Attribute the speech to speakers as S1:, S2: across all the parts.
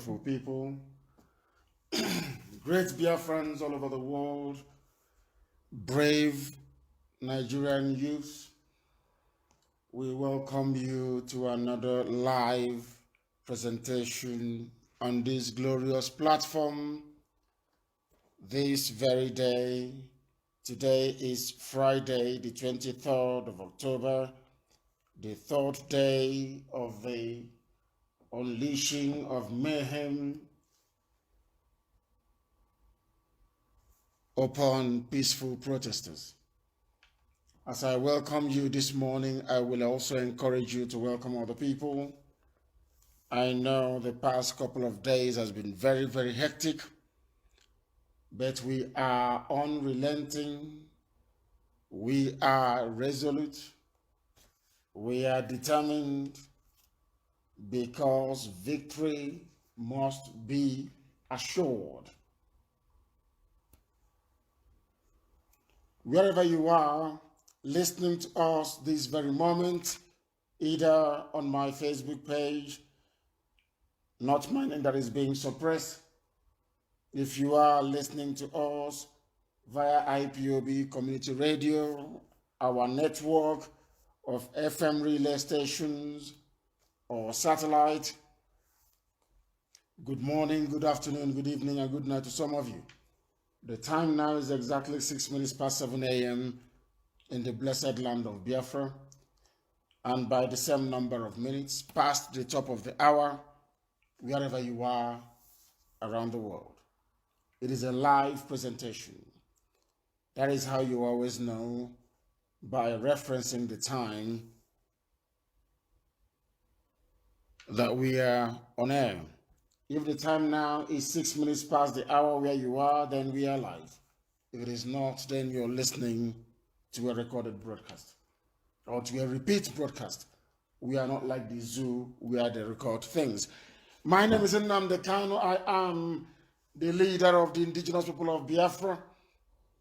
S1: wonderful people, great Biafrans all over the world, brave Nigerian youths. We welcome you to another live presentation on this glorious platform this very day. Today is Friday, the 23rd of October, the third day of the unleashing of mayhem upon peaceful protesters. As I welcome you this morning, I will also encourage you to welcome other people. I know the past couple of days has been very, very hectic, but we are unrelenting, we are resolute, we are determined, because victory must be assured. Wherever you are listening to us this very moment, either on my Facebook page, not mine that is being suppressed, if you are listening to us via IPOB Community Radio, our network of FM relay stations, or satellite, good morning, good afternoon, good evening, and good night to some of you. The time now is exactly 6 minutes past 7 a.m. in the blessed land of Biafra, and by the same number of minutes past the top of the hour, wherever you are around the world. It is a live presentation. That is how you always know, by referencing the time that we are on air. If the time now is 6 minutes past the hour where you are, then we are live. If it is not, then you're listening to a recorded broadcast or to a repeat broadcast. We are not like the zoo where they record things. My name is Nnamdi Kanu. I am the leader of the indigenous people of Biafra,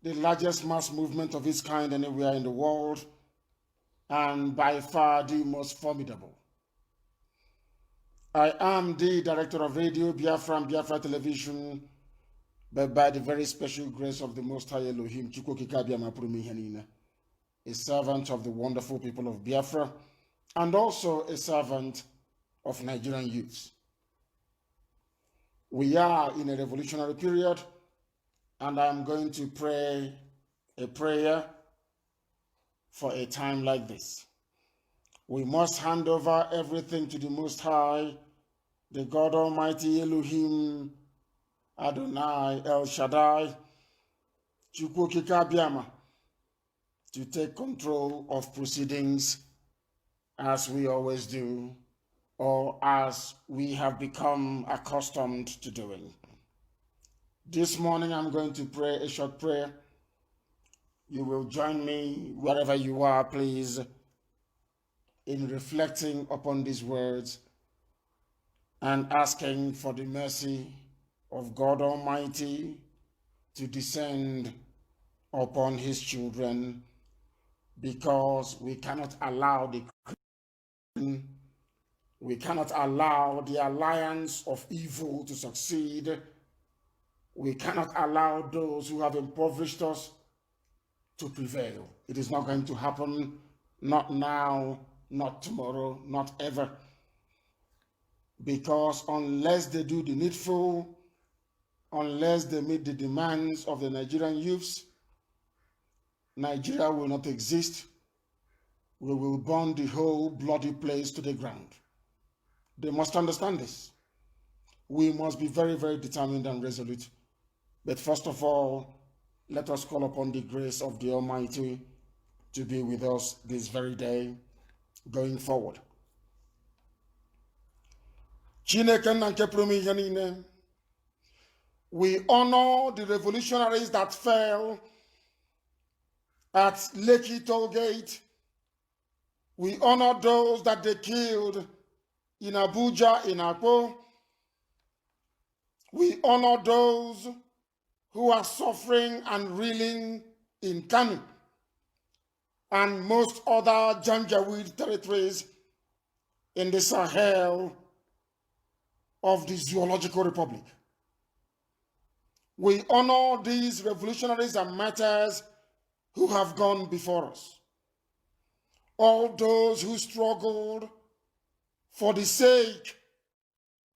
S1: the largest mass movement of its kind anywhere in the world, and by far the most formidable. I am the director of radio, Biafra and Biafra Television, but by the very special grace of the Most High Elohim, ChibukeAmaechi, a servant of the wonderful people of Biafra, and also a servant of Nigerian youths. We are in a revolutionary period, and I'm going to pray a prayer for a time like this. We must hand over everything to the Most High, the God Almighty Elohim, Adonai, El Shaddai, ChibukeAmaechi, to take control of proceedings as we always do, or as we have become accustomed to doing. This morning I'm going to pray a short prayer. You will join me wherever you are, please, in reflecting upon these words and asking for the mercy of God Almighty to descend upon his children, because we cannot allow the alliance of evil to succeed. We cannot allow those who have impoverished us to prevail. It is not going to happen, not now, not tomorrow, not ever. Because unless they do the needful, unless they meet the demands of the Nigerian youths, Nigeria will not exist. We will burn the whole bloody place to the ground. They must understand this. We must be very, very determined and resolute. But first of all, let us call upon the grace of the Almighty to be with us this very day going forward. We honor the revolutionaries that fell at Lekki Toll Gate. We honor those that they killed in Abuja, in Akpo. We honor those who are suffering and reeling in Kanu and most other Janjaweed territories in the Sahel of the Zoological Republic. We honor these revolutionaries and martyrs who have gone before us. All those who struggled for the sake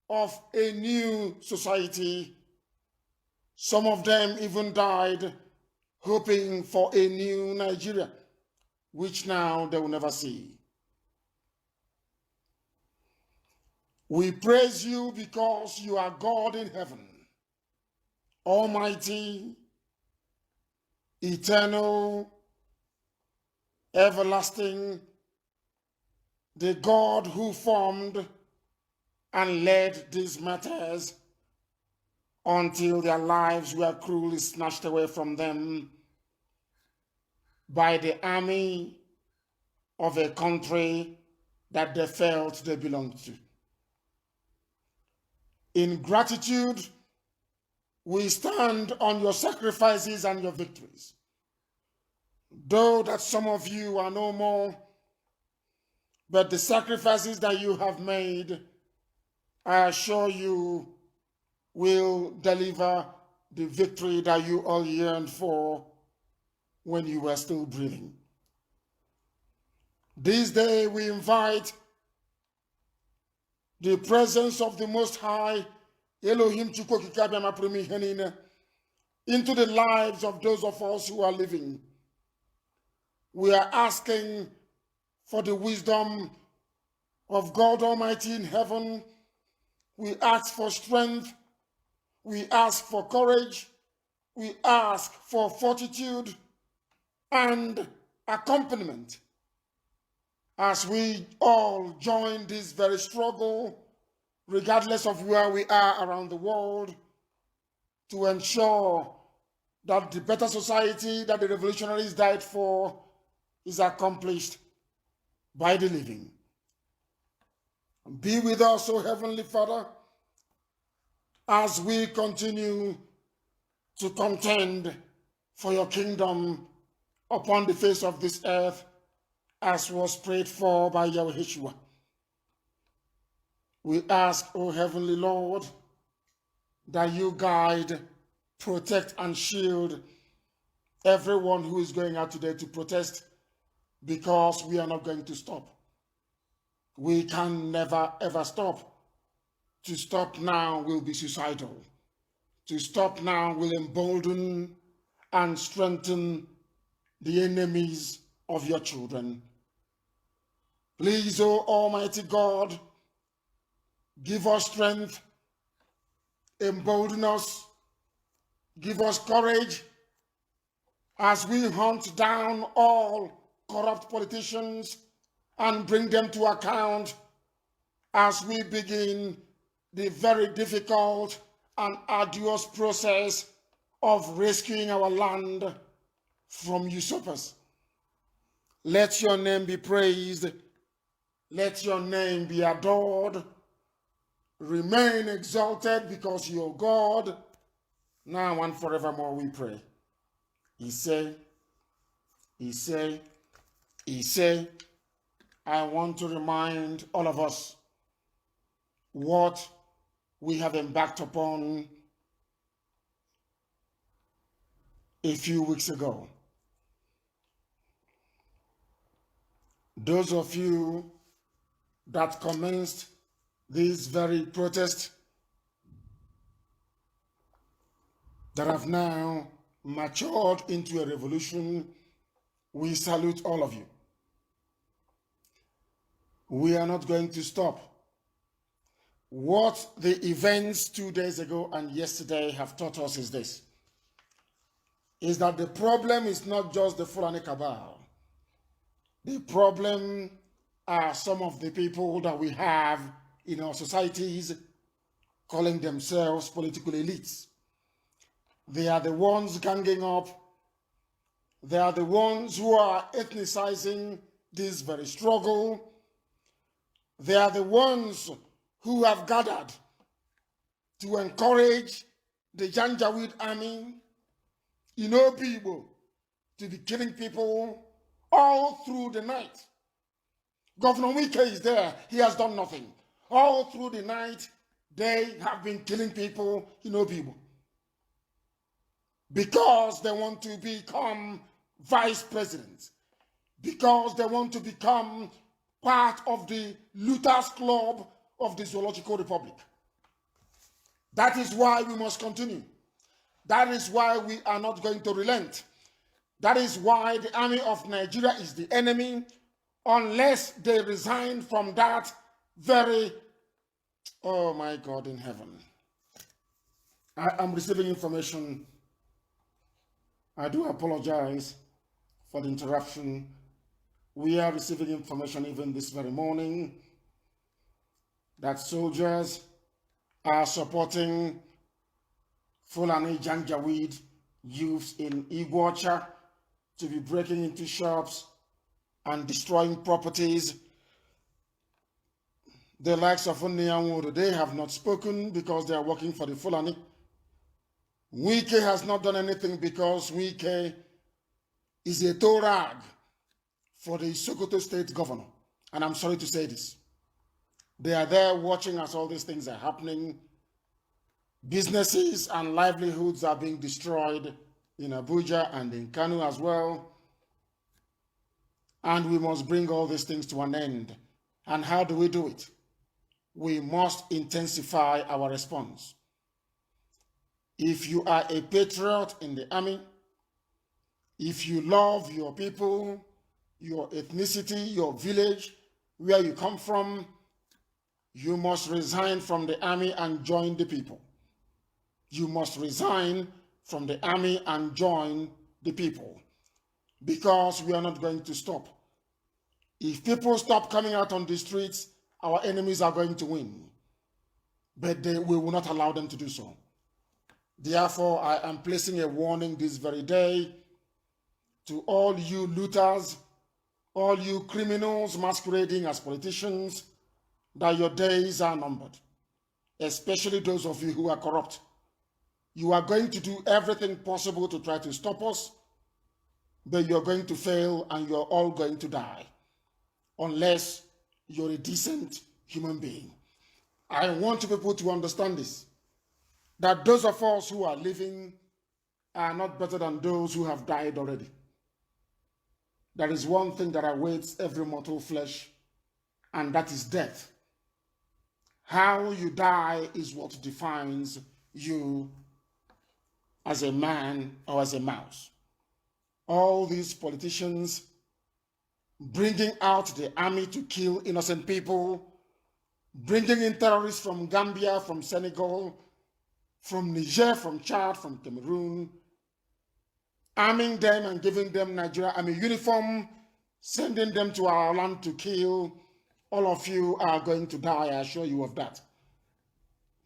S1: of a new society. Some of them even died hoping for a new Nigeria, which now they will never see. We praise you because you are God in heaven, almighty, eternal, everlasting, the God who formed and led these martyrs until their lives were cruelly snatched away from them by the army of a country that they felt they belonged to. In gratitude, we stand on your sacrifices and your victories. Though that some of you are no more, but the sacrifices that you have made, I assure you, will deliver the victory that you all yearned for when you were still breathing. This day we invite the presence of the Most High, Elohim Chibuke, into the lives of those of us who are living. We are asking for the wisdom of God Almighty in heaven. We ask for strength. We ask for courage. We ask for fortitude and accompaniment as we all join this very struggle, regardless of where we are around the world, to ensure that the better society that the revolutionaries died for is accomplished by the living. Be with us, O Heavenly Father, as we continue to contend for your kingdom upon the face of this earth, as was prayed for by Yahweh. We ask, O Heavenly Lord, that you guide, protect, and shield everyone who is going out today to protest, because we are not going to stop. We can never, ever stop. To stop now will be suicidal. To stop now will embolden and strengthen the enemies of your children. Please, O Almighty God, give us strength, embolden us, give us courage as we hunt down all corrupt politicians and bring them to account as we begin the very difficult and arduous process of rescuing our land from usurpers. Let your name be praised. Let your name be adored. Remain exalted, because you are God, now and forevermore we pray. He say, I want to remind all of us what we have embarked upon a few weeks ago. Those of you that commenced this very protest that have now matured into a revolution, we salute all of you. We are not going to stop. What the events 2 days ago and yesterday have taught us is this, is that the problem is not just the Fulani cabal. The problem are some of the people that we have in our societies calling themselves political elites. They are the ones ganging up. They are the ones who are ethnicizing this very struggle. They are the ones who have gathered to encourage the Janjaweed army, people, to be killing people all through the night. Governor Wike is there. He has done nothing. All through the night, They have been killing people in Obibo because they want to become vice presidents, because they want to become part of the looters club of the Zoological Republic. That is why we must continue. That is why we are not going to relent. That is why the army of Nigeria is the enemy, unless they resign from that very, oh my God in heaven. I am receiving information. I do apologize for the interruption. We are receiving information even this very morning that soldiers are supporting Fulani Janjaweed youths in Iguacha to be breaking into shops and destroying properties. The likes of Onyanwodo, they have not spoken because they are working for the Fulani. Wike has not done anything because Wike is a toe rag for the Sokoto state governor. And I'm sorry to say this. They are there watching as all these things are happening. Businesses and livelihoods are being destroyed in Abuja and in Kanu as well. And we must bring all these things to an end. And how do we do it? We must intensify our response. If you are a patriot in the army, if you love your people, your ethnicity, your village, where you come from, you must resign from the army and join the people. You must resign from the army and join the people, because we are not going to stop. If people stop coming out on the streets, our enemies are going to win, but we will not allow them to do so. Therefore, I am placing a warning this very day to all you looters, all you criminals masquerading as politicians, that your days are numbered, especially those of you who are corrupt. You are going to do everything possible to try to stop us, but you're going to fail and you're all going to die, unless you're a decent human being. I want people to understand this, that those of us who are living are not better than those who have died already. There is one thing that awaits every mortal flesh, and that is death. How you die is what defines you as a man or as a mouse. All these politicians bringing out the army to kill innocent people, bringing in terrorists from Gambia, from Senegal, from Niger, from Chad, from Cameroon, arming them and giving them Nigeria army uniform, sending them to our land to kill. All of you are going to die, I assure you of that.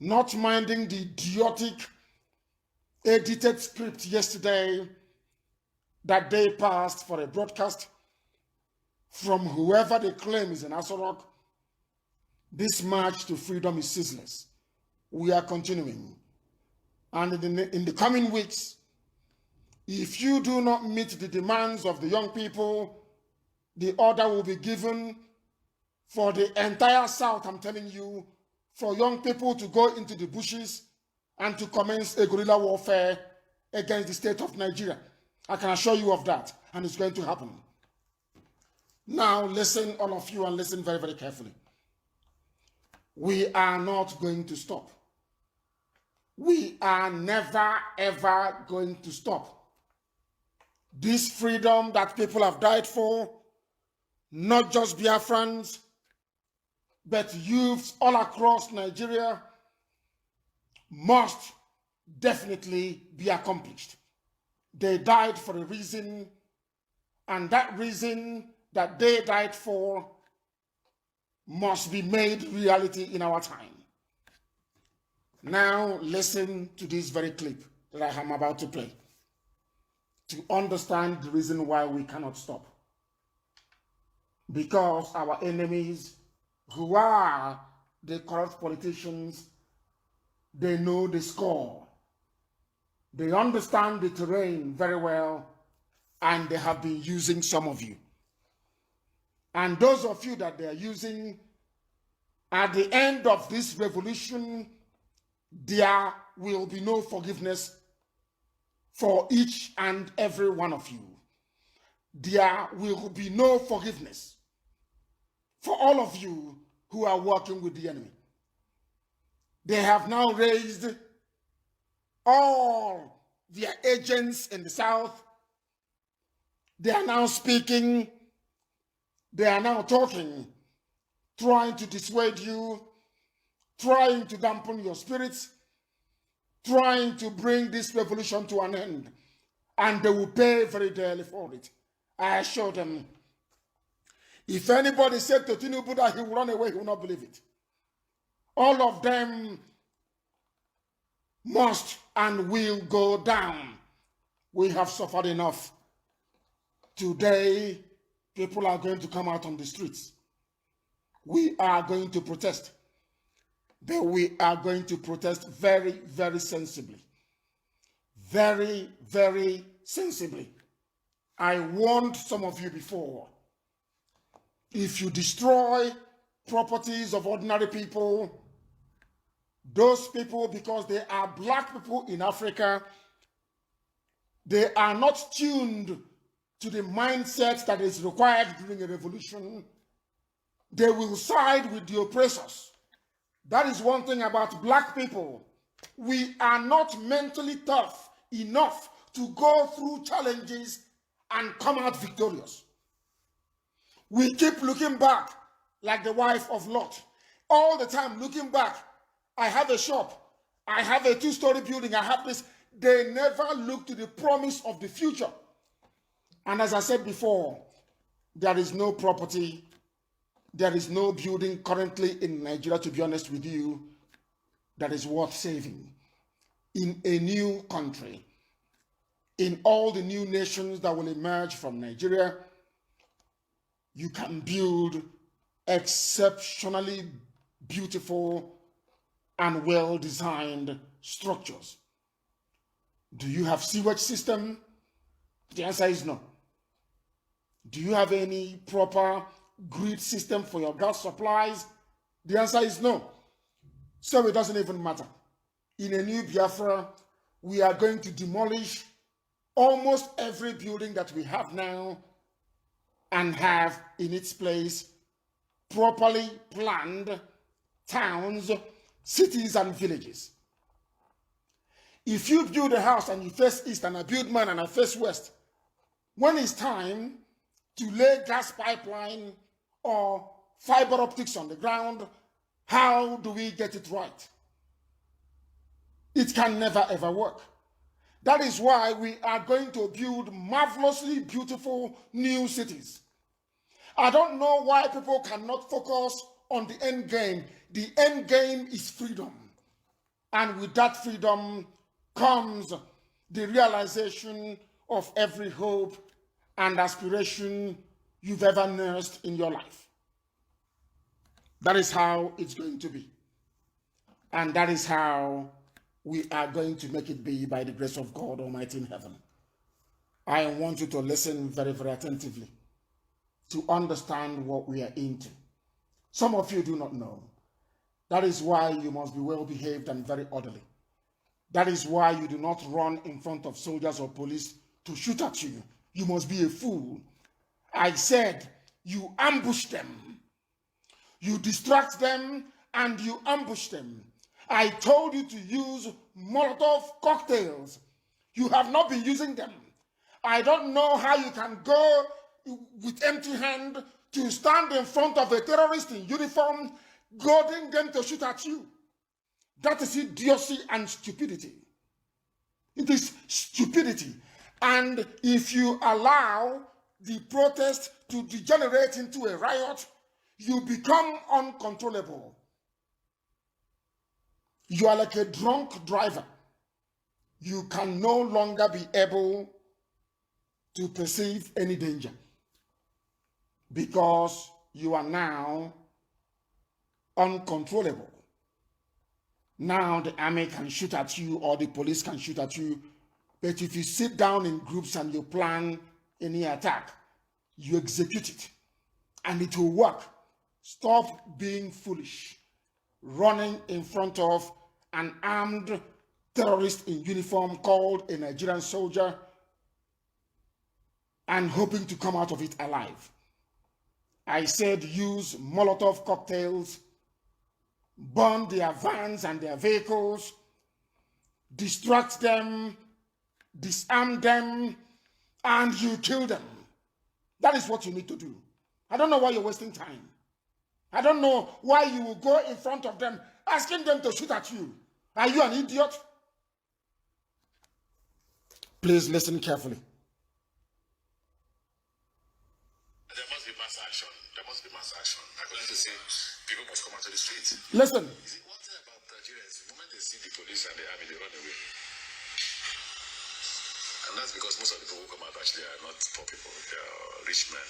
S1: Not minding the idiotic edited script yesterday that they passed for a broadcast from whoever they claim is in Asorok. This march to freedom is ceaseless. We are continuing. And in the coming weeks, if you do not meet the demands of the young people, the order will be given for the entire South, I'm telling you, for young people to go into the bushes and to commence a guerrilla warfare against the state of Nigeria. I can assure you of that, and it's going to happen. Now, listen, all of you, and listen very, very carefully. We are not going to stop. We are never, ever going to stop. This freedom that people have died for, not just Biafrans, but youths all across Nigeria, must definitely be accomplished. They died for a reason, and that reason that they died for must be made reality in our time. Now listen to this very clip that I am about to play to understand the reason why we cannot stop. Because our enemies, who are the corrupt politicians, they know the score. They understand the terrain very well, and they have been using some of you. And those of you that they are using, at the end of this revolution there will be no forgiveness for each and every one of you. There will be no forgiveness for all of you who are working with the enemy. They have now raised all their agents in the South. They are now speaking. They are now talking, trying to dissuade you, trying to dampen your spirits, trying to bring this revolution to an end. And they will pay very dearly for it. I assure them, if anybody said to Tinubu that he will run away, he will not believe it. All of them must and will go down. We have suffered enough. Today, people are going to come out on the streets. We are going to protest. But we are going to protest very, very sensibly. Very, very sensibly. I warned some of you before. If you destroy properties of ordinary people, those people, because they are black people in Africa, they are not tuned to the mindset that is required during a revolution. They will side with the oppressors. That is one thing about black people. We are not mentally tough enough to go through challenges and come out victorious. We keep looking back like the wife of Lot. All the time looking back. I have a shop. I have a 2-story building. I have this. They never look to the promise of the future. And as I said before, there is no property, there is no building currently in Nigeria, to be honest with you, that is worth saving. In a new country, in all the new nations that will emerge from Nigeria, you can build exceptionally beautiful and well-designed structures. Do you have sewage system? The answer is no. Do you have any proper grid system for your gas supplies? The answer is no. So it doesn't even matter. In a new Biafra, we are going to demolish almost every building that we have now and have in its place properly planned towns, cities, and villages. If you build a house and you face east and I build mine and I face west, when it's time to lay gas pipeline or fiber optics on the ground, how do we get it right? It can never ever work. That is why we are going to build marvelously beautiful new cities. I don't know why people cannot focus on the end game. The end game is freedom. And with that freedom comes the realization of every hope and aspiration you've ever nursed in your life. That is how it's going to be. And that is how we are going to make it be by the grace of God Almighty in heaven. I want you to listen very, very attentively to understand what we are into. Some of you do not know. That is why you must be well behaved and very orderly. That is why you do not run in front of soldiers or police to shoot at you. You must be a fool. I said you ambush them. You distract them and you ambush them. I told you to use Molotov cocktails. You have not been using them. I don't know how you can go with empty hand to stand in front of a terrorist in uniform, goading them to shoot at you. That is idiocy and stupidity. It is stupidity. And if you allow the protest to degenerate into a riot, you become uncontrollable. You are like a drunk driver. You can no longer be able to perceive any danger because you are now uncontrollable. Now the army can shoot at you or the police can shoot at you, but if you sit down in groups and you plan any attack, you execute it and it will work. Stop being foolish, running in front of an armed terrorist in uniform called a Nigerian soldier and hoping to come out of it alive. I said use Molotov cocktails, burn their vans and their vehicles, distract them, disarm them, and you kill them. That is what you need to do. I don't know why you're wasting time. I don't know why you will go in front of them asking them to shoot at you. Are you an idiot? Please listen carefully.
S2: There must be mass action. There must be mass action. I'm going to say people must come out to the streets.
S1: Listen.
S2: You see, one thing about Nigerians, the moment they see the police and the army, they run away. And that's because most of the people who come out actually are not poor people. They are rich men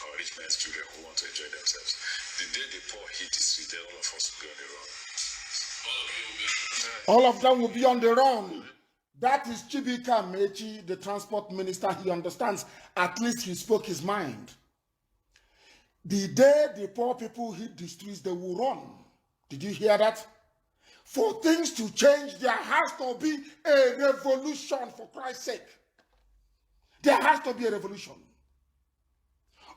S2: or rich men's children who want to enjoy themselves. The day the poor hit the street, then all of us will be on the run.
S1: All of them will be on the run. That is ChibukeAmaechi, the transport minister. He understands. At least he spoke his mind. The day the poor people hit the streets, they will run. Did you hear that? For things to change, there has to be a revolution, for Christ's sake. There has to be a revolution.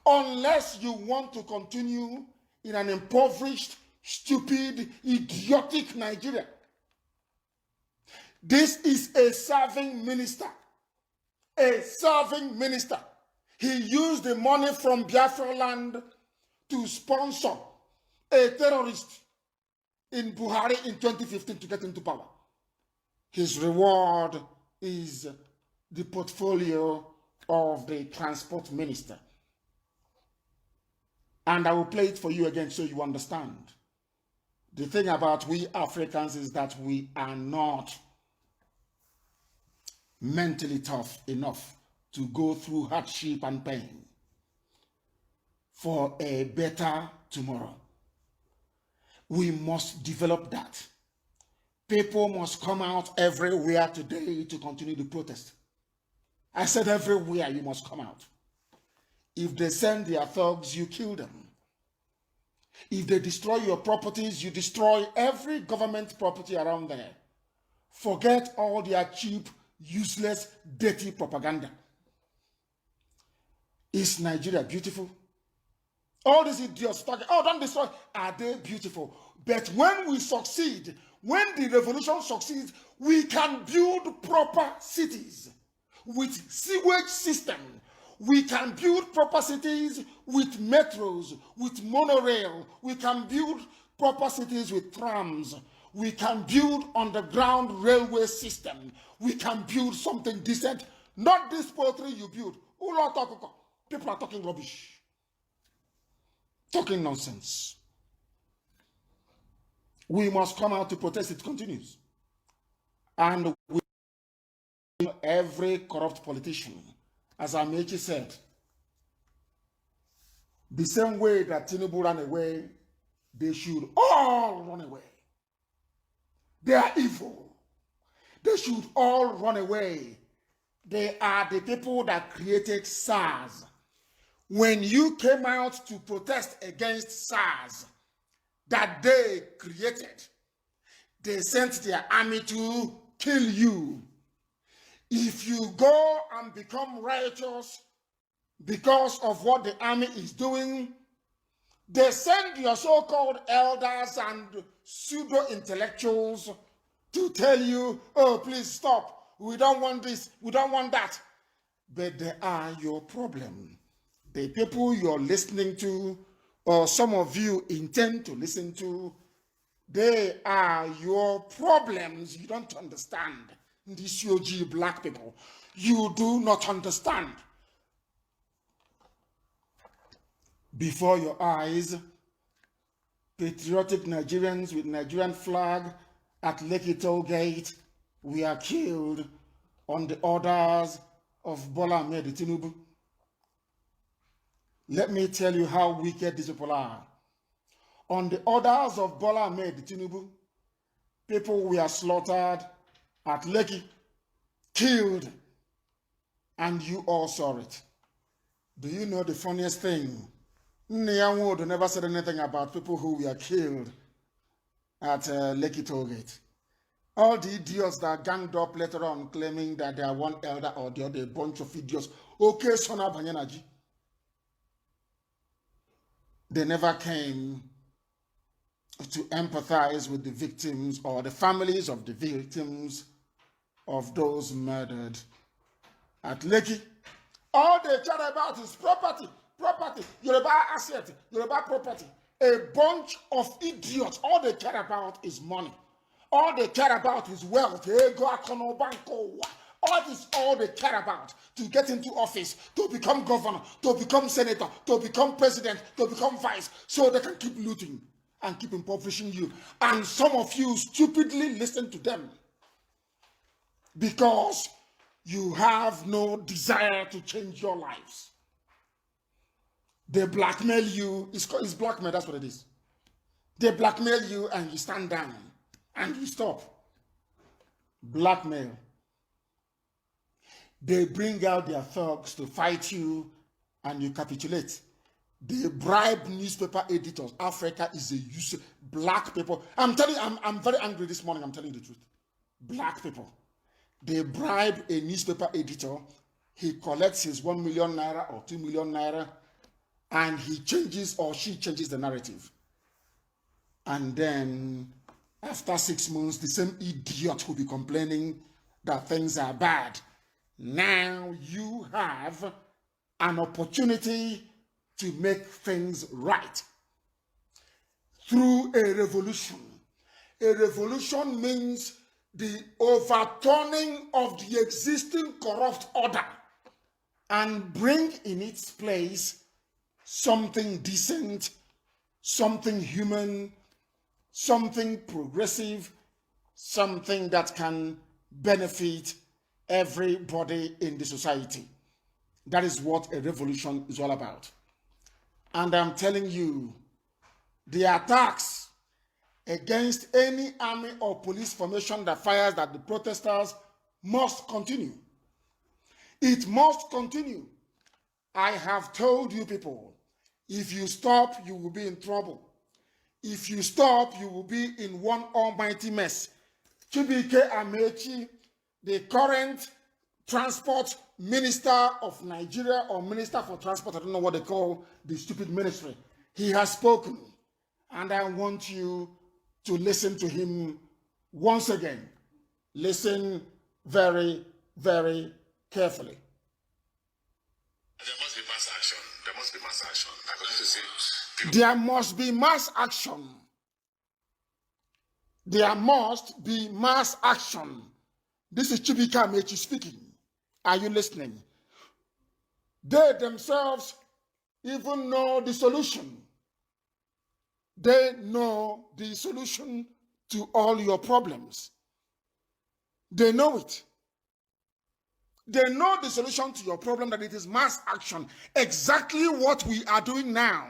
S1: Unless you want to continue in an impoverished, stupid, idiotic Nigeria. This is a serving minister. A serving minister. He used the money from Biafra land to sponsor a terrorist in Buhari in 2015 to get into power. His reward is the portfolio of the transport minister. And I will play it for you again so you understand. The thing about we Africans is that we are not mentally tough enough to go through hardship and pain for a better tomorrow. We must develop that. People must come out everywhere today to continue the protest. I said everywhere you must come out. If they send their thugs, you kill them. If they destroy your properties, you destroy every government property around there. Forget all their cheap, useless, dirty propaganda. Is Nigeria beautiful? All these idiots talking, oh, don't destroy. Are they beautiful? But when we succeed, when the revolution succeeds, we can build proper cities with sewage system. We can build proper cities with metros, with monorail. We can build proper cities with trams. We can build underground railway system. We can build something decent. Not this poetry you build. People are talking rubbish. Talking nonsense. We must come out to protest. It continues. And we, every corrupt politician, as Amaechi said, the same way that Tinubu ran away, they should all run away. They are evil. They should all run away. They are the people that created SARS. When you came out to protest against SARS that they created, they sent their army to kill you. If you go and become righteous because of what the army is doing, they send your so-called elders and pseudo-intellectuals to tell you, oh, please stop. We don't want this. We don't want that. But they are your problem. The people you're listening to, or some of you intend to listen to, they are your problems. You don't understand. These UG black people, you do not understand. Before your eyes, patriotic Nigerians with Nigerian flag at Lekki Toll Gate were killed on the orders of Bola Ahmed Tinubu. Let me tell you how wicked these people are. On the orders of Bola Ahmed Tinubu, people were slaughtered at Lekki, killed, and you all saw it. Do you know the funniest thing? Nyawodo never said anything about people who were killed at Lekki Toll Gate. All the idiots that ganged up later on claiming that they are one elder or the other, a bunch of idiots. Okay, Sona Banyanaji. They never came to empathize with the victims or the families of the victims of those murdered at Lekki. All they care about is property, property, Yoruba asset, Yoruba property. A bunch of idiots, all they care about is money. All they care about is wealth. All this all they care about to get into office, to become governor, to become senator, to become president, to become vice, so they can keep looting and keep impoverishing you. And some of you stupidly listen to them because you have no desire to change your lives. They blackmail you. It's blackmail, that's what it is. They blackmail you and you stand down and you stop. Blackmail. They bring out their thugs to fight you and you capitulate. They bribe newspaper editors. Africa is a useless black people. I'm telling you, I'm very angry this morning. I'm telling you the truth. Black people. They bribe a newspaper editor. He collects his 1 million naira or 2 million naira and he changes or she changes the narrative. And then after 6 months, the same idiot will be complaining that things are bad. Now you have an opportunity to make things right through a revolution. A revolution means the overturning of the existing corrupt order and bring in its place something decent, something human, something progressive, something that can benefit everybody in the society. That is what a revolution is all about. And I'm telling you, the attacks against any army or police formation that fires at the protesters must continue. It must continue. I have told you people, if you stop, you will be in trouble. If you stop, you will be in one almighty mess. ChibukeAmaechi, the current transport minister of Nigeria or minister for transport, I don't know what they call the stupid ministry, he has spoken. And I want you to listen to him once again. Listen very, very carefully.
S2: There must be mass action. There must be mass action. I got to say,
S1: there must be mass action. There must be mass action. This is ChibukeAmaechi speaking. Are you listening? They themselves even know the solution. They know the solution to all your problems. They know it. They know the solution to your problem, that it is mass action. Exactly what we are doing now.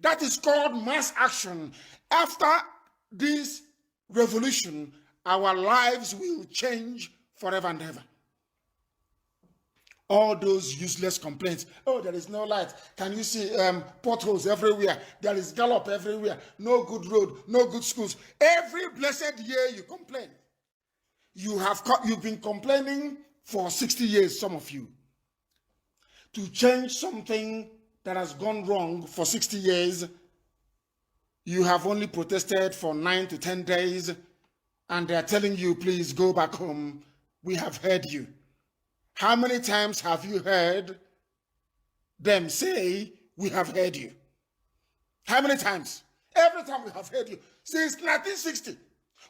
S1: That is called mass action. After this revolution, our lives will change forever and ever. All those useless complaints. Oh, there is no light. Can you see potholes everywhere? There is gallop everywhere. No good road, no good schools. Every blessed year you complain. You've been complaining for 60 years, some of you. To change something that has gone wrong for 60 years, you have only protested for 9 to 10 days, and they're telling you, please go back home. We have heard you. How many times have you heard them say, we have heard you? How many times? Every time we have heard you. Since 1960,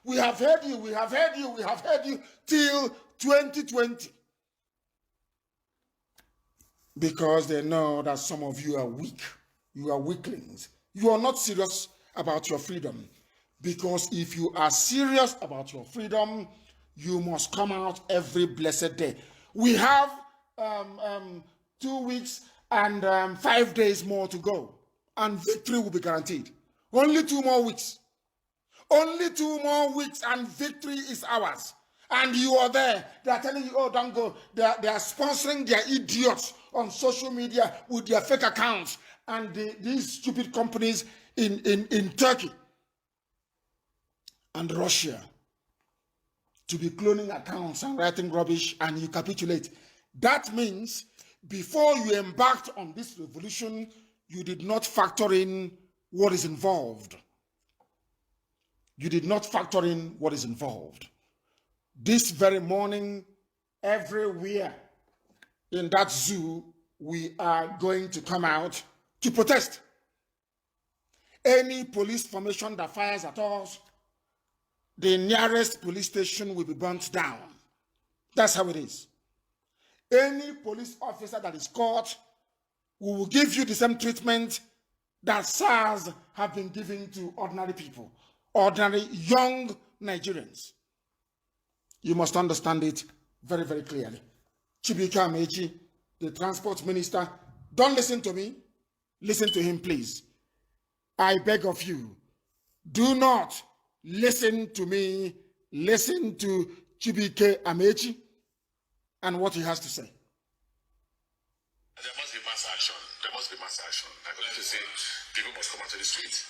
S1: we have heard you, we have heard you, we have heard you, till 2020. Because they know that some of you are weak. You are weaklings. You are not serious about your freedom. Because if you are serious about your freedom, you must come out every blessed day. We have 2 weeks and 5 days more to go, and victory will be guaranteed. Only 2 more weeks. Only 2 more weeks and victory is ours. And you are there. They are telling you, oh, don't go. They are sponsoring their idiots on social media with their fake accounts and these stupid companies in Turkey and Russia to be cloning accounts and writing rubbish, and you capitulate. That means before you embarked on this revolution, you did not factor in what is involved. You did not factor in what is involved. This very morning, everywhere in that zoo, we are going to come out to protest. Any police formation that fires at us, the nearest police station will be burnt down. That's how it is. Any police officer that is caught, we will give you the same treatment that SARS have been giving to ordinary people, ordinary young Nigerians. You must understand it very, very clearly. ChibukeAmaechi, the transport minister, don't listen to me. Listen to him, please. I beg of you, do not listen to me. Listen to ChibukeAmaechi and what he has to say.
S2: There must be mass action. There must be mass action. I'm going to say people must come out to the street.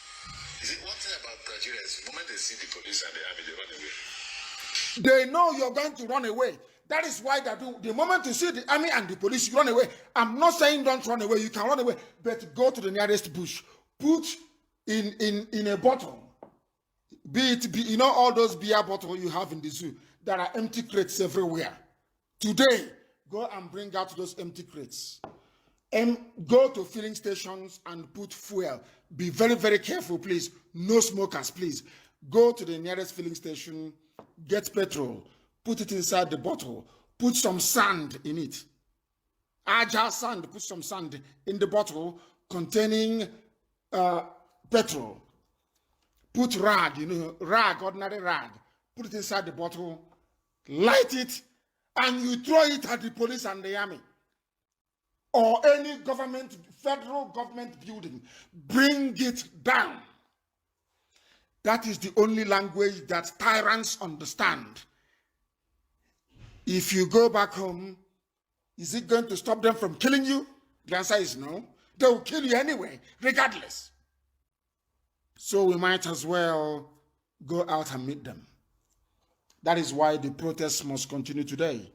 S2: Is it one thing about Nigerians? The moment they see the police and the army, they run away.
S1: They know you're going to run away. That is why they do. The moment you see the army and the police, you run away. I'm not saying don't run away. You can run away, but go to the nearest bush. Put in a bottle. You know all those beer bottles you have in the zoo. There are empty crates everywhere. Today, go and bring out those empty crates. And go to filling stations and put fuel. Be very, very careful, please. No smokers, please. Go to the nearest filling station, get petrol, put it inside the bottle, put some sand in it. Agile sand, put some sand in the bottle containing petrol. Put rag, ordinary rag. Put it inside the bottle, light it, and you throw it at the police and the army. Or any government, federal government building. Bring it down. That is the only language that tyrants understand. If you go back home, is it going to stop them from killing you? The answer is no. They will kill you anyway, regardless. So we might as well go out and meet them. That is why the protests must continue today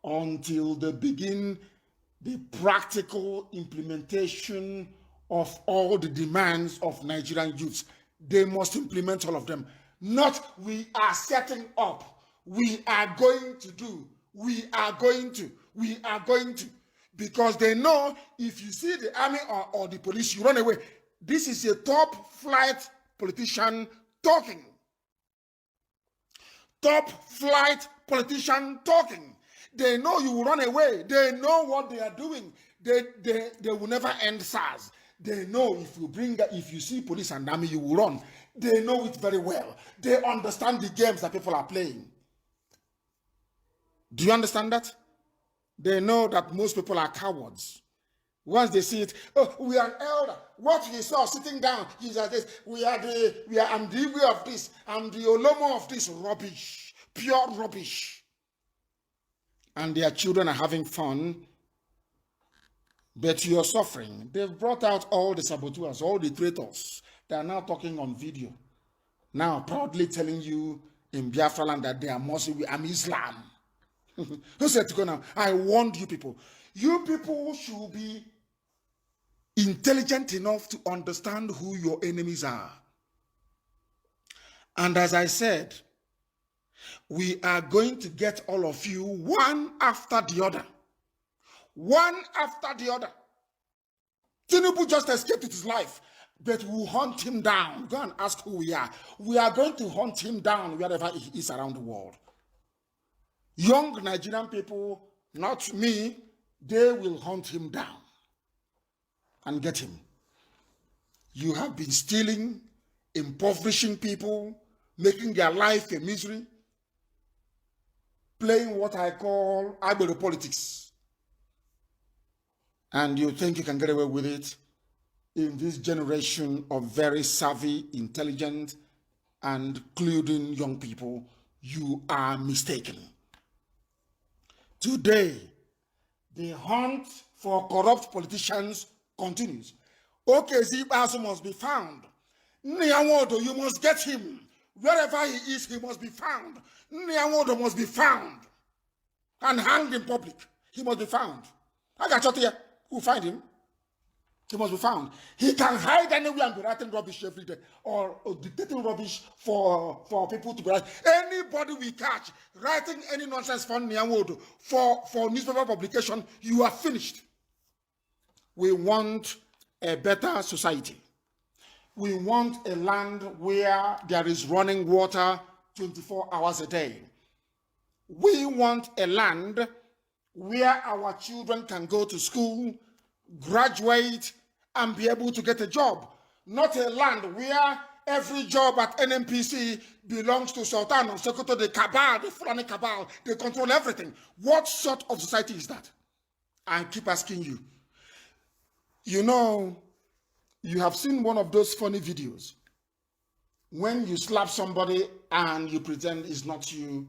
S1: until they begin the practical implementation of all the demands of Nigerian youths. They must implement all of them. Not we are setting up. We are going to do. We are going to. We are going to. Because they know if you see the army or the police, you run away. This is a top flight politician talking. Top flight politician talking. They know you will run away. They know what they are doing. They will never end SARS. They know if you see police and army, you will run. They know it very well. They understand the games that people are playing. Do you understand that? They know that most people are cowards. Once they see it, oh, we are an elder. What you saw sitting down, he's like this. I'm the way of this. I'm the Olomo of this. Rubbish. Pure rubbish. And their children are having fun, but you're suffering. They've brought out all the saboteurs, all the traitors. They are now talking on video. Now proudly telling you in Biafra land that they are Muslim, I'm Islam. Who said to go now? I warned you people. You people should be intelligent enough to understand who your enemies are. And as I said, we are going to get all of you one after the other. One after the other. Tinubu just escaped with his life, but we'll hunt him down. Go and ask who we are. We are going to hunt him down wherever he is around the world. Young Nigerian people, not me, they will hunt him down and get him. You have been stealing, impoverishing people, making their life a misery, playing what I call agbero politics. And you think you can get away with it in this generation of very savvy, intelligent, and including young people. You are mistaken. Today, the hunt for corrupt politicians continues. Okay, Zibasu must be found. Nyawodo, you must get him. Wherever he is, he must be found. Nyanwodo must be found and hanged in public. He must be found. I got here. Who find him? He must be found. He can hide anywhere and be writing rubbish every day or dictating rubbish for people to be writing. Anybody we catch writing any nonsense for Nyanwodo for newspaper publication, you are finished. We want a better society. We want a land where there is running water 24 hours a day. We want a land where our children can go to school, graduate, and be able to get a job. Not a land where every job at NNPC belongs to Sultan of Sokoto, the cabal, the Fulani cabal. They control everything. What sort of society is that? I keep asking you. You know, you have seen one of those funny videos when you slap somebody and you pretend it's not you,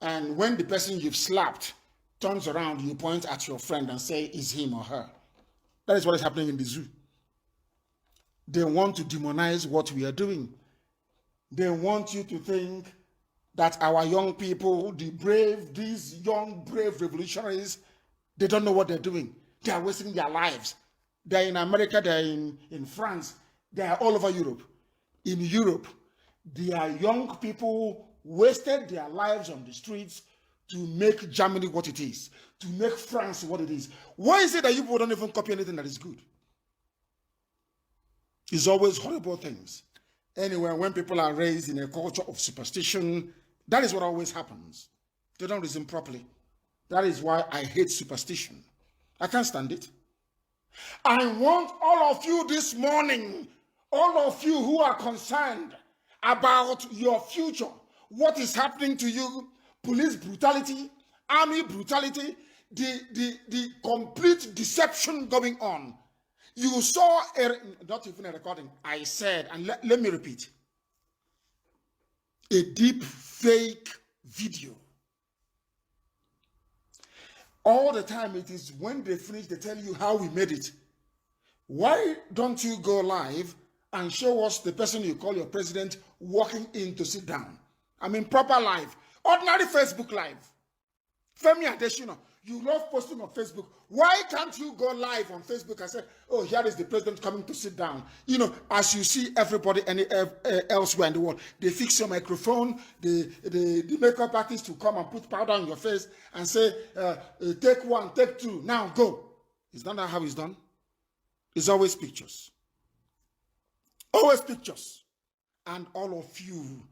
S1: and when the person you've slapped turns around, you point at your friend and say, is him or her. That is what is happening in the zoo. They want to demonize what we are doing. They want you to think that our young people, the brave, these young, brave revolutionaries, they don't know what they're doing. They are wasting their lives. They're in America, they're in France, they're all over Europe. In Europe, their young people wasted their lives on the streets to make Germany what it is, to make France what it is. Why is it that you people don't even copy anything that is good? It's always horrible things. Anyway, when people are raised in a culture of superstition, that is what always happens. They don't reason properly. That is why I hate superstition. I can't stand it. I want all of you this morning, all of you who are concerned about your future, what is happening to you, police brutality, army brutality, the complete deception going on. You saw, not even a recording, I said, and let me repeat, a deep fake video. All the time it is when they finish, they tell you how we made it. Why don't you go live and show us the person you call your president walking in to sit down? I mean, proper live. Ordinary Facebook live. Femi Adesina, you love posting on Facebook. Why can't you go live on Facebook and say, oh, here is the president coming to sit down? You know, as you see everybody elsewhere in the world, they fix your microphone, the makeup artist to come and put powder on your face and say, take one, take two, now go. Is that not how it's done? It's always pictures. Always pictures. And all of you,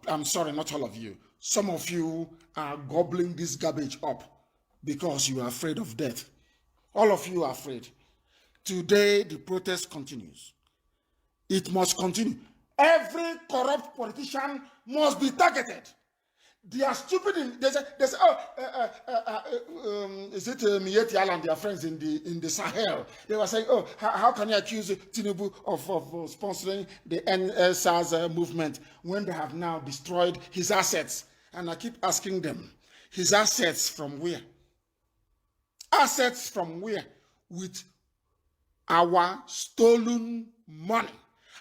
S1: I'm sorry, not all of you. Some of you are gobbling this garbage up because you are afraid of death. All of you are afraid. Today, the protest continues. It must continue. Every corrupt politician must be targeted. They are stupid. They say is it Mieti Al and their friends in the Sahel? They were saying, oh, how can you accuse Tinubu of sponsoring the NSAS movement when they have now destroyed his assets? And I keep asking them, his assets from where? Assets from where? With our stolen money,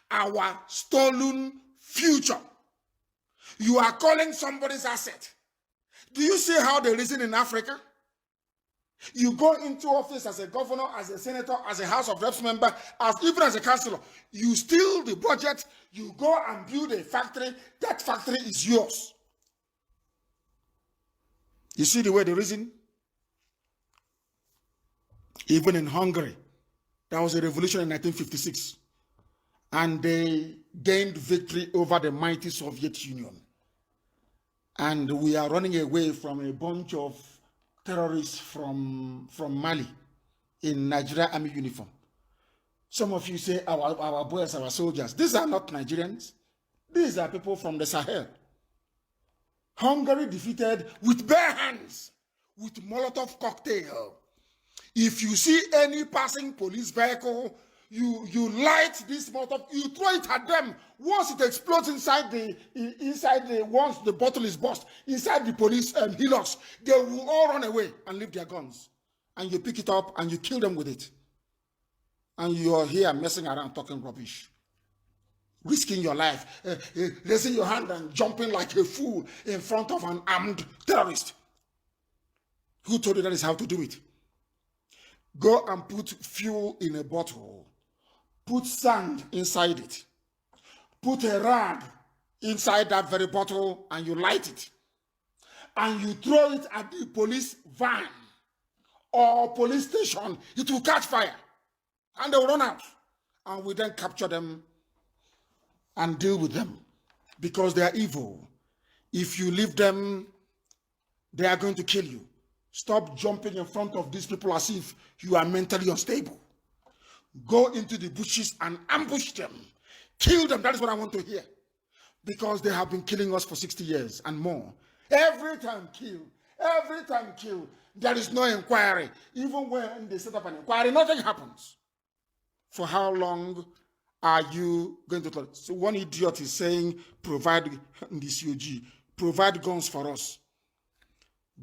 S1: our stolen future. You are calling somebody's asset. Do you see how they reason in Africa? You go into office as a governor, as a senator, as a House of Reps member, even as a councillor. You steal the budget, you go and build a factory. That factory is yours. You see the way they reason? Even in Hungary, there was a revolution in 1956. And they gained victory over the mighty Soviet Union. And we are running away from a bunch of terrorists from Mali in Nigeria Army uniform. Some of you say our boys, our soldiers. These are not Nigerians. These are people from the Sahel. Hungary defeated with bare hands, with Molotov cocktail. If you see any passing police vehicle, you light this Molotov, you throw it at them. Once it explodes once the bottle is burst, inside the police hillocks, they will all run away and leave their guns. And you pick it up and you kill them with it. And you are here messing around talking rubbish. risking your life, raising your hand and jumping like a fool in front of an armed terrorist. Who told you that is how to do it? Go and put fuel in a bottle. Put sand inside it. Put a rag inside that very bottle and you light it. And you throw it at the police van or police station. It will catch fire. And they will run out. And we then capture them and deal with them. Because they are evil. If you leave them, they are going to kill you. Stop jumping in front of these people as if you are mentally unstable. Go into the bushes and ambush them. Kill them. That is what I want to hear. Because they have been killing us for 60 years and more. Every time kill. Every time kill. There is no inquiry. Even when they set up an inquiry, nothing happens. For how long are you going to... So one idiot is saying, provide this UG, provide guns for us.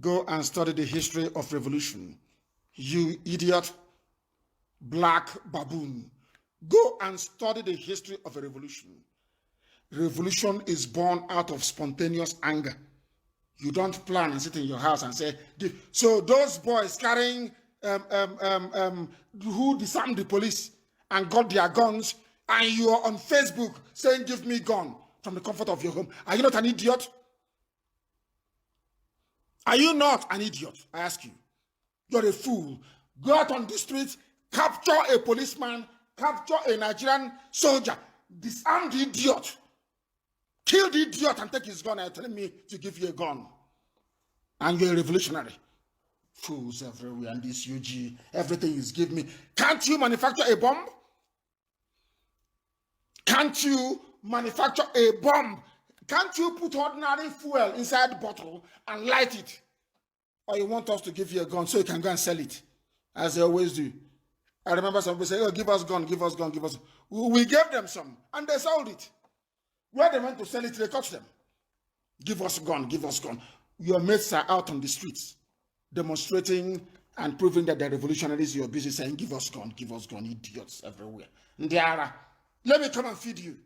S1: Go and study the history of revolution. You idiot, black baboon. Go and study the history of a revolution. Revolution is born out of spontaneous anger. You don't plan and sit in your house and say, so those boys carrying, who disarmed the police and got their guns, and you are on Facebook saying, give me gun from the comfort of your home. Are you not an idiot? Are you not an idiot? I ask you. You're a fool. Go out on the streets, capture a policeman, capture a Nigerian soldier, disarm the idiot, kill the idiot and take his gun and telling me to give you a gun. And you're a revolutionary. Fools everywhere and this UG, everything is give me. Can't you manufacture a bomb? Can't you manufacture a bomb? Can't you put ordinary fuel inside the bottle and light it? Or you want us to give you a gun so you can go and sell it, as they always do. I remember some people say, oh, give us gun, give us gun, give us. We gave them some, and they sold it. Where they went to sell it, they caught them. Give us gun, give us gun. Your mates are out on the streets, demonstrating and proving that they're revolutionaries. You're busy saying, give us gun, idiots everywhere. Ndiara, let me come and feed you.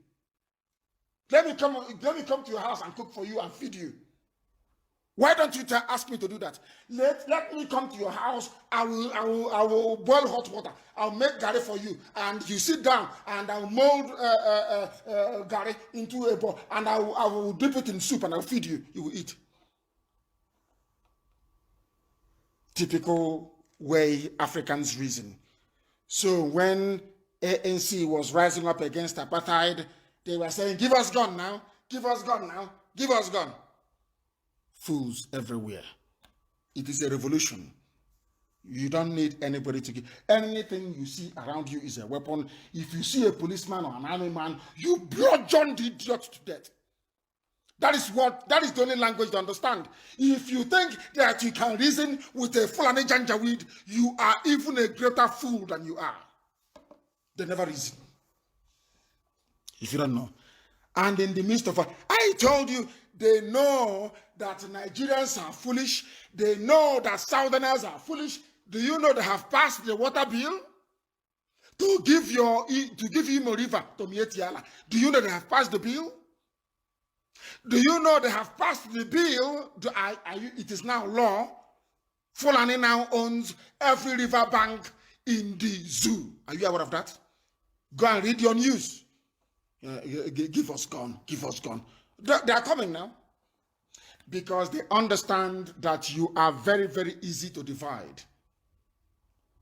S1: Let me come to your house and cook for you and feed you. Why don't you ask me to do that? Let me come to your house. I will boil hot water. I'll make gari for you, and you sit down, and I'll mold gari into a bowl, and I will dip it in soup, and I'll feed you. You will eat. Typical way Africans reason. So when ANC was rising up against apartheid, they were saying, give us gun now, give us gun now, give us gun. Fools everywhere. It is a revolution. You don't need anybody to give. Anything you see around you is a weapon. If you see a policeman or an army man, you bludgeon the idiot to death. That is the only language to understand. If you think that you can reason with a Fulani Janjaweed, you are even a greater fool than you are. They never reason. If you don't know. And in the midst of it, I told you, they know that Nigerians are foolish. They know that Southerners are foolish. Do you know they have passed the water bill? To give Imo River to Mietiala. Do you know they have passed the bill? Do you know they have passed the bill? It is now law. Fulani now owns every river bank in the zoo. Are you aware of that? Go and read your news. Give us gun, give us gun. They are coming now. Because they understand that you are very, very easy to divide.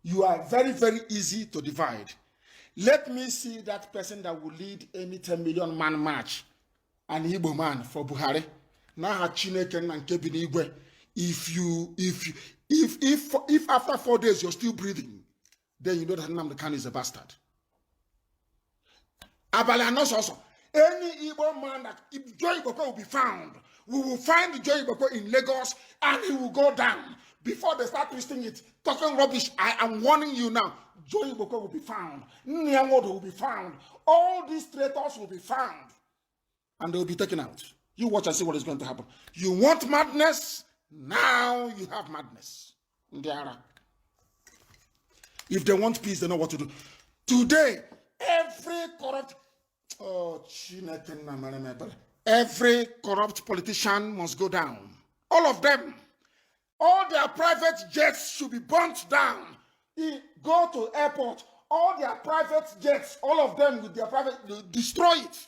S1: You are very, very easy to divide. Let me see that person that will lead any 10 million man march, an Igbo man for Buhari. Now Chineke and Kebini Igwe. If after 4 days you're still breathing, then you know that Nnamdi Kanu is a bastard. Abalanos also. Any Igbo man that Joy Boko will be found, we will find Joy Boko in Lagos and he will go down. Before they start twisting it, talking rubbish, I am warning you now. Joy Boko will be found. Nyangodo will be found. All these traitors will be found. And they will be taken out. You watch and see what is going to happen. You want madness? Now you have madness. If they want peace, they know what to do. Today, every corrupt Oh, every corrupt politician must go down. All of them. All their private jets should be burnt down. Go to airport. All their private jets, all of them with their private, destroy it.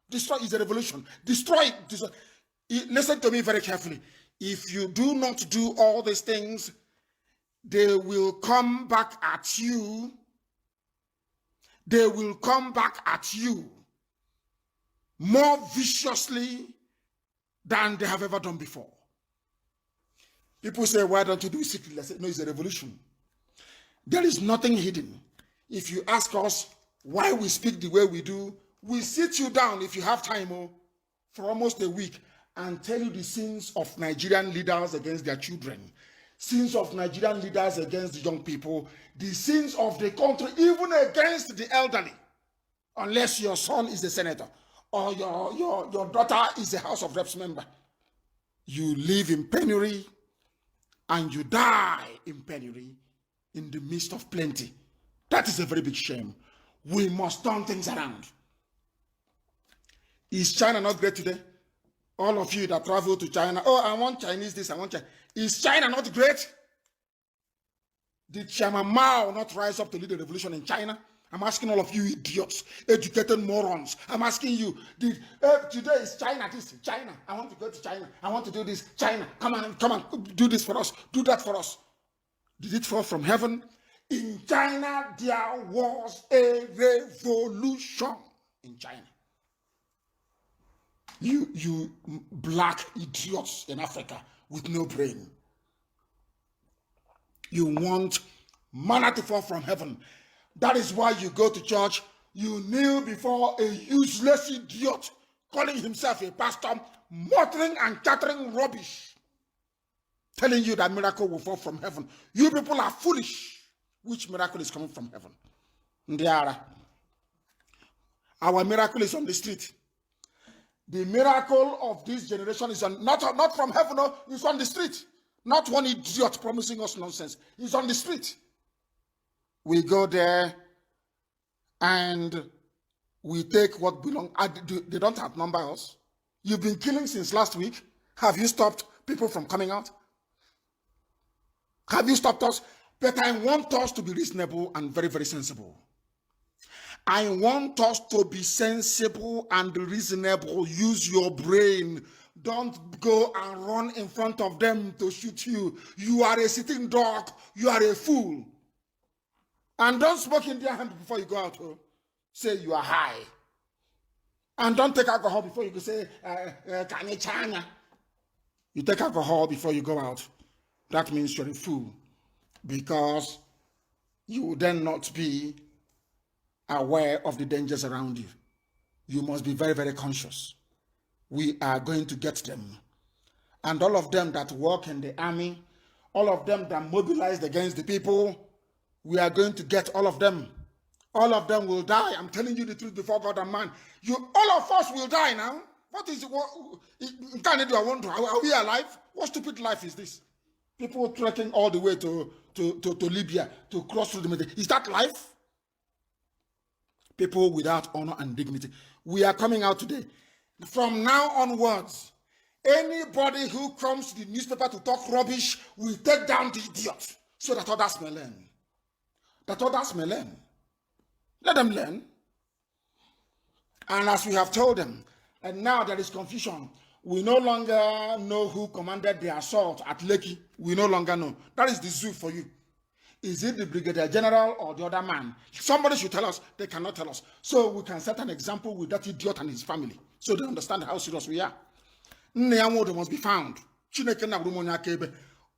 S1: Destroy is a revolution. Destroy it. Destroy. Listen to me very carefully. If you do not do all these things, they will come back at you. They will come back at you more viciously than they have ever done before. People say, why don't you do it secretly? I say, no, it's a revolution. There is nothing hidden. If you ask us why we speak the way we do, we sit you down if you have time for almost a week and tell you the sins of Nigerian leaders against their children, sins of Nigerian leaders against the young people, the sins of the country, even against the elderly, unless your son is a senator or your daughter is a House of Reps member. You live in penury and you die in penury in the midst of plenty. That is a very big shame. We must turn things around. Is China not great today? All of you that travel to China, oh, I want Chinese this, I want China. Is China not great? Did Chairman Mao not rise up to lead the revolution in China? I'm asking all of you idiots, educated morons. I'm asking you, today is China this, China. I want to go to China. I want to do this, China. Come on, do this for us, do that for us. Did it fall from heaven? In China, there was a revolution in China. You black idiots in Africa with no brain. You want manna to fall from heaven. That is why you go to church, you kneel before a useless idiot calling himself a pastor, muttering and chattering rubbish, telling you that miracle will fall from heaven. You people are foolish. Which miracle is coming from heaven? Ndiara. Our miracle is on the street. The miracle of this generation is not from heaven, no, it's on the street. Not one idiot promising us nonsense. It's on the street. We go there and we take what belongs. They don't outnumber us. You've been killing since last week. Have you stopped people from coming out? Have you stopped us? But I want us to be reasonable and very, very sensible. I want us to be sensible and reasonable. Use your brain. Don't go and run in front of them to shoot you. You are a sitting dog. You are a fool. And don't smoke in their hand before you go out. Say you are high. And don't take alcohol before you go say, you take alcohol before you go out. That means you're a fool. Because you will then not be aware of the dangers around you. You must be very, very conscious. We are going to get them. And all of them that work in the army, all of them that mobilized against the people, we are going to get all of them. All of them will die. I'm telling you the truth before God and man. All of us will die now. What is it? Canada, I wonder, are we alive? What stupid life is this? People trekking all the way to Libya to cross through the Mediterranean. Is that life? People without honor and dignity. We are coming out today. From now onwards, anybody who comes to the newspaper to talk rubbish will take down the idiot so that others may learn. That others may learn. Let them learn. And as we have told them, and now there is confusion. We no longer know who commanded the assault at Lekki. We no longer know. That is the zoo for you. Is it the Brigadier General or the other man? Somebody should tell us. They cannot tell us. So we can set an example with that idiot and his family. So they understand how serious we are. Nyawodo must be found. Chineke na brumonya kebe.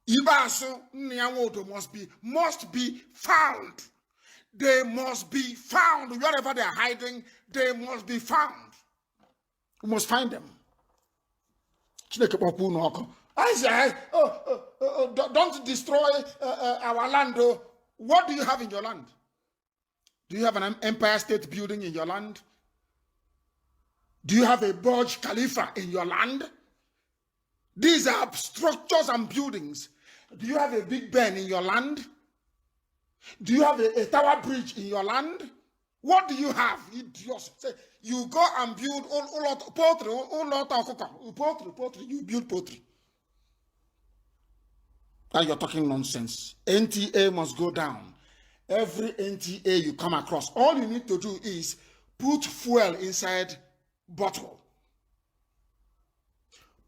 S1: Ibaso Nyawodo must be found. They must be found. Wherever they are hiding, they must be found. We must find them. I say, don't destroy our land. What do you have in your land? Do you have an Empire State Building in your land? Do you have a Burj Khalifa in your land? These are structures and buildings. Do you have a Big Ben in your land? Do you have a Tower Bridge in your land? What do you have? Idiots. Say, you go and build poultry, poultry, you build poultry. And you're talking nonsense. NTA must go down. Every NTA you come across, all you need to do is put fuel inside bottle.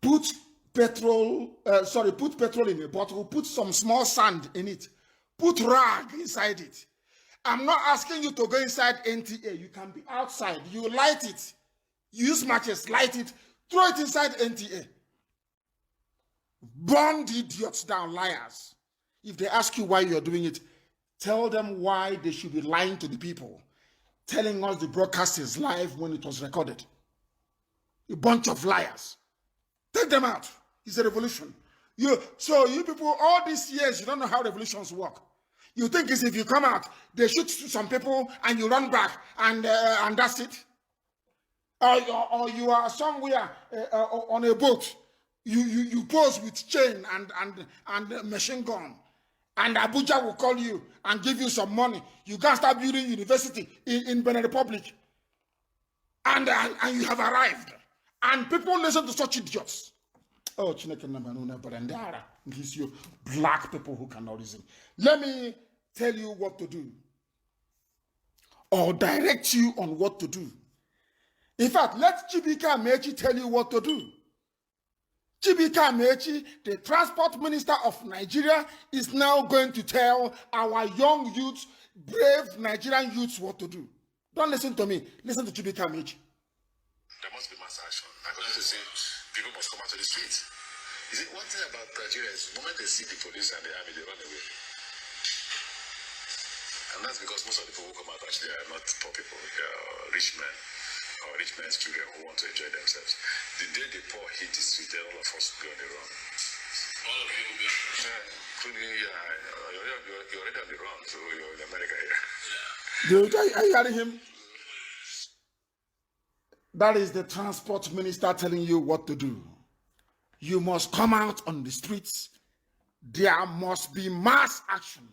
S1: Put petrol in a bottle, put some small sand in it, put rag inside it. I'm not asking you to go inside NTA. You can be outside. You light it. Use matches, light it, throw it inside NTA. Burn the idiots down, liars. If they ask you why you're doing it, tell them why they should be lying to the people, telling us the broadcast is live when it was recorded. A bunch of liars. Take them out. It's a revolution. So you people, all these years, you don't know how revolutions work. You think it's if you come out, they shoot some people and you run back and that's it? Or you are somewhere on a boat. You pose with chain and machine gun. And Abuja will call you and give you some money. You can start building university in Benin Republic. And you have arrived. And people listen to such idiots. Oh, these you black people who cannot reason. Let me tell you what to do. Or direct you on what to do. In fact, let ChibukeAmaechi tell you what to do. ChibukeAmaechi, the transport minister of Nigeria, is now going to tell our young youths, brave Nigerian youths, what to do. Don't listen to me. Listen to ChibukeAmaechi.
S2: There must be mass action. I continue to say people must come out to the streets. You see, one thing about Nigeria is the moment they see the police and the army, they run away. And that's because most of the people who come out actually are not poor people. They are rich men or rich men's children who want to enjoy themselves. The day the poor hit the street, then all of us will be on the run. All of you will be on the run. Including, you're already on the run, so you're in America here.
S1: Yeah. Are you hearing him? That is the transport minister telling you what to do. You must come out on the streets. There must be mass action.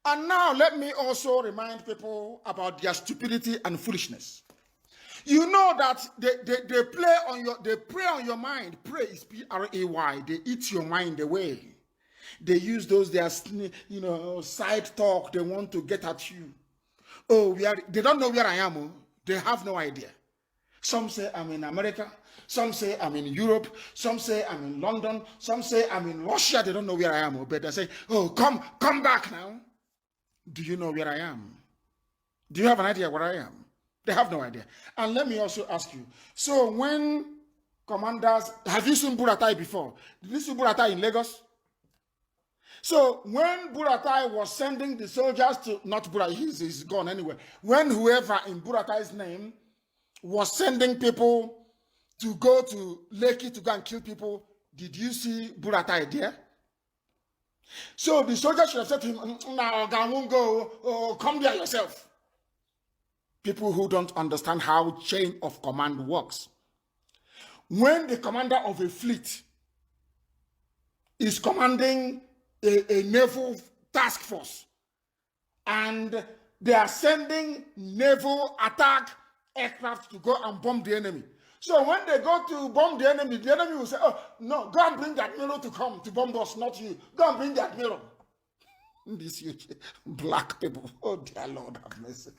S1: And now let me also remind people about their stupidity and foolishness. You know that they prey on your mind. Prey is P-R-A-Y. They eat your mind away. They use those their side talk. They want to get at you. Oh, they don't know where I am. Oh. They have no idea. Some say I'm in America. Some say I'm in Europe. Some say I'm in London. Some say I'm in Russia. They don't know where I am. But they say, oh, come back now. Do you know where I am? Do you have an idea where I am? They have no idea. And let me also ask you. So when commanders, have you seen Buratai before? Did you see Buratai in Lagos? So when Buratai was sending the soldiers to, not Buratai, he's gone anyway. When whoever in Buratai's name was sending people to go to Lekki to go and kill people, did you see Buratai there? So the soldier should have said to him, "Now, I won't go. Come there yourself." People who don't understand how chain of command works. When the commander of a fleet is commanding a naval task force and they are sending naval attack aircraft to go and bomb the enemy. So when they go to bomb the enemy will say, oh, no, go and bring the admiral to come to bomb us, not you. Go and bring the admiral. These black people, oh dear Lord have mercy.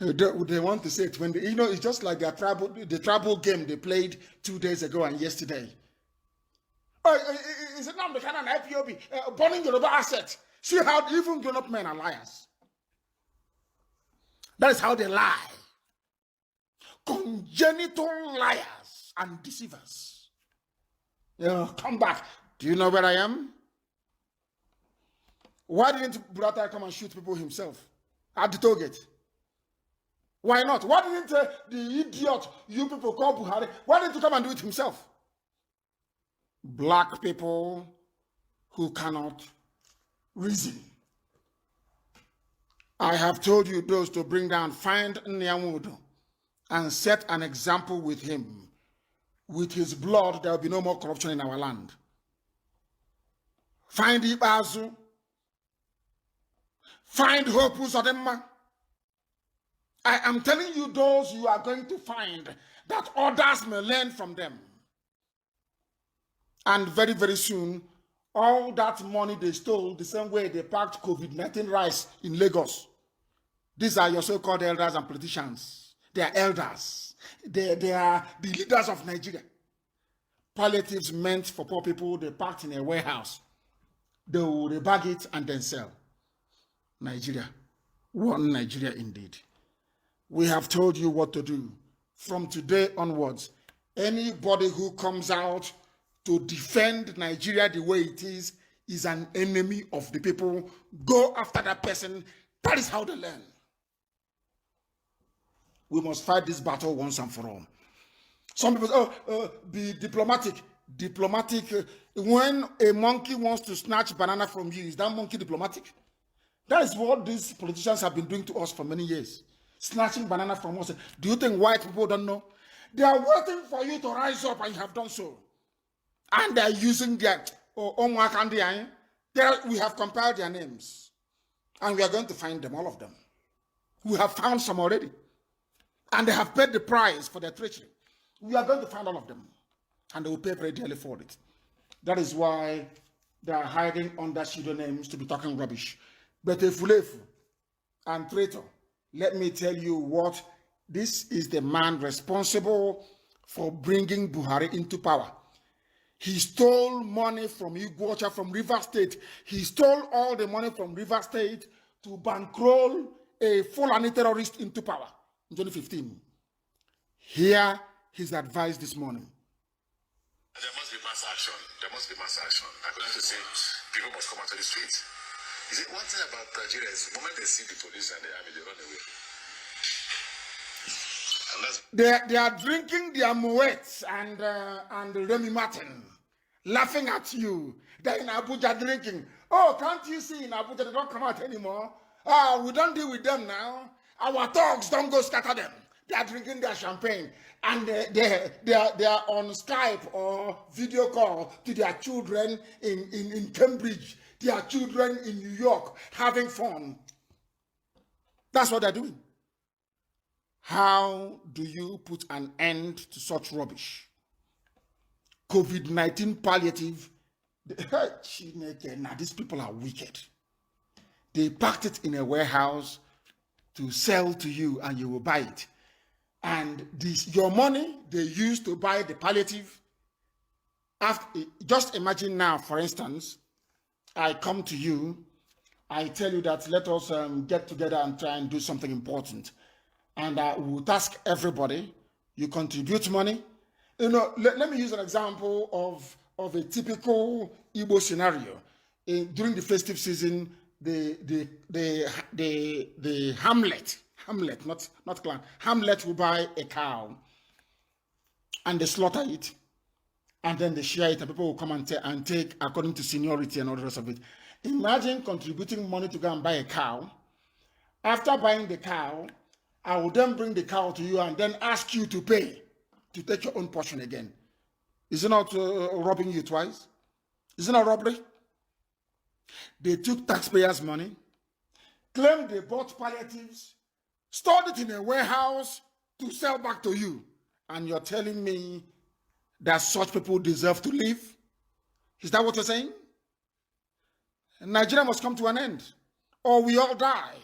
S1: They want to say it when it's just like the tribal game they played 2 days ago and yesterday. Is it not the kind of IPOB burning Yoruba asset? See how even grown-up men are liars. That is how they lie. Congenital liars and deceivers. Come back. Do you know where I am? Why didn't Buratai come and shoot people himself at the toll gate? Why not? Why didn't the idiot you people call Buhari, why didn't he come and do it himself? Black people who cannot reason. I have told you those to bring down, find Nyamudu and set an example with him. With his blood, there will be no more corruption in our land. Find Ibazu. Find Hope Uzodema. I am telling you, those you are going to find that others may learn from them. And very, very soon, all that money they stole, the same way they packed COVID-19 rice in Lagos. These are your so-called elders and politicians. They are elders. They are the leaders of Nigeria. Palliatives meant for poor people, they packed in a warehouse. They will rebag it and then sell. Nigeria. One Nigeria indeed. We have told you what to do. From today onwards, anybody who comes out to defend Nigeria the way it is an enemy of the people. Go after that person. That is how they learn. We must fight this battle once and for all. Some people say, be diplomatic. Diplomatic. When a monkey wants to snatch banana from you, is that monkey diplomatic? That is what these politicians have been doing to us for many years. Snatching banana from us. Do you think white people don't know? They are waiting for you to rise up, and you have done so. And they are using their we have compiled their names. And we are going to find them, all of them. We have found some already. And they have paid the price for their treachery. We are going to find all of them. And they will pay very dearly for it. That is why they are hiding under pseudonyms to be talking rubbish. But Efulefu and traitor, let me tell you what, this is the man responsible for bringing Buhari into power. He stole money from Iguacha, from River State. He stole all the money from River State to bankroll a Fulani terrorist into power in 2015. Hear his advice this morning.
S2: There must be mass action. There must be mass action. I'm going to say people must come out to the streets. You see, one thing about Nigeria is the moment they see the police and the army, they run away.
S1: They are drinking their Moet and Remy Martin, laughing at you. They're in Abuja drinking. Oh, can't you see in Abuja they don't come out anymore? We don't deal with them now. Our thugs don't go scatter them. They are drinking their champagne and they are on Skype or video call to their children in Cambridge, their children in New York, having fun. That's what they're doing. How do you put an end to such rubbish? COVID-19 palliative. Now these people are wicked. They packed it in a warehouse to sell to you and you will buy it. And your money they use to buy the palliative. Just imagine now, for instance, I come to you, I tell you that let us get together and try and do something important. And I will task everybody, you contribute money. You know, let me use an example of a typical Igbo scenario. During the festive season, the Hamlet, not clan, Hamlet will buy a cow and they slaughter it. And then they share it and people will come and take according to seniority and all the rest of it. Imagine contributing money to go and buy a cow. After buying the cow, I will then bring the cow to you and then ask you to pay, to take your own portion again. Is it not robbing you twice? Is it not robbery? They took taxpayers' money, claimed they bought palliatives, stored it in a warehouse to sell back to you. And you're telling me that such people deserve to live? Is that what you're saying? Nigeria must come to an end, or we all die.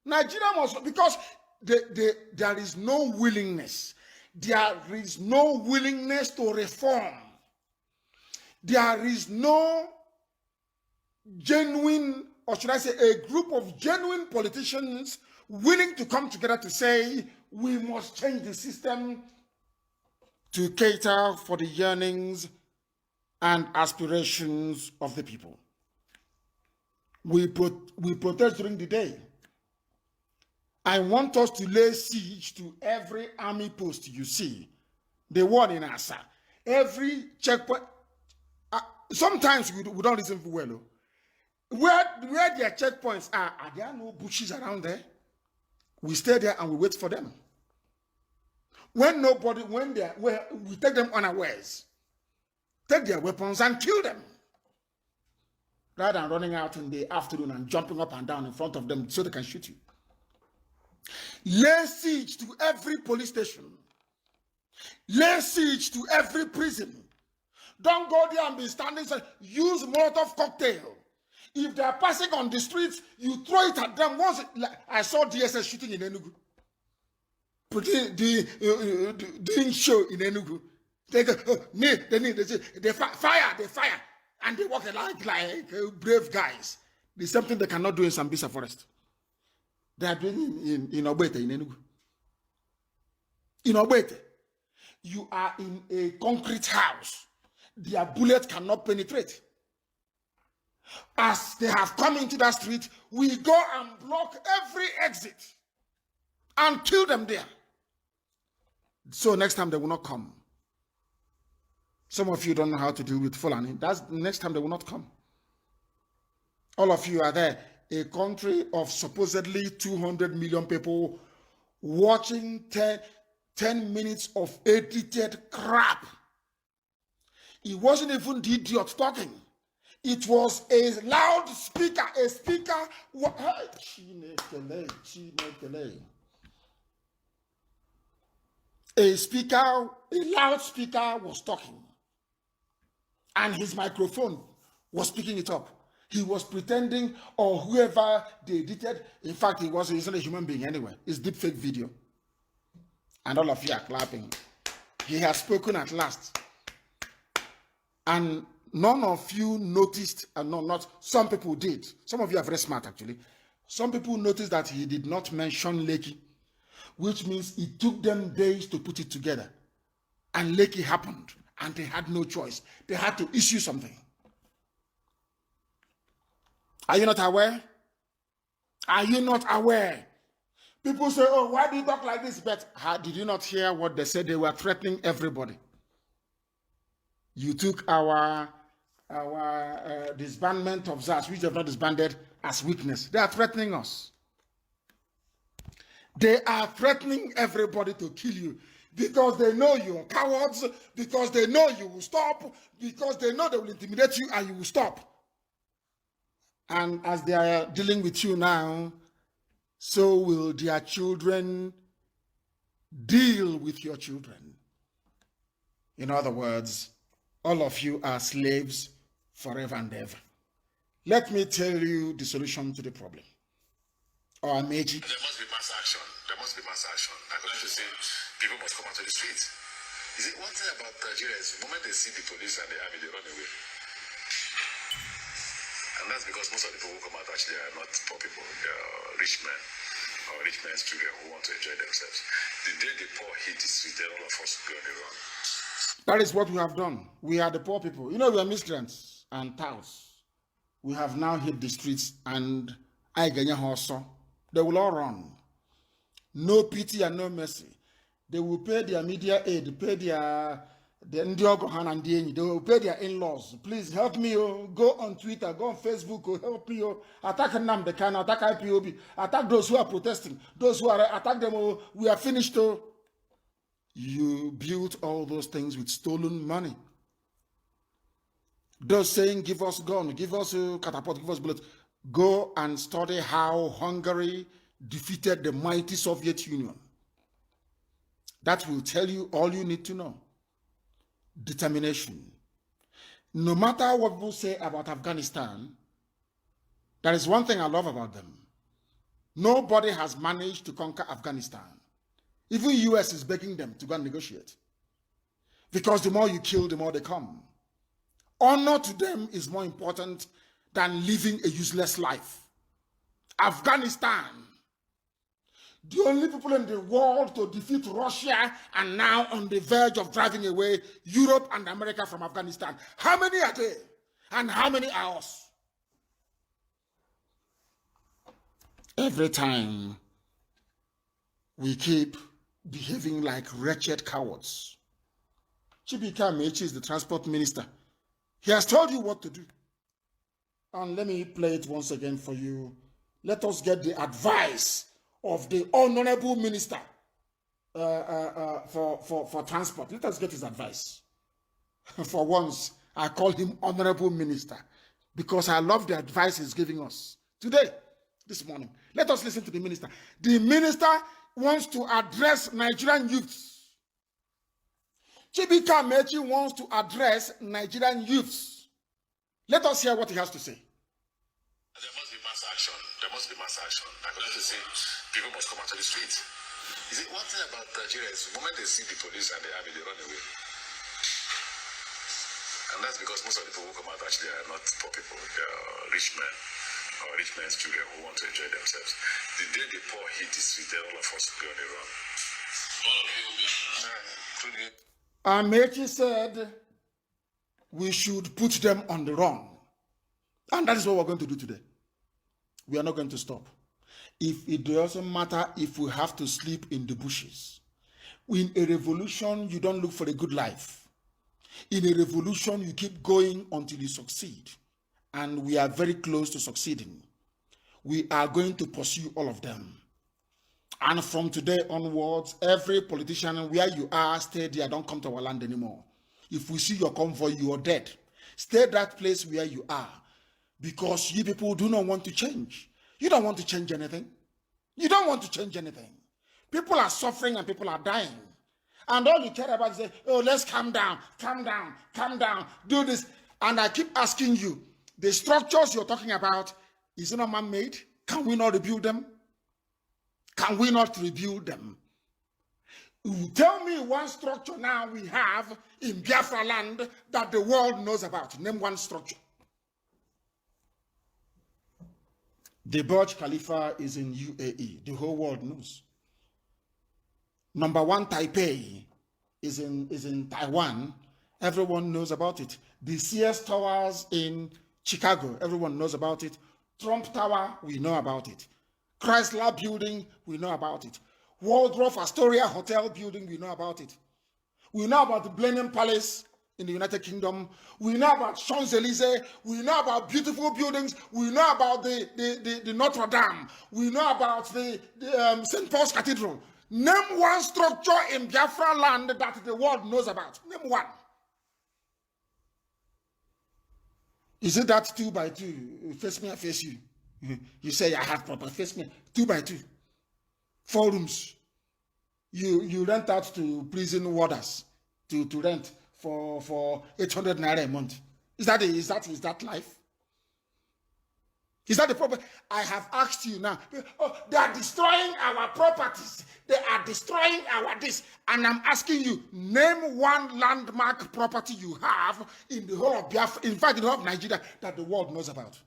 S1: Nigeria must, because there is no willingness. There is no willingness to reform. There is no genuine, or should I say, a group of genuine politicians willing to come together to say, we must change the system to cater for the yearnings and aspirations of the people. We protest during the day. I want us to lay siege to every army post you see. The one in Asa. Every checkpoint. Sometimes we don't listen well. Where their checkpoints are there no bushes around there? We stay there and we wait for them. When we take them unawares, take their weapons and kill them. Rather than running out in the afternoon and jumping up and down in front of them so they can shoot you. Lay siege to every police station. Lay siege to every prison. Don't go there and be standing. Use Molotov cocktail. If they are passing on the streets, you throw it at them. Once I saw DSS shooting in Enugu. Doing show in Enugu. They go, they fire, and they walk like brave guys. There's something they cannot do in Sambisa Forest. They are doing in Obete, in Enugu. In Obete, you are in a concrete house. Their bullet cannot penetrate. As they have come into that street, we go and block every exit and kill them there. So next time they will not come. Some of you don't know how to deal with Fulani. That's the next time they will not come. All of you are there. A country of supposedly 200 million people watching 10 minutes of edited crap. It wasn't even the idiot talking. It was a loudspeaker, a speaker. A loudspeaker was talking. And his microphone was picking it up. He was pretending, or whoever they edited, in fact, he's not a human being anyway. It's deepfake video. And all of you are clapping. He has spoken at last. And none of you noticed, and no, not some people did. Some of you are very smart, actually. Some people noticed that he did not mention Lekki, which means it took them days to put it together. And Lekki happened, and they had no choice. They had to issue something. Are you not aware? Are you not aware? People say, oh, why do you talk like this? But did you not hear what they said? They were threatening everybody. You took our disbandment of ZAS, which have not disbanded, as weakness. They are threatening us. They are threatening everybody to kill you because they know you're cowards, because they know you will stop, because they know they will intimidate you and you will stop. And as they are dealing with you now, so will their children deal with your children. In other words, all of you are slaves forever and ever. Let me tell you the solution to the problem. Or Amaechi.
S2: There must be mass action. There must be mass action. According to say, people must come out to the streets. You see, one thing about Nigeria is the moment they see the police and the army, they run away. And that's because most of the people who come out actually are not poor people. They are rich men or rich men's children who want to enjoy themselves. The day the poor hit the street, then all of us will go on the run.
S1: That is what we have done. We are the poor people. You know, we are migrants and touts. We have now hit the streets and they will all run. No pity and no mercy. They will pay their media aid, pay their they will pay their in-laws. Please help me. Go on Twitter, go on Facebook, help me. Attack Nnamdi Kanu, attack IPOB, attack those who are protesting, those who are attack them. We are finished. You built all those things with stolen money. Those saying, give us gun, give us catapult, give us bullet. Go and study how Hungary defeated the mighty Soviet Union. That will tell you all you need to know. Determination. No matter what people say about Afghanistan, there is one thing I love about them. Nobody has managed to conquer Afghanistan. Even US is begging them to go and negotiate. Because the more you kill, the more they come. Honor to them is more important than living a useless life. Afghanistan, the only people in the world to defeat Russia and now on the verge of driving away Europe and America from Afghanistan. How many are they? And how many are us? Every time we keep behaving like wretched cowards. ChibukeAmaechi is the transport minister. He has told you what to do. And let me play it once again for you. Let us get the advice of the honorable minister for transport. Let us get his advice. For once, I call him honorable minister because I love the advice he's giving us. Today, this morning. Let us listen to the minister. The minister wants to address Nigerian youths. ChibukeAmaechi wants to address Nigerian youths. Let us hear what he has to say.
S2: There must be mass action. There must be mass action. I'm going to say people must come out to the streets. You see, one thing about Nigeria is the moment they see the police and the army, they run away. And that's because most of the people who come out actually are not poor people. They are rich men or rich men's children who want to enjoy themselves. The day the poor hit the street, then all of us will be on the run. All of you will be
S1: Amaechi said we should put them on the run. And that is what we're going to do today. We are not going to stop. If it doesn't matter if we have to sleep in the bushes. In a revolution, you don't look for a good life. In a revolution, you keep going until you succeed. And we are very close to succeeding. We are going to pursue all of them. And from today onwards, every politician, where you are, stay there. Don't come to our land anymore. If we see your convoy, you are dead. Stay that place where you are. Because you people do not want to change. You don't want to change anything. You don't want to change anything. People are suffering and people are dying. And all you care about is, oh, let's calm down, calm down, calm down, do this. And I keep asking you, the structures you're talking about, is it not man-made? Can we not rebuild them? Can we not rebuild them? Tell me one structure now we have in Biafra land that the world knows about. Name one structure. The Burj Khalifa is in UAE. The whole world knows. Number one, Taipei is in Taiwan. Everyone knows about it. The Sears Towers in Chicago. Everyone knows about it. Trump Tower, we know about it. Chrysler Building, we know about it. Waldorf Astoria Hotel Building, we know about it. We know about the Blenheim Palace in the United Kingdom. We know about Champs-Élysées. We know about beautiful buildings. We know about the Notre Dame. We know about the St. Paul's Cathedral. Name one structure in Biafra land that the world knows about. Name one. Is it that 2 by 2? Face me, I face you. You say I have proper. Face me. 2 by 2. 4 rooms. You rent out to prison warders to rent for 800 naira a month. Is that life? Is that the problem? I have asked you now. Oh, they are destroying our properties. They are destroying our this. And I'm asking you, name one landmark property you have in the whole of Biafra, in fact, in the whole of Nigeria, that the world knows about.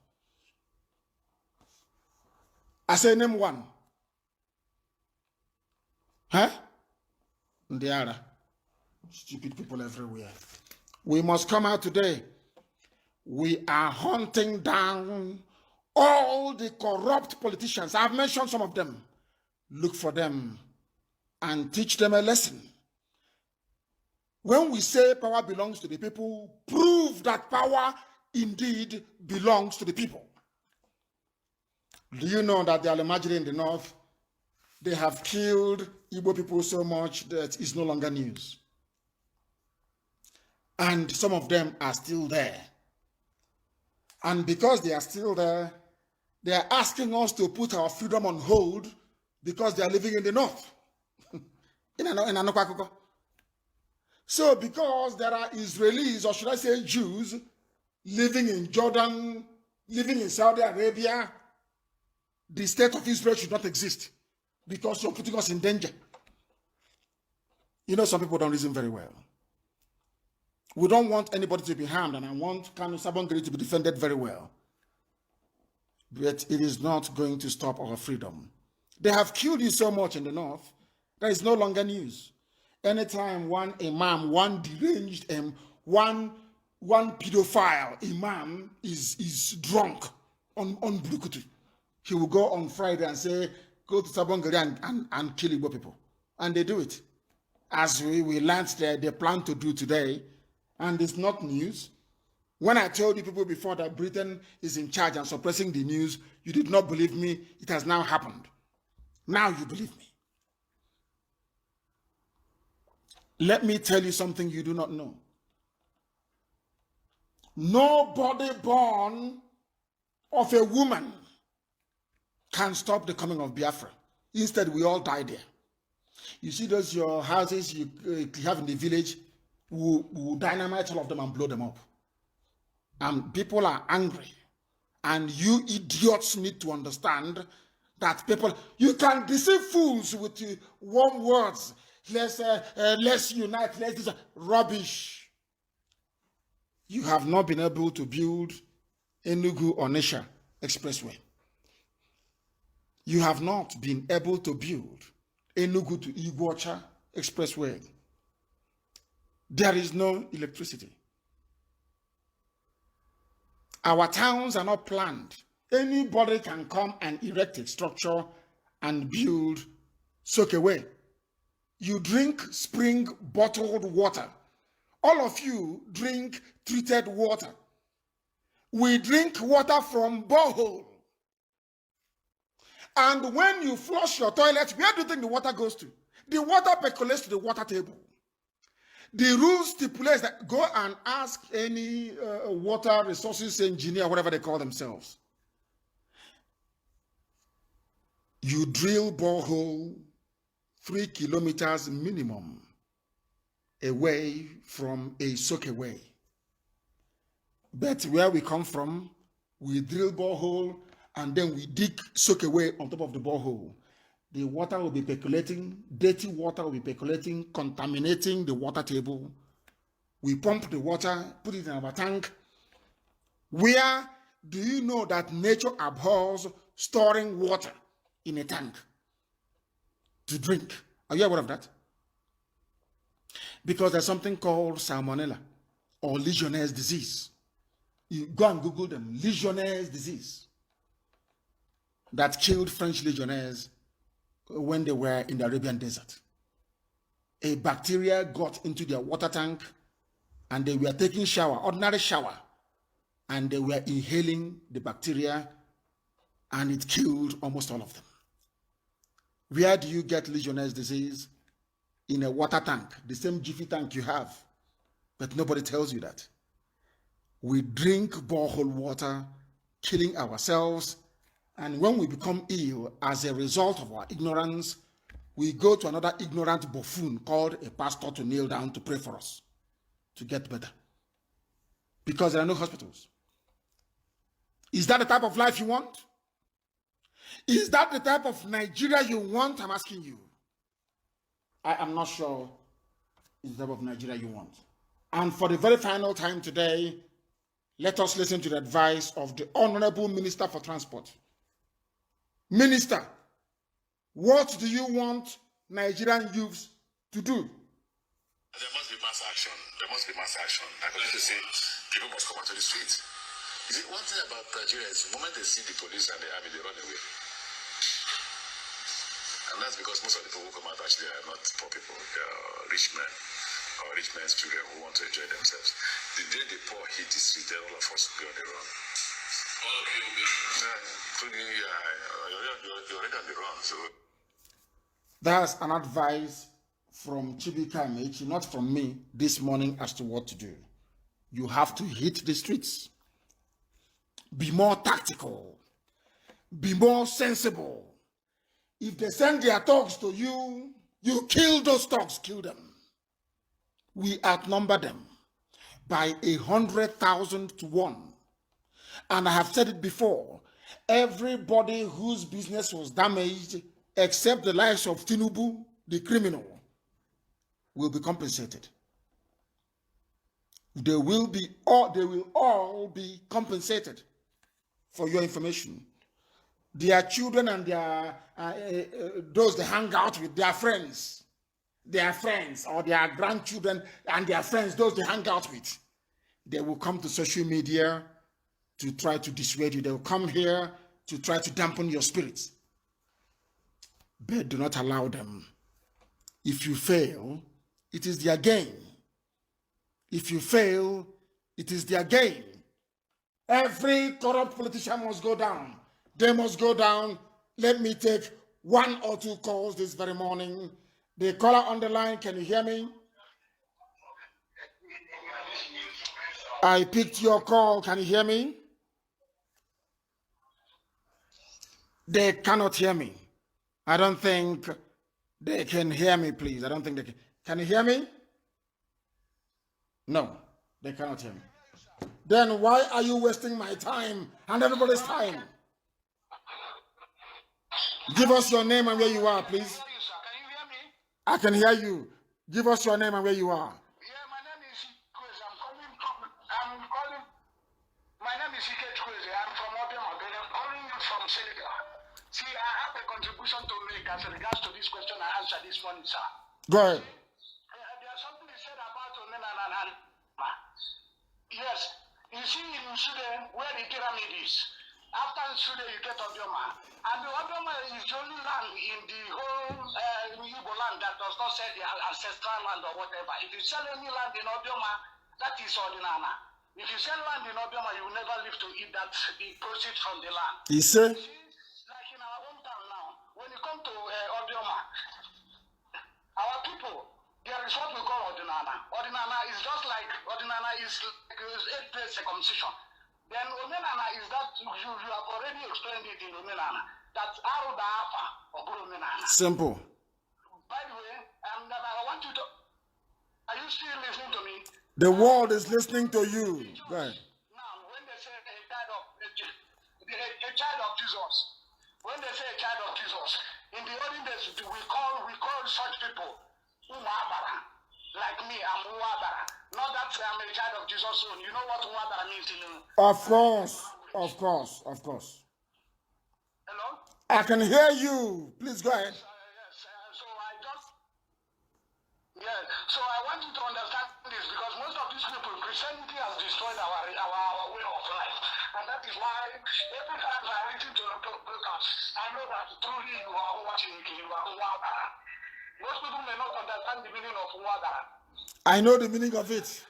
S1: I say name one. Huh? There are stupid people everywhere. We must come out today. We are hunting down all the corrupt politicians. I've mentioned some of them. Look for them and teach them a lesson. When we say power belongs to the people, prove that power indeed belongs to the people. Do you know that the Amaechi in the north, they have killed Igbo people so much that it's no longer news? And some of them are still there. And because they are still there, they are asking us to put our freedom on hold because they are living in the north. So because there are Israelis, or should I say Jews, living in Jordan, living in Saudi Arabia, the state of Israel should not exist because you're putting us in danger. You know, some people don't reason very well. We don't want anybody to be harmed, and I want Kanu Sabongeri to be defended very well. But it is not going to stop our freedom. They have killed you so much in the north that it's no longer news. Anytime one imam, one deranged, one pedophile imam is drunk on Blukutu, he will go on Friday and say, go to Sabongeri and kill Igbo people. And they do it. As we learned they plan to do today, and it's not news. When I told you people before that Britain is in charge and suppressing the news, you did not believe me. It has now happened. Now you believe me. Let me tell you something you do not know. Nobody born of a woman can stop the coming of Biafra. Instead, we all die there. You see those your houses you have in the village, we'll dynamite all of them and blow them up. And people are angry. And you idiots need to understand that people, you can deceive fools with warm words. Let's unite, let's do rubbish. You have not been able to build Enugu Onitsha Expressway. You have not been able to build Enugu to Iguacha Expressway. There is no electricity. Our towns are not planned. Anybody can come and erect a structure and build soakaway. You drink spring bottled water. All of you drink treated water. We drink water from borehole. And when you flush your toilet, where do you think the water goes to? The water percolates to the water table. The rule stipulates that go and ask any water resources engineer, whatever they call themselves. You drill borehole 3 kilometers minimum away from a soakaway. But where we come from, we drill borehole and then we dig soakaway on top of the borehole. The water will be percolating, dirty water will be percolating, contaminating the water table. We pump the water, put it in our tank. Where do you know that nature abhors storing water in a tank to drink? Are you aware of that? Because there's something called salmonella or Legionnaire's disease. You go and Google them, Legionnaire's disease, that killed French legionnaires when they were in the Arabian desert. A bacteria got into their water tank and they were taking shower, ordinary shower, and they were inhaling the bacteria and it killed almost all of them. Where do you get Legionnaire's disease? In a water tank, the same Jiffy tank you have, but nobody tells you that. We drink borehole water, killing ourselves, and when we become ill as a result of our ignorance, we go to another ignorant buffoon called a pastor to kneel down to pray for us to get better. Because there are no hospitals. Is that the type of life you want? Is that the type of Nigeria you want? I'm asking you. I am not sure it's the type of Nigeria you want. And for the very final time today, let us listen to the advice of the Honorable Minister for Transport. Minister, what do you want Nigerian youths to do?
S2: There must be mass action. There must be mass action. I believe to say people must come out to the streets. You see, one thing about Nigeria is the moment they see the police and the army, they run away. And that's because most of the people who come out actually are not poor people. They are rich men or rich men's children who want to enjoy themselves. The day the poor hit the street, then all of us will be on the run. All of you will be you're already on the run. So
S1: That's an advice from ChibukeAmaechi, not from me, this morning as to what to do. You have to hit the streets. Be more tactical. Be more sensible. If they send their thugs to you, you kill those thugs, kill them. We outnumber them by 100,000 to 1. And I have said it before, everybody whose business was damaged, except the lives of Tinubu, the criminal, will be compensated. They will all be compensated. For your information, their children and their those they hang out with, their friends or their grandchildren and their friends, those they hang out with, they will come to social media to try to dissuade you. They will come here to try to dampen your spirits. But do not allow them. If you fail, it is their gain. If you fail, it is their gain. Every corrupt politician must go down. They must go down. Let me take 1 or 2 calls this very morning. The caller on the line, can you hear me? I picked your call. Can you hear me? They cannot hear me. I don't think they can hear me, please. I don't think they can. Can you hear me? No, they cannot hear me. Then why are you wasting my time and everybody's time? Give us your name and where you are, please.
S3: Can you hear me?
S1: I can hear you. Give us your name and where you are.
S3: Yeah, my name is Chibuke. My name is Chibuke. I'm from Obiama. I'm calling you from Senegal. See, I have a contribution to make as regards to this question I answered this morning, sir.
S1: Go ahead.
S3: There's something you said about Omenana. Yes, you see in Sudan where the pyramid is. After Sudan, you get Obioma. And the Obioma is the only land in the whole Igbo land that does not sell the ancestral land or whatever. If you sell any land in Obioma, that is ordinana. If you sell land in Obioma, you will never live to eat that, the proceeds from the land.
S1: You say?
S3: Like in our hometown now, when you come to Obioma, our people, there is what we call ordinana. Ordinana is just like, ordinana is like 8-day circumcision. Then Omenana is that you have already explained it in Omenana. That's Aruda Afa or Omenana.
S1: Simple.
S3: By the way, I want you to. Are you still listening to me?
S1: The world is listening to you. Go ahead.
S3: Now, when they say a child of Jesus, when they say a child of Jesus, in the olden days we call such people Umabara. Like me, I'm Umabara. Not that I'm a child of Jesus soon. You know what Umabara means in
S1: Of course. Of course. Of course.
S3: Hello?
S1: I can hear you. Please go ahead.
S3: Yes, so I want you to understand this because most of these people, Christianity has destroyed our way of life. And that is why every time I listen to the podcast, I know that truly you are watching, you are Umabara. Most people may not understand the meaning of Umabara.
S1: I know the meaning of it.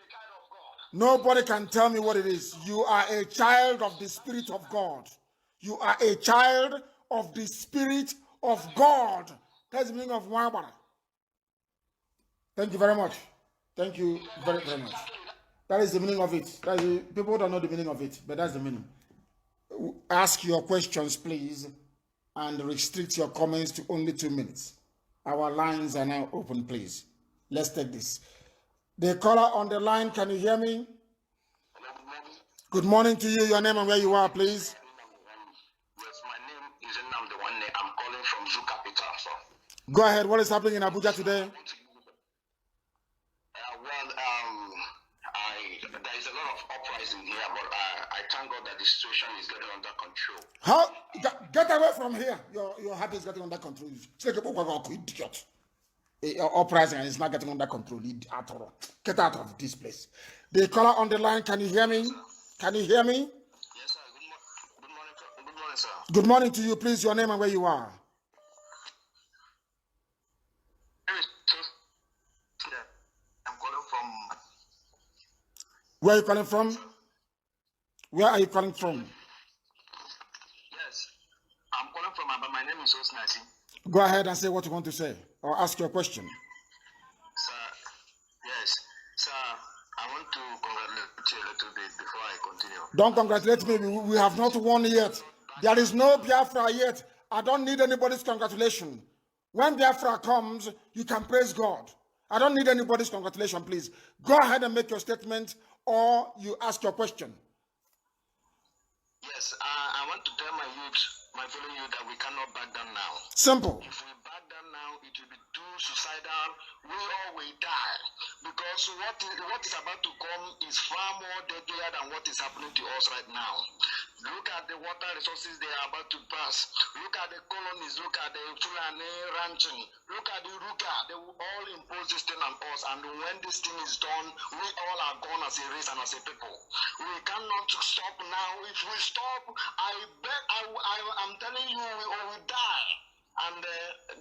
S1: Nobody can tell me what it is. You are a child of the Spirit of God. You are a child of the Spirit of God. That's the meaning of Wabara. Thank you very much. Thank you very, very much. That is the meaning of it. People don't know the meaning of it, but that's the meaning. Ask your questions, please, and restrict your comments to only 2 minutes. Our lines are now open, please. Let's take this. The caller on the line, can you hear me? Good morning to you. Your name and where you are, please.
S3: Yes, my name is Nnamdi Kanu. I'm calling from Zoo Capital, sir.
S1: Go ahead. What is happening in Abuja today?
S3: There is a lot of uprising here, but I thank God that the situation is getting under control.
S1: How? Get away from here. Your heart is getting under control. Idiot. Uprising and it's not getting under control. Get out of this place. The caller on the line, can you hear me? Can you hear me?
S3: Yes, sir. Good morning, sir.
S1: Good morning to you. Please, your name and where you are.
S3: I'm calling from.
S1: Where are you calling from? Where are you calling from?
S3: Yes, I'm calling from, but my name is Osnasi.
S1: Go ahead and say what you want to say or ask your question.
S3: Sir, yes, sir, I want to congratulate you a little bit before I continue.
S1: Don't congratulate me. We have not won yet. There is no Biafra yet. I don't need anybody's congratulation. When Biafra comes, you can praise God. I don't need anybody's congratulation, please. Go ahead and make your statement or you ask your question.
S3: Yes, I want to tell my youth, my fellow youth, that we cannot back down now.
S1: Simple.
S3: If we back down now, it will be too suicidal. We all will die. Because what is about to come is far more deadlier than what is happening to us right now. Look at the water resources they are about to pass. Look at the colonies. Look at the Fulani ranching. Look at the Ruka. They will all impose this thing on us. And when this thing is done, we all are gone as a race and as a people. We cannot stop now. If we stop, I'm telling you, we all will die. And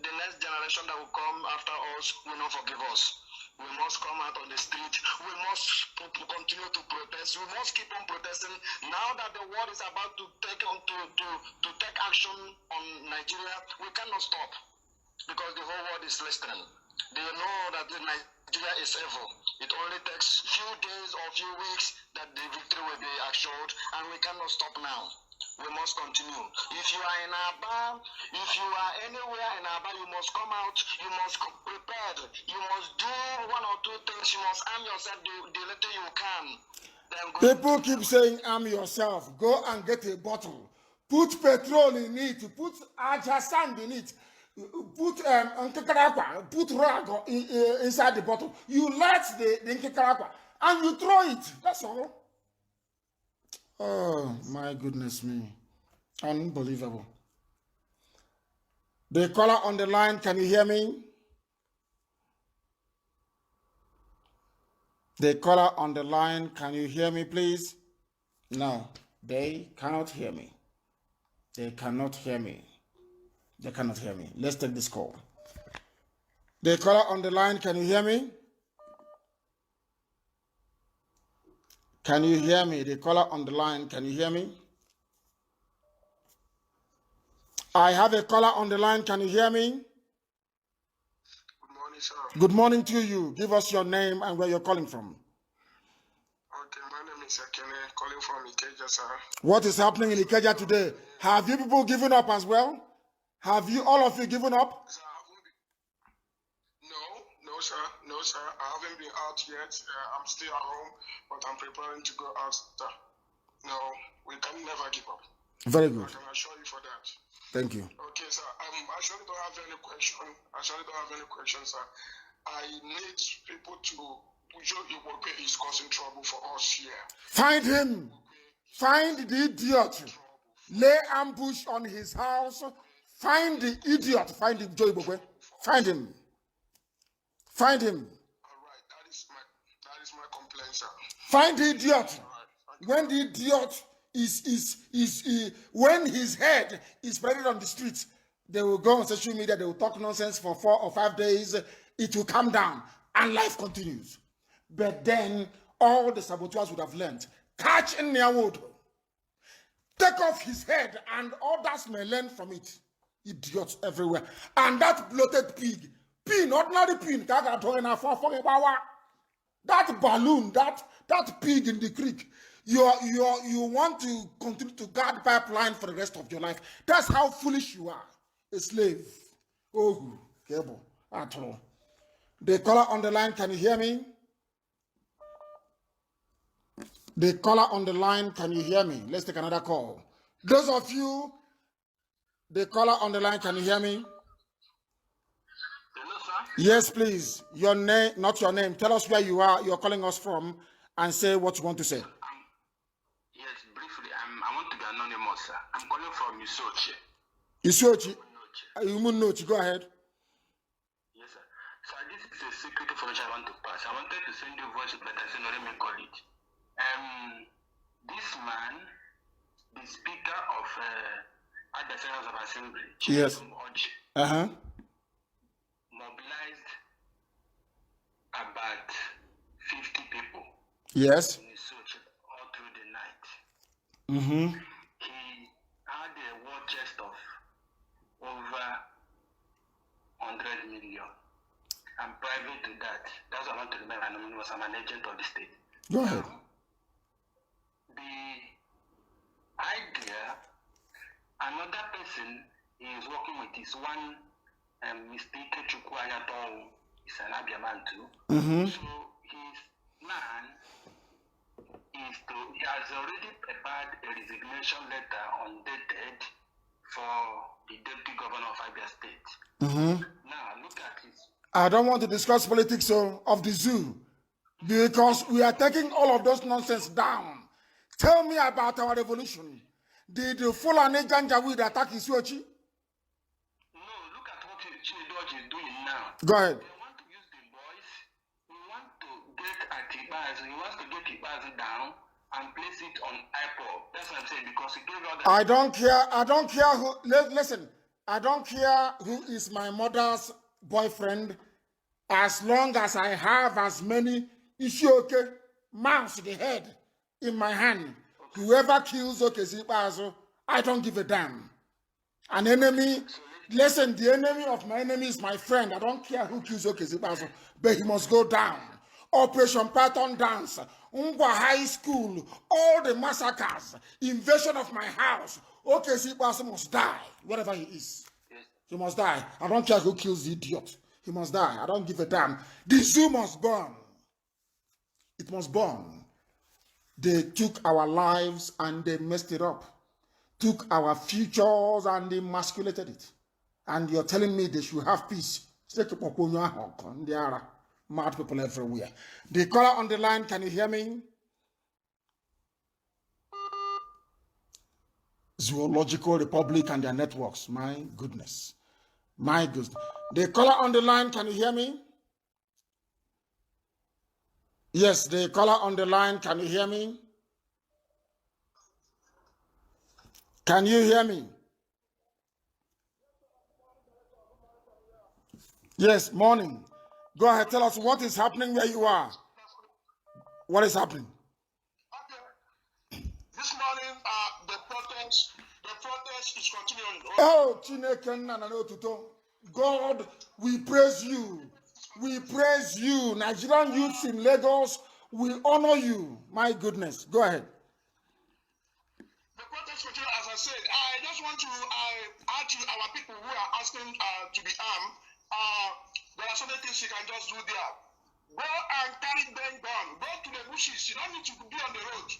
S3: the next generation that will come after us will not forgive us. We must come out on the street. We must continue to protest. We must keep on protesting. Now that the world is about to take action on Nigeria, we cannot stop because the whole world is listening. They know that Nigeria is evil. It only takes few days or few weeks that the victory will be assured, and we cannot stop now. We must continue. If you are in Aba, if you are anywhere in Aba, you must come out. You must prepare. You must do one or two things. You must arm yourself the little you can.
S1: People keep saying, arm yourself. Go and get a bottle. Put petrol in it. Put aja sand in it. Put put rag inside the bottle. You light the nkekarakwa and you throw it. That's all. Oh, my goodness me. Unbelievable. The caller on the line, can you hear me? The caller on the line, can you hear me, please? No, they cannot hear me. They cannot hear me. They cannot hear me. Let's take this call. The caller on the line, can you hear me? Can you hear me? The caller on the line, can you hear me? I have a caller on the line, can you hear me?
S3: Good morning, sir.
S1: Good morning to you. Give us your name and where you're calling from.
S3: Okay, my name is Kennedy, calling from Ikeja, sir.
S1: What is happening in Ikeja today? Have you people given up as well? Have you, all of you, given up?
S3: Sir, no, sir. No, sir. I haven't been out yet. I'm still at home, but I'm preparing to go out, sir. No, we can never give up.
S1: Very good.
S3: I can assure you for that.
S1: Thank you.
S3: Okay, sir. I actually don't have any question. Sir. I need people to Chibuke is causing trouble for us here.
S1: Find him. Find the idiot. Lay ambush on his house. Find the idiot. Find the Chibuke. Find him. Find him.
S3: All right, that is my complaint, sir.
S1: Find the idiot. When the idiot when his head is spread on the streets, they will go on social media, they will talk nonsense for 4 or 5 days, it will calm down, and life continues. But then, all the saboteurs would have learned, catch in their wood, take off his head, and others may learn from it. Idiots everywhere. And that bloated pig, ordinary pig, that balloon, that pig in the creek, you want to continue to guard pipeline for the rest of your life. That's how foolish you are. A slave. Oh, cable at all. The caller on the line, can you hear me? The caller on the line, can you hear me? Let's take another call. Those of you, the caller on the line, can you hear me?
S3: Hello, sir.
S1: Yes, please. Your name, not your name. Tell us where you are, you're calling us from, and say what you want to say.
S3: Yes, briefly, I want to be anonymous, sir. I'm calling from Isochi.
S1: Isochi? Umunochi, go ahead.
S3: Yes, sir. So this is a secret information I want to pass. I wanted to send you a voice, but I said, no, let me call it. This man, the Speaker of the Senate of Assembly,
S1: yes,
S3: mobilized about 50 people.
S1: Yes.
S3: In Isochi all through the night.
S1: Mm-hmm.
S3: He had a war chest of over 100 million. And private to that, that's what I want to remember. I'm an agent of the state.
S1: Go ahead.
S3: The idea, another person he is working with is one Mr. Chibuke. He's an Abiaman too.
S1: Mm-hmm.
S3: So his plan is he has already prepared a resignation letter undated for the deputy governor of Abia State.
S1: Mm-hmm.
S3: Now look at this.
S1: I don't want to discuss politics of the zoo because we are taking all of those nonsense down. Tell me about our revolution. Did the Fulani Janjaweed attack Isuochi?
S3: No, look at what Chibuke is doing now.
S1: Go ahead.
S3: They want to use the boys. We want to get Atibazi. He wants to get Atibazi down and place it on iPod. That's what I'm saying, because he gave all the...
S1: I don't care who, listen, I don't care who is my mother's boyfriend as long as I have as many Ishioke mouse the head in my hand. Whoever kills Okezibazo, I don't give a damn. An enemy, listen, the enemy of my enemy is my friend. I don't care who kills Okezibazo, but he must go down. Operation Python Dance, Ngwa High School, all the massacres, invasion of my house. Okay, see, person must die, whatever he is. He must die. I don't care who kills the idiot. He must die. I don't give a damn. The zoo must burn. It must burn. They took our lives and they messed it up. Took our futures and they emasculated it. And you're telling me they should have peace. There are mad people everywhere. The caller on the line, can you hear me? Zoological Republic and their networks. My goodness. My goodness. The caller on the line, can you hear me? Yes, the caller on the line, can you hear me? Can you hear me? Yes, morning. Go ahead, tell us what is happening where you are. What is happening?
S3: Okay. This morning, the protest is continuing.
S1: Oh, Chineke, God, we praise you. We praise you. Nigerian youths in Lagos, we honor you. My goodness. Go ahead.
S3: The protest continue, as I said. I just want to add to our people who are asking to be armed. There are so many things you can just do there. Go and carry them gun. Go to the bushes. You don't need to be on the road.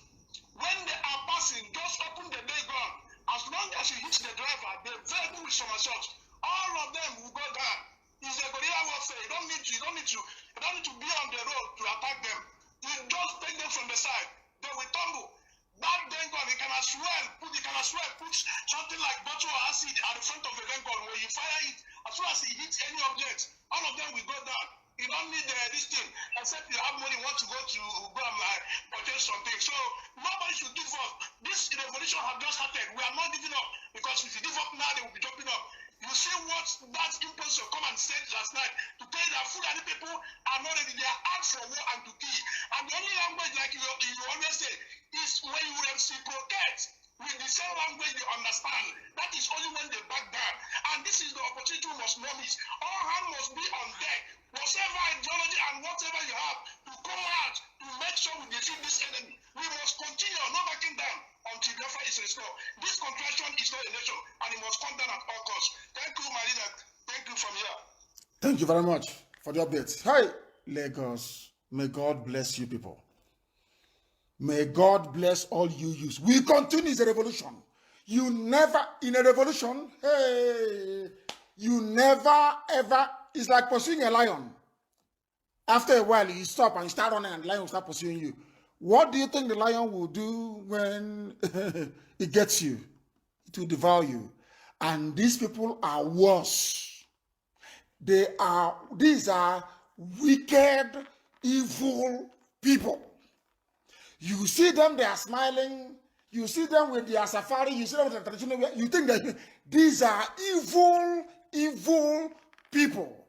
S3: When they are passing, just open the bay gun. As long as you hit the driver, the vehicle will somersault. All of them will go down. It's a guerrilla warfare. You don't need to be on the road to attack them. You just take them from the side. They will tumble. That gun, you can as well put something like bottle or acid at the front of the gun. When you fire it, as soon as it hits any object, all of them will go down. You don't need this thing, except you have money, want to go and purchase something. So nobody should give up. This revolution has just started. We are not giving up, because if you give up now, they will be jumping up. You see what that imposter come and said last night to tell you that Fulani people are not ready. They are out for war and to kill. And the only language, like you always say, is when you reciprocate with the same language they understand. That is only when they back down. And this is the opportunity we must not miss. All hands must be on deck. Whatever ideology and whatever you have to come out to make sure we defeat this enemy. We must continue, not backing down until Biafra is restored. This contraction is not a nation, and it must come down at all costs. Thank you, my leader. Thank you from here.
S1: Thank you very much for the updates. Hi, Lagos. May God bless you people. May God bless all you youths. We continue the revolution. You never, in a revolution, hey, you never, ever, it's like pursuing a lion. After a while, you stop and you start running and the lion will start pursuing you. What do you think the lion will do when it gets you? It will devour you. And these people are worse. These are wicked, evil people. You see them, they are smiling. You see them with their safari. You see them with their traditional wear. You think that these are evil, evil people.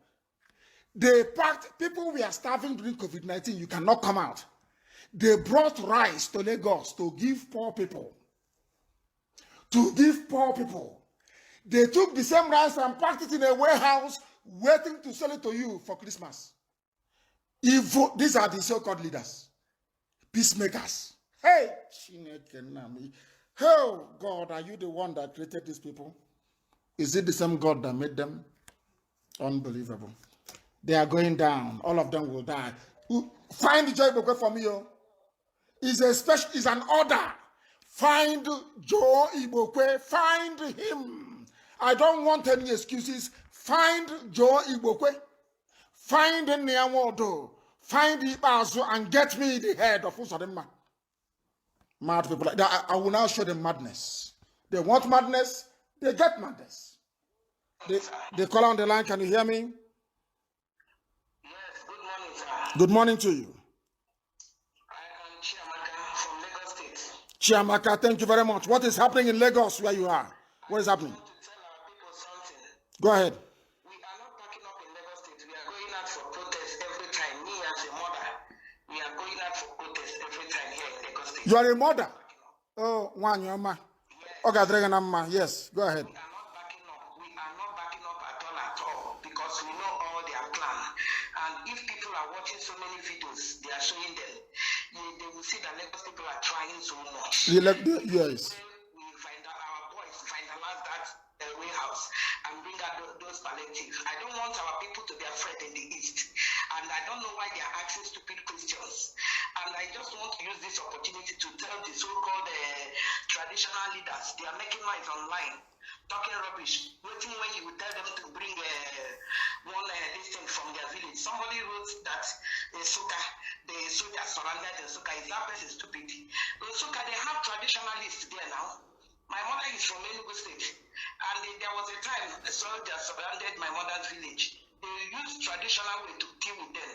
S1: They packed, people were starving during COVID-19. You cannot come out. They brought rice to Lagos to give poor people. To give poor people. They took the same rice and packed it in a warehouse, waiting to sell it to you for Christmas. Evil, these are the so-called leaders. Peacemakers. Hey, oh God, are you the one that created these people? Is it the same God that made them? Unbelievable. They are going down. All of them will die. Find Joe Igboke for me. It's an order. Find Joe Igboke. Find him. I don't want any excuses. Find Joe Igboke. Find Nyawodo. Find Ibazu and get me the head of Usadema. Mad people like that. I will now show them madness. They want madness, they get madness. They call on the line. Can you hear me?
S3: Yes, good morning, sir.
S1: Good morning to you.
S3: I am Chiamaka from Lagos State.
S1: Chiamaka, thank you very much. What is happening in Lagos where you are? What is happening?
S3: I want to tell our people something.
S1: Go ahead.
S3: We are not packing up in Lagos State. We are going out for protest every time. Me as a mother, we are going out for protest every time here in Lagos State.
S1: You are a mother? Oh, Wanyama. Okay, yes, go ahead.
S3: We are not backing up. We are not backing up at all, because Lagos, we know all their plan. And if people are watching so many videos, they are showing them, they will see that Lagos people are trying so much.
S1: Yes.
S3: We find out our boys finalize that warehouse and bring out those palliatives. I don't want our people to be afraid in the East. And I don't know why they are asking stupid questions. And I just want to use this opportunity to tell the so-called traditional leaders, they are making noise online, talking rubbish, waiting when you would tell them to bring this thing from their village. Somebody wrote that the soldiers surrounded the Suka. Is that person stupid? In Suka, they have traditionalists there now. My mother is from Enugu State, and there was a time the soldiers surrounded my mother's village. They use traditional way to deal with them.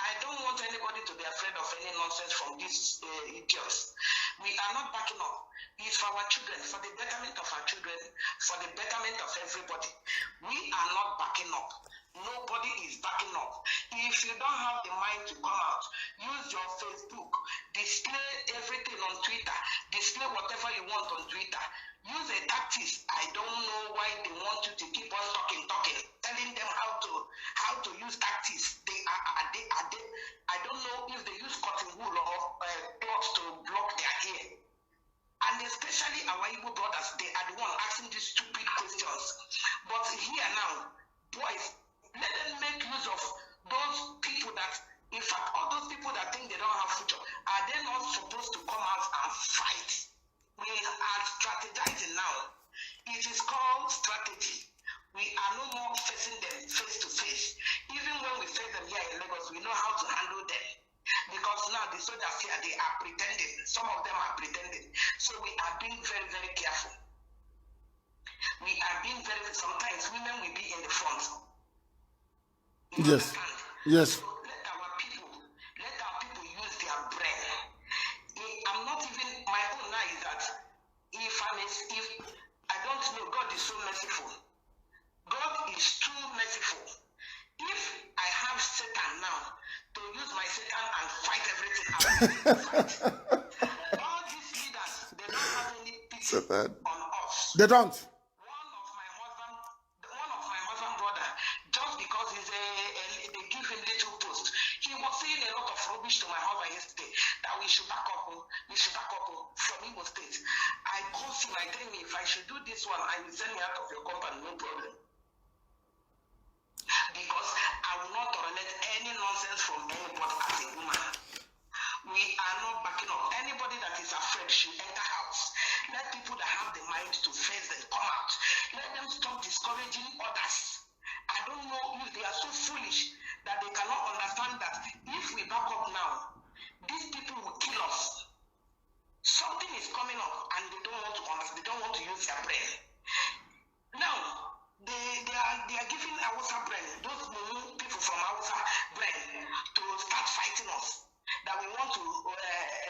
S3: I don't want anybody to be afraid of any nonsense from these idiots. We are not backing up. It's for our children, for the betterment of our children, for the betterment of everybody. We are not backing up. Nobody is backing up. If you don't have the mind to come out, use your Facebook, display everything on Twitter, display whatever you want on Twitter. Use a tactics. I don't know why they want you to keep on talking, telling them how to use tactics. I don't know if they use cotton wool or cloth to block their ear. And especially our Igbo brothers, they are the one asking these stupid questions. But here now, boys, let them make use of those people that, in fact, all those people that think they don't have future, are they not supposed to come out and fight? We are strategizing now. It is called strategy. We are no more facing them face to face. Even when we face them here in Lagos, we know how to handle them. Because now the soldiers here, they are pretending. Some of them are pretending. So we are being very, very careful. We are being sometimes women will be in the front.
S1: Yes. Yes.
S3: So let our people use their brain. I'm not even, my own now is that if I don't know, God is so merciful. God is too merciful. If I have Satan now to use my Satan and fight everything out, all these leaders, they don't have any pity on us.
S1: They don't.
S3: One of my husband brother, just because they give him little post, he was saying a lot of rubbish to my husband yesterday that we should back up from Igbo State. I called him, I tell him, if I should do this one, I will send you out of your company, no problem. Because I will not tolerate any nonsense from anybody as a woman. We are not backing up. Anybody that is afraid should enter house. Let people that have the mind to face them come out. Let them stop discouraging others. I don't know if they are so foolish that they cannot understand that if we back up now, these people will kill us. Something is coming up and they don't want to understand. They don't want to use their brain. Now, they are giving Hausa brain, those people from Hausa brain, to start fighting us. That we want to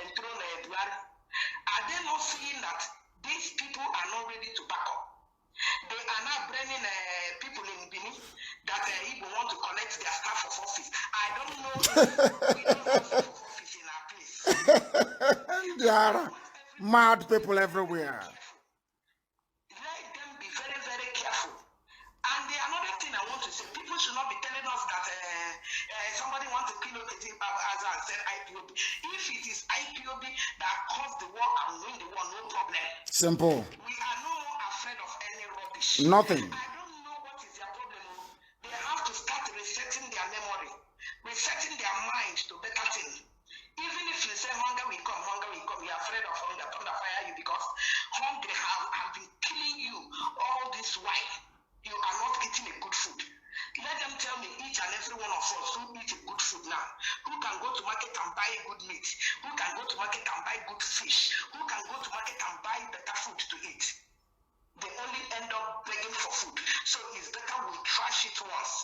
S3: enthrone Buhari. Are they not seeing that these people are not ready to back up? They are now bringing people in Benin that Igbo want to collect their staff of office. I don't know if we don't have staff of office in our place.
S1: There are mad people everywhere.
S3: Let them be very, very careful. And the another thing I want to say, people should not be telling us that somebody wants to kill us as I said IPOB. If it is IPOB that caused the war and win the war, no problem.
S1: Simple.
S3: We are no more afraid of any rubbish.
S1: Nothing.
S3: I don't know what is their problem. They have to start resetting their memory, resetting their mind to better things. Even if you say hunger will come, you're afraid of hunger, thunder fire you because hunger have been killing you all this while. You are not eating a good food. Let them tell me, each and every one of us who eat a good food now, who can go to market and buy good meat, who can go to market and buy good fish, who can go to market and buy better food to eat. They only end up begging for food. So it's better we trash it once.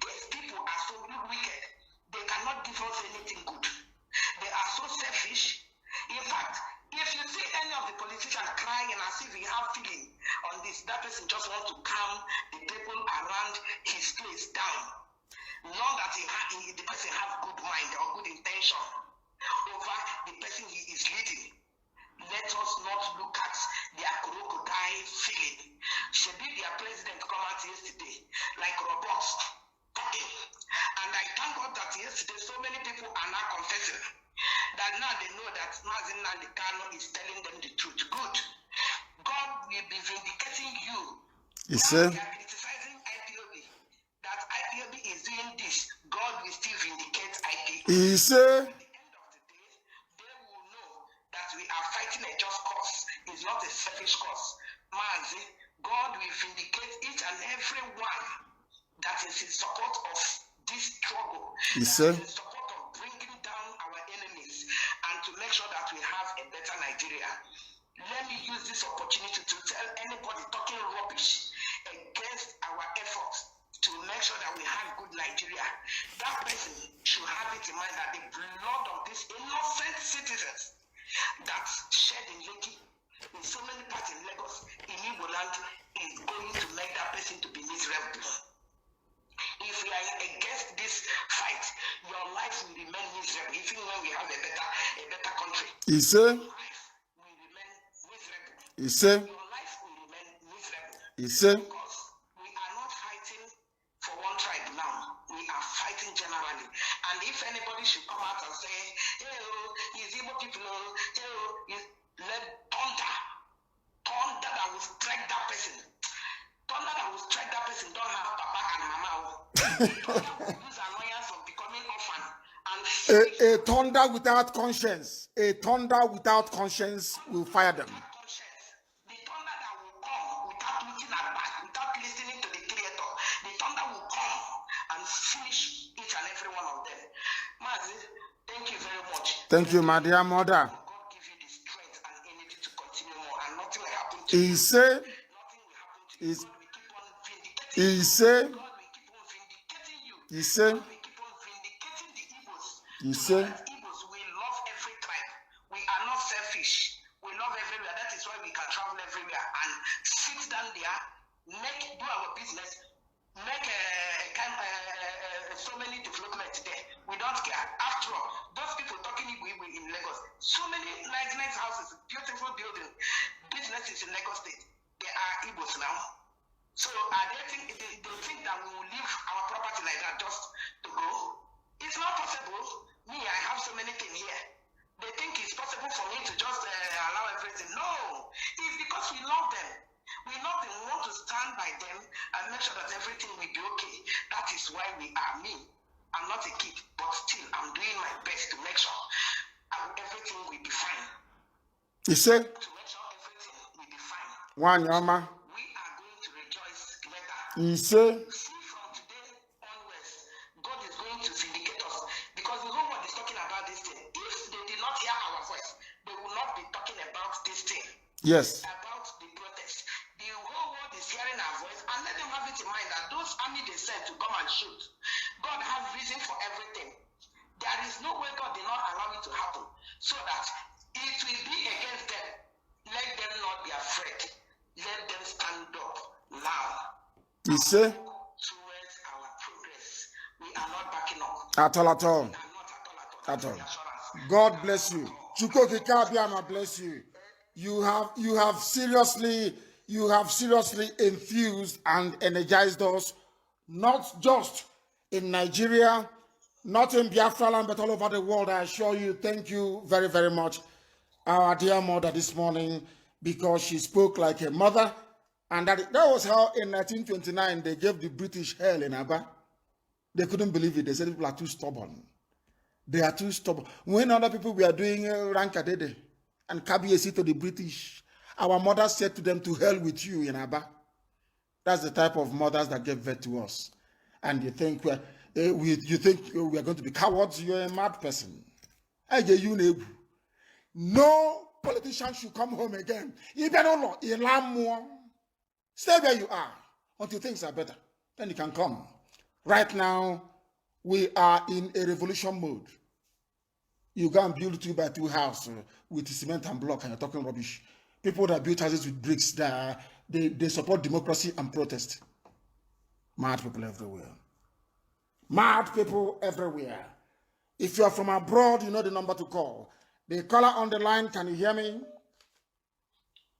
S3: These people are so wicked. They cannot give us anything good. They are so selfish. In fact, if you see any of the politicians crying as if he have feeling on this, that person just wants to calm the people around his place down. Not that the person have good mind or good intention over the person he is leading. Let us not look at their crocodile feeling. Should be their president come out yesterday like robots. yesterday, so many people are now confessing that now they know that Mazi Nnamdi Kanu is telling them the truth. Good. God will be vindicating you.
S1: You
S3: now
S1: see?
S3: they are criticizing IPOB. That IPOB is doing this. God will still vindicate IPOB.
S1: You see?
S3: At the end of the day, they will know that we are fighting a just cause. It's not a selfish cause. Mazi, God will vindicate each and every one that is in support of this struggle.
S1: You
S3: that
S1: see?
S3: is in support of bringing down our enemies and to make sure that we have a better Nigeria. Let me use this opportunity to tell anybody talking rubbish against our efforts to make sure that we have good Nigeria. That person should have it in mind that the blood of these innocent citizens that shed in Lekki, in so many parts in Lagos, in Igbo land, is going to make that person to be miserable. If we are against this fight, your life will remain miserable, even when we have a better country.
S1: You see?
S3: Your life will remain miserable.
S1: You see?
S3: Your life will remain miserable.
S1: You see?
S3: Because we are not fighting for one tribe now. We are fighting generally. And if anybody should come out and say, hey, is Igbo people, let thunder that will strike that person. Thunder that will strike that person don't have papa and mama. Thunder will use annoyance of becoming orphan. And
S1: A thunder without conscience. A thunder without conscience will fire them.
S3: conscience. The thunder that will come without looking at back, without listening to the creator. The thunder will come and finish each and every one of them. Mazi, thank you very much.
S1: Thank you, my dear mother.
S3: God give you the strength and energy to continue more, and nothing will happen to you.
S1: He said,
S3: Nothing will happen to you.
S1: Is-
S3: God will keep on vindicating
S1: he
S3: you.
S1: said,
S3: God will keep on vindicating you.
S1: he said,
S3: God will keep on vindicating the Igbos.
S1: he
S3: To know
S1: said,
S3: that Igbos, we love every tribe. We are not selfish. We love everywhere. That is why we can travel everywhere and sit down there, do our business, make so many developments there. We don't care. After all, those people talking Igbo in Lagos, so many nice houses, beautiful buildings, businesses in Lagos State, they are Igbos now. So they think that we will leave our property like that just to go. It's not possible. Me, I have so many things here. They think it's possible for me to just allow everything. No, it's because we love them. We love them. We want to stand by them and make sure that everything will be okay. That is why we are me. I'm not a kid, but still, I'm doing my best to make sure everything will be fine.
S1: he said,
S3: To make sure everything will be fine.
S1: one yama.
S3: We are going to rejoice later.
S1: He said,
S3: See, from today onwards, God is going to vindicate us because the whole world is talking about this thing. If they did not hear our voice, they will not be talking about this thing,
S1: yes,
S3: about the protest. The whole world is hearing our voice, and let them have it in mind that those army they sent to come and shoot, God has reason for everything. There is no way God did not allow it to happen, so that it will be against them. Let them not be afraid. Let them stand up now.
S1: he said,
S3: Towards our progress. We are not backing up.
S1: at all, at all,
S3: We are not at all.
S1: at all.
S3: The assurance.
S1: God bless you. Chibuke Amaechi bless you. You have seriously infused and energized us, not just in Nigeria, not in Biafra land, but all over the world. I assure you, thank you very, very much, our dear mother this morning, because she spoke like a mother. And that was how in 1929 they gave the British hell in Aba. They couldn't believe it. They said people are too stubborn. They are too stubborn. When other people were doing Rankadede and Kabiesi to the British, our mother said to them, to hell with you in Aba. That's the type of mothers that gave birth to us. And you think we are going to be cowards? You're a mad person. No politician should come home again. Stay where you are until things are better. Then you can come. Right now, we are in a revolution mode. You go and build 2x2 house with cement and block, and you're talking rubbish. People that build houses with bricks, they support democracy and protest. Mad people everywhere. Mad people everywhere. If you're from abroad, you know the number to call. The caller on the line, can you hear me?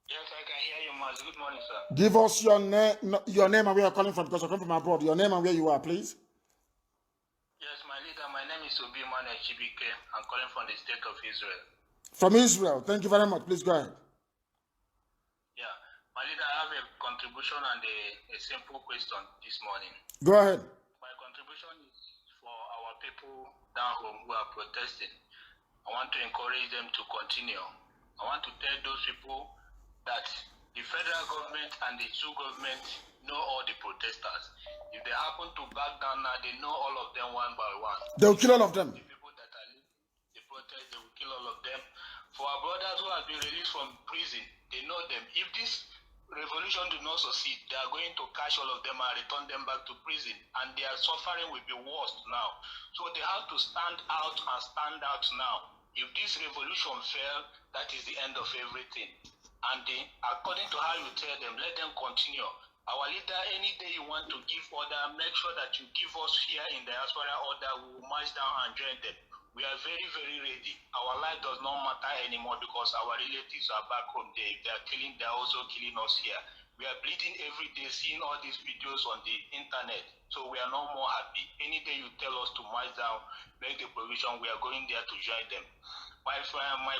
S4: Yes, I can hear you, Mazi. Good morning, sir.
S1: Give us your name and where you're calling from, because you're coming from abroad. Your name and where you are, please.
S4: Yes, my leader, my name is Chibuke. I'm calling from the state of Israel.
S1: From Israel. Thank you very much. Please go ahead.
S4: Yeah. My leader, I have a contribution and a simple question this morning.
S1: Go ahead.
S4: My contribution is for our people down home who are protesting. I want to encourage them to continue. I want to tell those people that the federal government and the two governments know all the protesters. If they happen to back down now, they know all of them one by one.
S1: They'll kill all of them.
S4: The people that are leading the protest, they will kill all of them. For our brothers who have been released from prison, they know them. If this revolution do not succeed, they are going to catch all of them and return them back to prison, and their suffering will be worse now. So they have to stand out and stand out now. If this revolution fails, that is the end of everything. And according to how you tell them, let them continue. Our leader, any day you want to give order, make sure that you give us here in the diaspora order. We will march down and join them. We are very, very ready. Our life does not matter anymore because our relatives are back home there. If they are killing, they are also killing us here. We are bleeding every day, seeing all these videos on the internet. So we are no more happy. Any day you tell us to march down, make the provision, we are going there to join them. My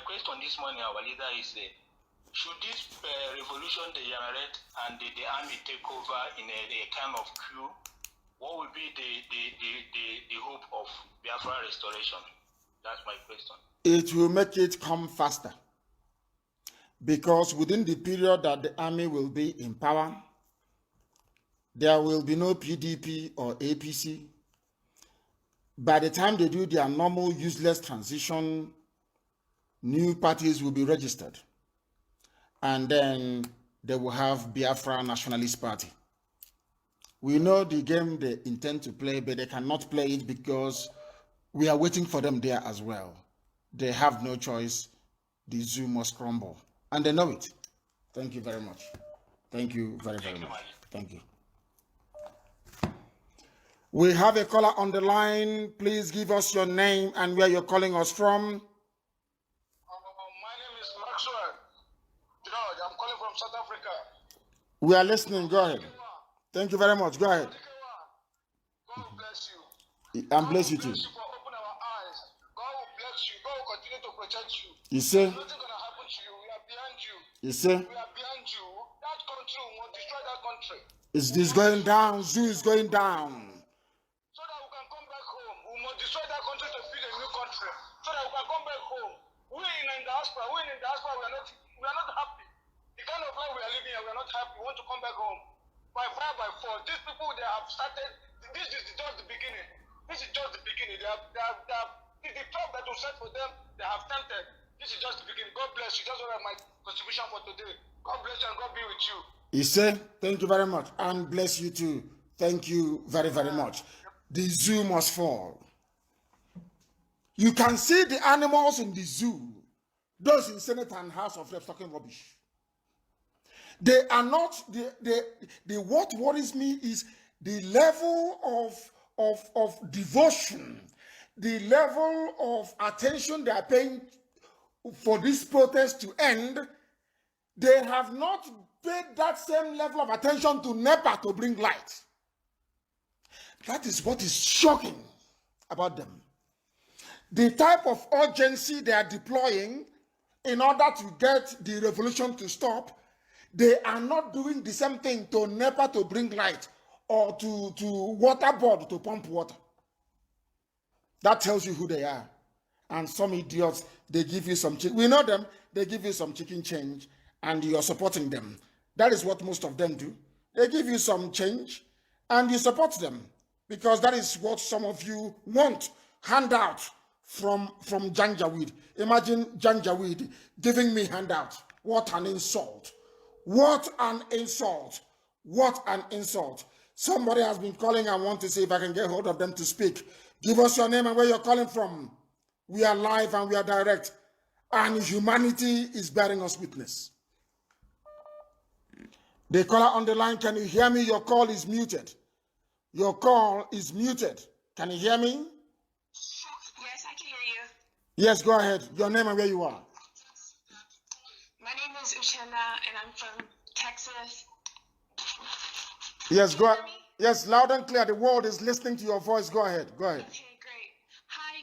S4: question this morning, our leader, is should this revolution degenerate and the army take over in a kind of coup, what will be the hope of Biafra restoration? That's my question.
S1: It will make it come faster. Because within the period that the army will be in power, there will be no PDP or APC. By the time they do their normal useless transition, new parties will be registered. And then they will have Biafra Nationalist Party. We know the game they intend to play, but they cannot play it because we are waiting for them there as well. They have no choice. The zoo must crumble. And they know it. Thank you very much. Thank you very, very much. Thank you. We have a caller on the line. Please give us your name and where you're calling us from.
S3: My name is Maxwell. George, I'm calling from South Africa.
S1: We are listening. Go ahead. Thank you very much. Go ahead.
S3: God bless you.
S1: And bless you too.
S3: God will bless you for opening our eyes. God will bless you. God will continue to protect you.
S1: You see?
S3: Nothing gonna happen to you. We are behind you.
S1: You see?
S3: We are behind you. That country will destroy that country.
S1: Is this going down? Zoo is going down.
S3: So that we can come back home. We must destroy that country to build a new country. So that we can come back home. We in diaspora, we are not happy. The kind of life we are living here, we are not happy. We want to come back home. By fire, by force. These people, they have started. This is just the beginning. This is just the beginning. The trap that was set for them, they have tempted. This is just the beginning. God bless you. That's what my contribution for today. God bless you and God be with you.
S1: He said, thank you very much. And bless you too. Thank you very, very much. The zoo must fall. You can see the animals in the zoo. Those in Senate and House of Reps talking rubbish. They are not, what worries me is the level of devotion, the level of attention they are paying for this protest to end. They have not paid that same level of attention to NEPA to bring light. That is what is shocking about them. The type of urgency they are deploying in order to get the revolution to stop, they are not doing the same thing to NEPA to bring light or to water board to pump water. That tells you who they are. And some idiots, they give you some, we know them, they give you some chicken change and you're supporting them. That is what most of them do. They give you some change and you support them because that is what some of you want, handout from Janjaweed. Imagine Janjaweed giving me handout. What an insult. What an insult. What an insult. Somebody has been calling. I want to see if I can get hold of them to speak. Give us your name and where you're calling from. We are live and we are direct. And humanity is bearing us witness. The caller on the line, can you hear me? Your call is muted. Your call is muted. Can you hear me?
S5: Yes, I can hear you.
S1: Yes, go ahead. Your name and where you are.
S5: My name is Uchenna, and I'm from Texas.
S1: Yes, go ahead. Yes, loud and clear. The world is listening to your voice. Go ahead. Go ahead.
S5: Okay, great. Hi,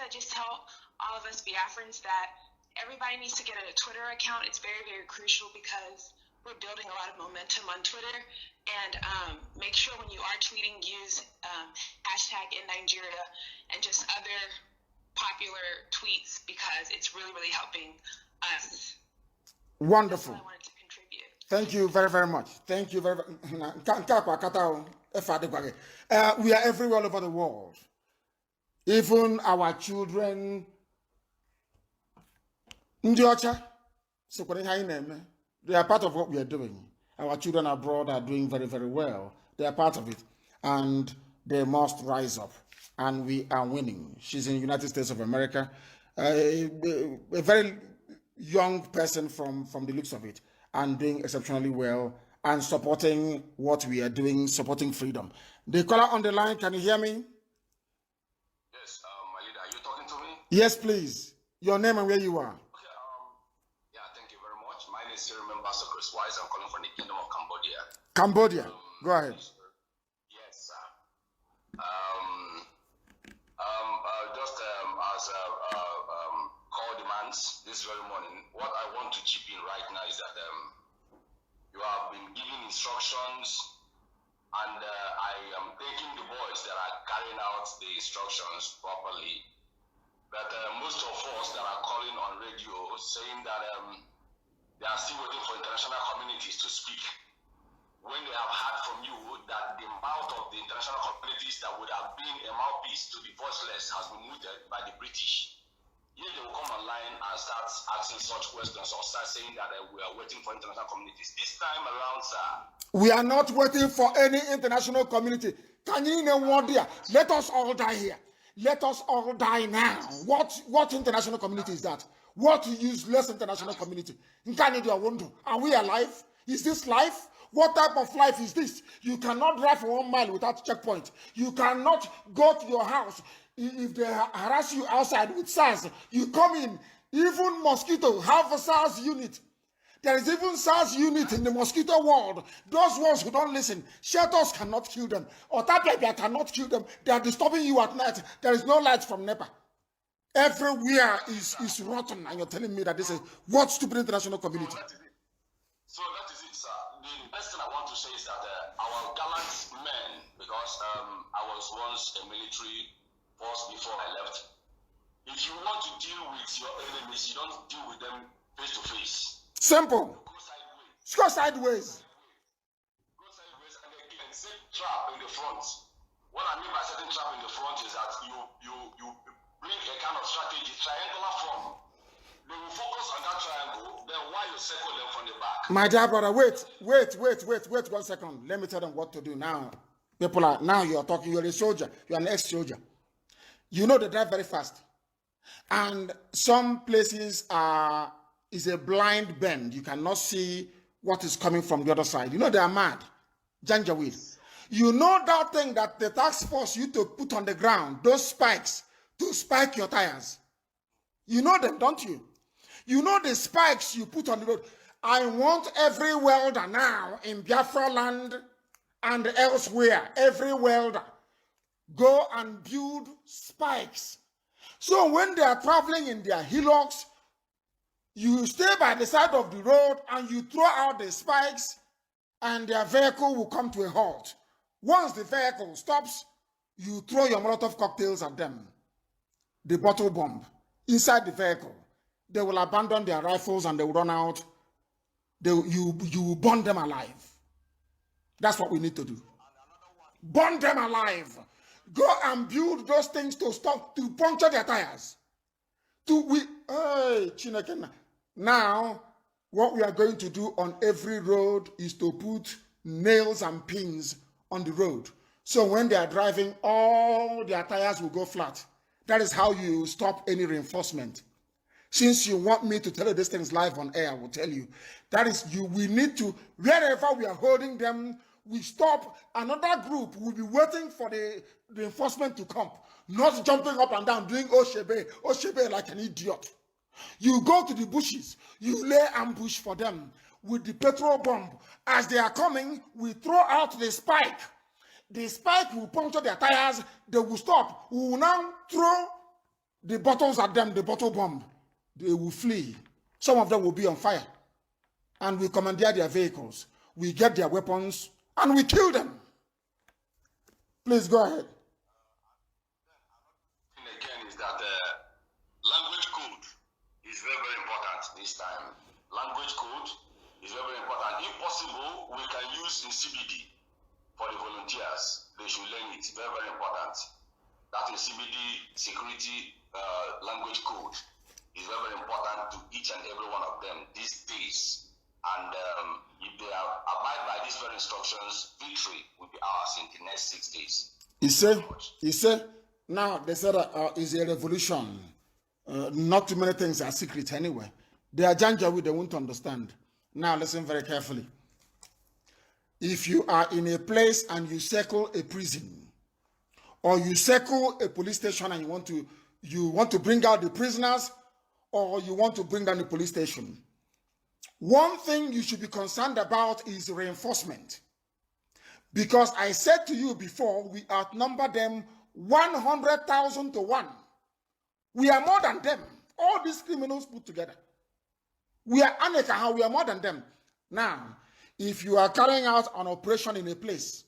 S5: to just tell all of us Biafrans that everybody needs to get a Twitter account. It's very, very crucial because we're building a lot of momentum on Twitter. And make sure when you are tweeting, use hashtag in Nigeria and just other popular tweets because it's really, really helping us.
S1: Wonderful.
S5: That's what I wanted to contribute.
S1: Thank you very, very much. Thank you very much. We are everywhere all over the world. Even our children, they are part of what we are doing. Our children abroad are doing very, very well. They are part of it. And they must rise up. And we are winning. She's in the United States of America. A very young person from the looks of it. And doing exceptionally well. And supporting what we are doing, supporting freedom. The caller on the line, can you hear me?
S6: Yes, my leader, are you talking to me?
S1: Yes, please. Your name and where you are.
S6: Chris Wise, I'm calling from the Kingdom of Cambodia.
S1: Cambodia, go ahead.
S6: Yes, sir. Just as call demands this very morning, what I want to chip in right now is that you have been giving instructions, and I am thanking the boys that are carrying out the instructions properly. But most of us that are calling on radio saying that they are still waiting for international communities to speak. When they have heard from you that the mouth of the international communities that would have been a mouthpiece to the voiceless has been muted by the British, yet they will come online and start asking such questions or start saying that we are waiting for international communities. This time around, sir,
S1: we are not waiting for any international community. Can you know what there? Let us all die here. Let us all die now. What international community is that? What useless international community? Are we alive? Is this life? What type of life is this? You cannot drive for 1 mile without checkpoint. You cannot go to your house. If they harass you outside with SARS, you come in. Even mosquito have a SARS unit. There is even SARS unit in the mosquito world. Those ones who don't listen, shelters cannot kill them. Otapia cannot kill them. They are disturbing you at night. There is no light from NEPA. Everywhere is rotten, and you're telling me that this is what stupid international community?
S6: So that is it, sir. The best thing I want to say is that our gallant men, because I was once a military force before I left, if you want to deal with your enemies, you don't deal with them face to face.
S1: Simple.
S6: Go sideways.
S1: Go sideways.
S6: Go sideways, and again, set trap in the front. What I mean by setting trap in the front is that you bring a kind of strategy, triangular form. They will focus on that triangle, then while you circle them from the back.
S1: My dear brother, wait 1 second. Let me tell them what to do now. Now you're talking, you're a soldier, you're an ex-soldier. You know they drive very fast. And some places is a blind bend. You cannot see what is coming from the other side. You know they are mad. Janjaweed. You know that thing that the task force you to put on the ground, those spikes, to spike your tires. You know them, don't you? You know the spikes you put on the road. I want every welder now in Biafra land and elsewhere, every welder, go and build spikes. So when they are traveling in their hillocks, you stay by the side of the road and you throw out the spikes and their vehicle will come to a halt. Once the vehicle stops, you throw your Molotov cocktails at them. The bottle bomb inside the vehicle. They will abandon their rifles and they will run out. You will burn them alive. That's what we need to do. Burn them alive. Go and build those things to stop, to puncture their tires. Now, what we are going to do on every road is to put nails and pins on the road. So when they are driving, all their tires will go flat. That is how you stop any reinforcement. Since you want me to tell you these things live on air, I will tell you. That is, we need to, wherever we are holding them, we stop. Another group will be waiting for the reinforcement to come. Not jumping up and down, doing Oshebe like an idiot. You go to the bushes, you lay ambush for them with the petrol bomb. As they are coming, we throw out the spike. The spike will puncture their tires, they will stop. We will now throw the bottles at them, the bottle bomb, they will flee. Some of them will be on fire. And we commandeer their vehicles. We get their weapons and we kill them. Please go ahead.
S6: Again, is that language code is very, very important this time. Language code is very, very important. If possible, we can use in CBD for the volunteers. They should learn it. Very, very important. That is CBD security language code is very, very important to each and every one of them these days. And if they abide by these very instructions, victory will be ours in the next 6 days.
S1: He said, now they said it's a revolution. Not too many things are secret anyway. They are Janjaweed, they won't understand. Now listen very carefully. If you are in a place and you circle a prison, or you circle a police station and you want to bring out the prisoners, or you want to bring down the police station, one thing you should be concerned about is reinforcement. Because I said to you before, we outnumber them 100,000 to 1. We are more than them. All these criminals put together. We are Aneka, we are more than them. Now, if you are carrying out an operation in a place,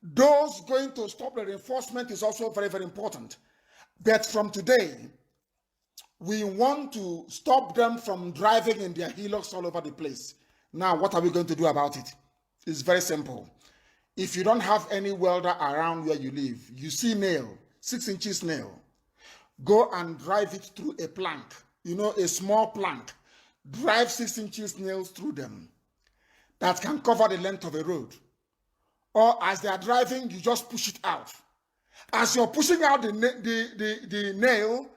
S1: those going to stop the reinforcement is also very, very important. But from today, we want to stop them from driving in their Hilux all over the place. Now, what are we going to do about it? It's very simple. If you don't have any welder around where you live, you see nail, 6 inches nail, go and drive it through a plank, a small plank. Drive 6 inches nails through them. That can cover the length of a road. Or as they are driving, you just push it out. As you're pushing out the nail,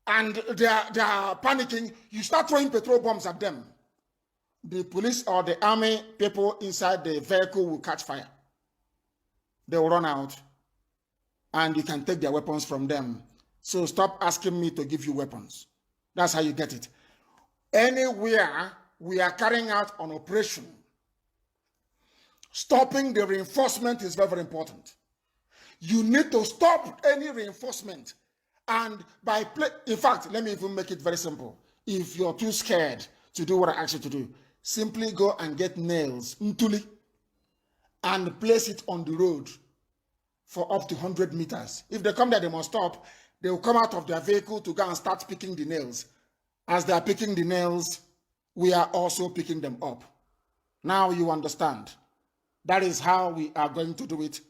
S1: and they are panicking, you start throwing petrol bombs at them. The police or the army people inside the vehicle will catch fire. They will run out, and you can take their weapons from them. So stop asking me to give you weapons. That's how you get it. Anywhere we are carrying out an operation, stopping the reinforcement is very, very important. You need to stop any reinforcement. And in fact, let me even make it very simple. If you're too scared to do what I asked you to do, simply go and get nails, ntuli, and place it on the road for up to 100 meters. If they come there, they must stop. They will come out of their vehicle to go and start picking the nails. As they are picking the nails, we are also picking them up. Now you understand. That is how we are going to do it.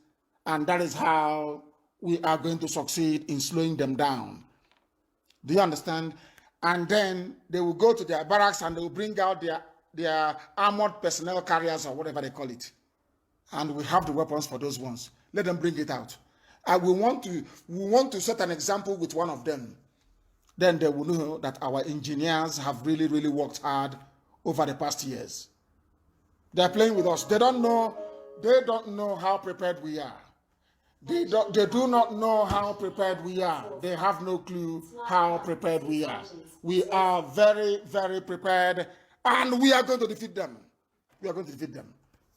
S1: And that is how we are going to succeed in slowing them down. Do you understand? And then they will go to their barracks and they will bring out their armored personnel carriers or whatever they call it. And we have the weapons for those ones. Let them bring it out. And we want to set an example with one of them. Then they will know that our engineers have really, really worked hard over the past years. They're playing with us. They don't know how prepared we are. They do not know how prepared we are. They have no clue how prepared we are. We are very, very prepared, and we are going to defeat them. We are going to defeat them.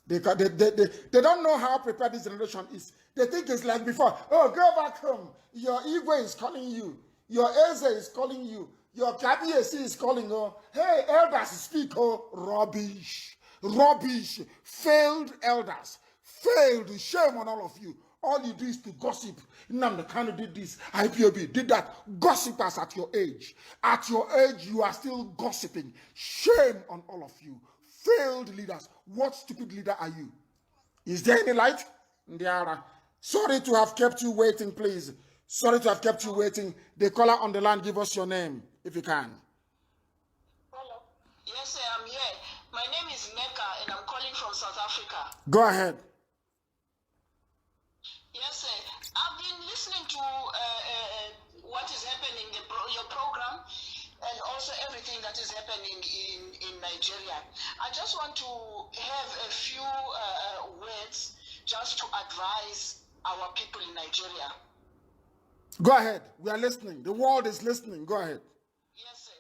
S1: They don't know how prepared this generation is. They think it's like before. Oh, go back home. Your Igwe is calling you. Your Eze is calling you. Your KBAC is calling you. Hey, elders speak. Oh, rubbish. Rubbish. Failed elders. Failed. Shame on all of you. All you do is to gossip. Nnamdi Kanu did this. IPOB did that. Gossipers at your age. At your age, you are still gossiping. Shame on all of you. Failed leaders. What stupid leader are you? Is there any light? Sorry to have kept you waiting, please. Sorry to have kept you waiting. The caller on the line, give us your name, if you can.
S3: Hello. Yes, sir, I'm here. My name is Neka, and I'm calling from South Africa.
S1: Go ahead.
S3: Yes, sir. I've been listening to what is happening, your program, and also everything that is happening in Nigeria. I just want to have a few words just to advise our people in Nigeria.
S1: Go ahead. We are listening. The world is listening. Go ahead.
S3: Yes, sir.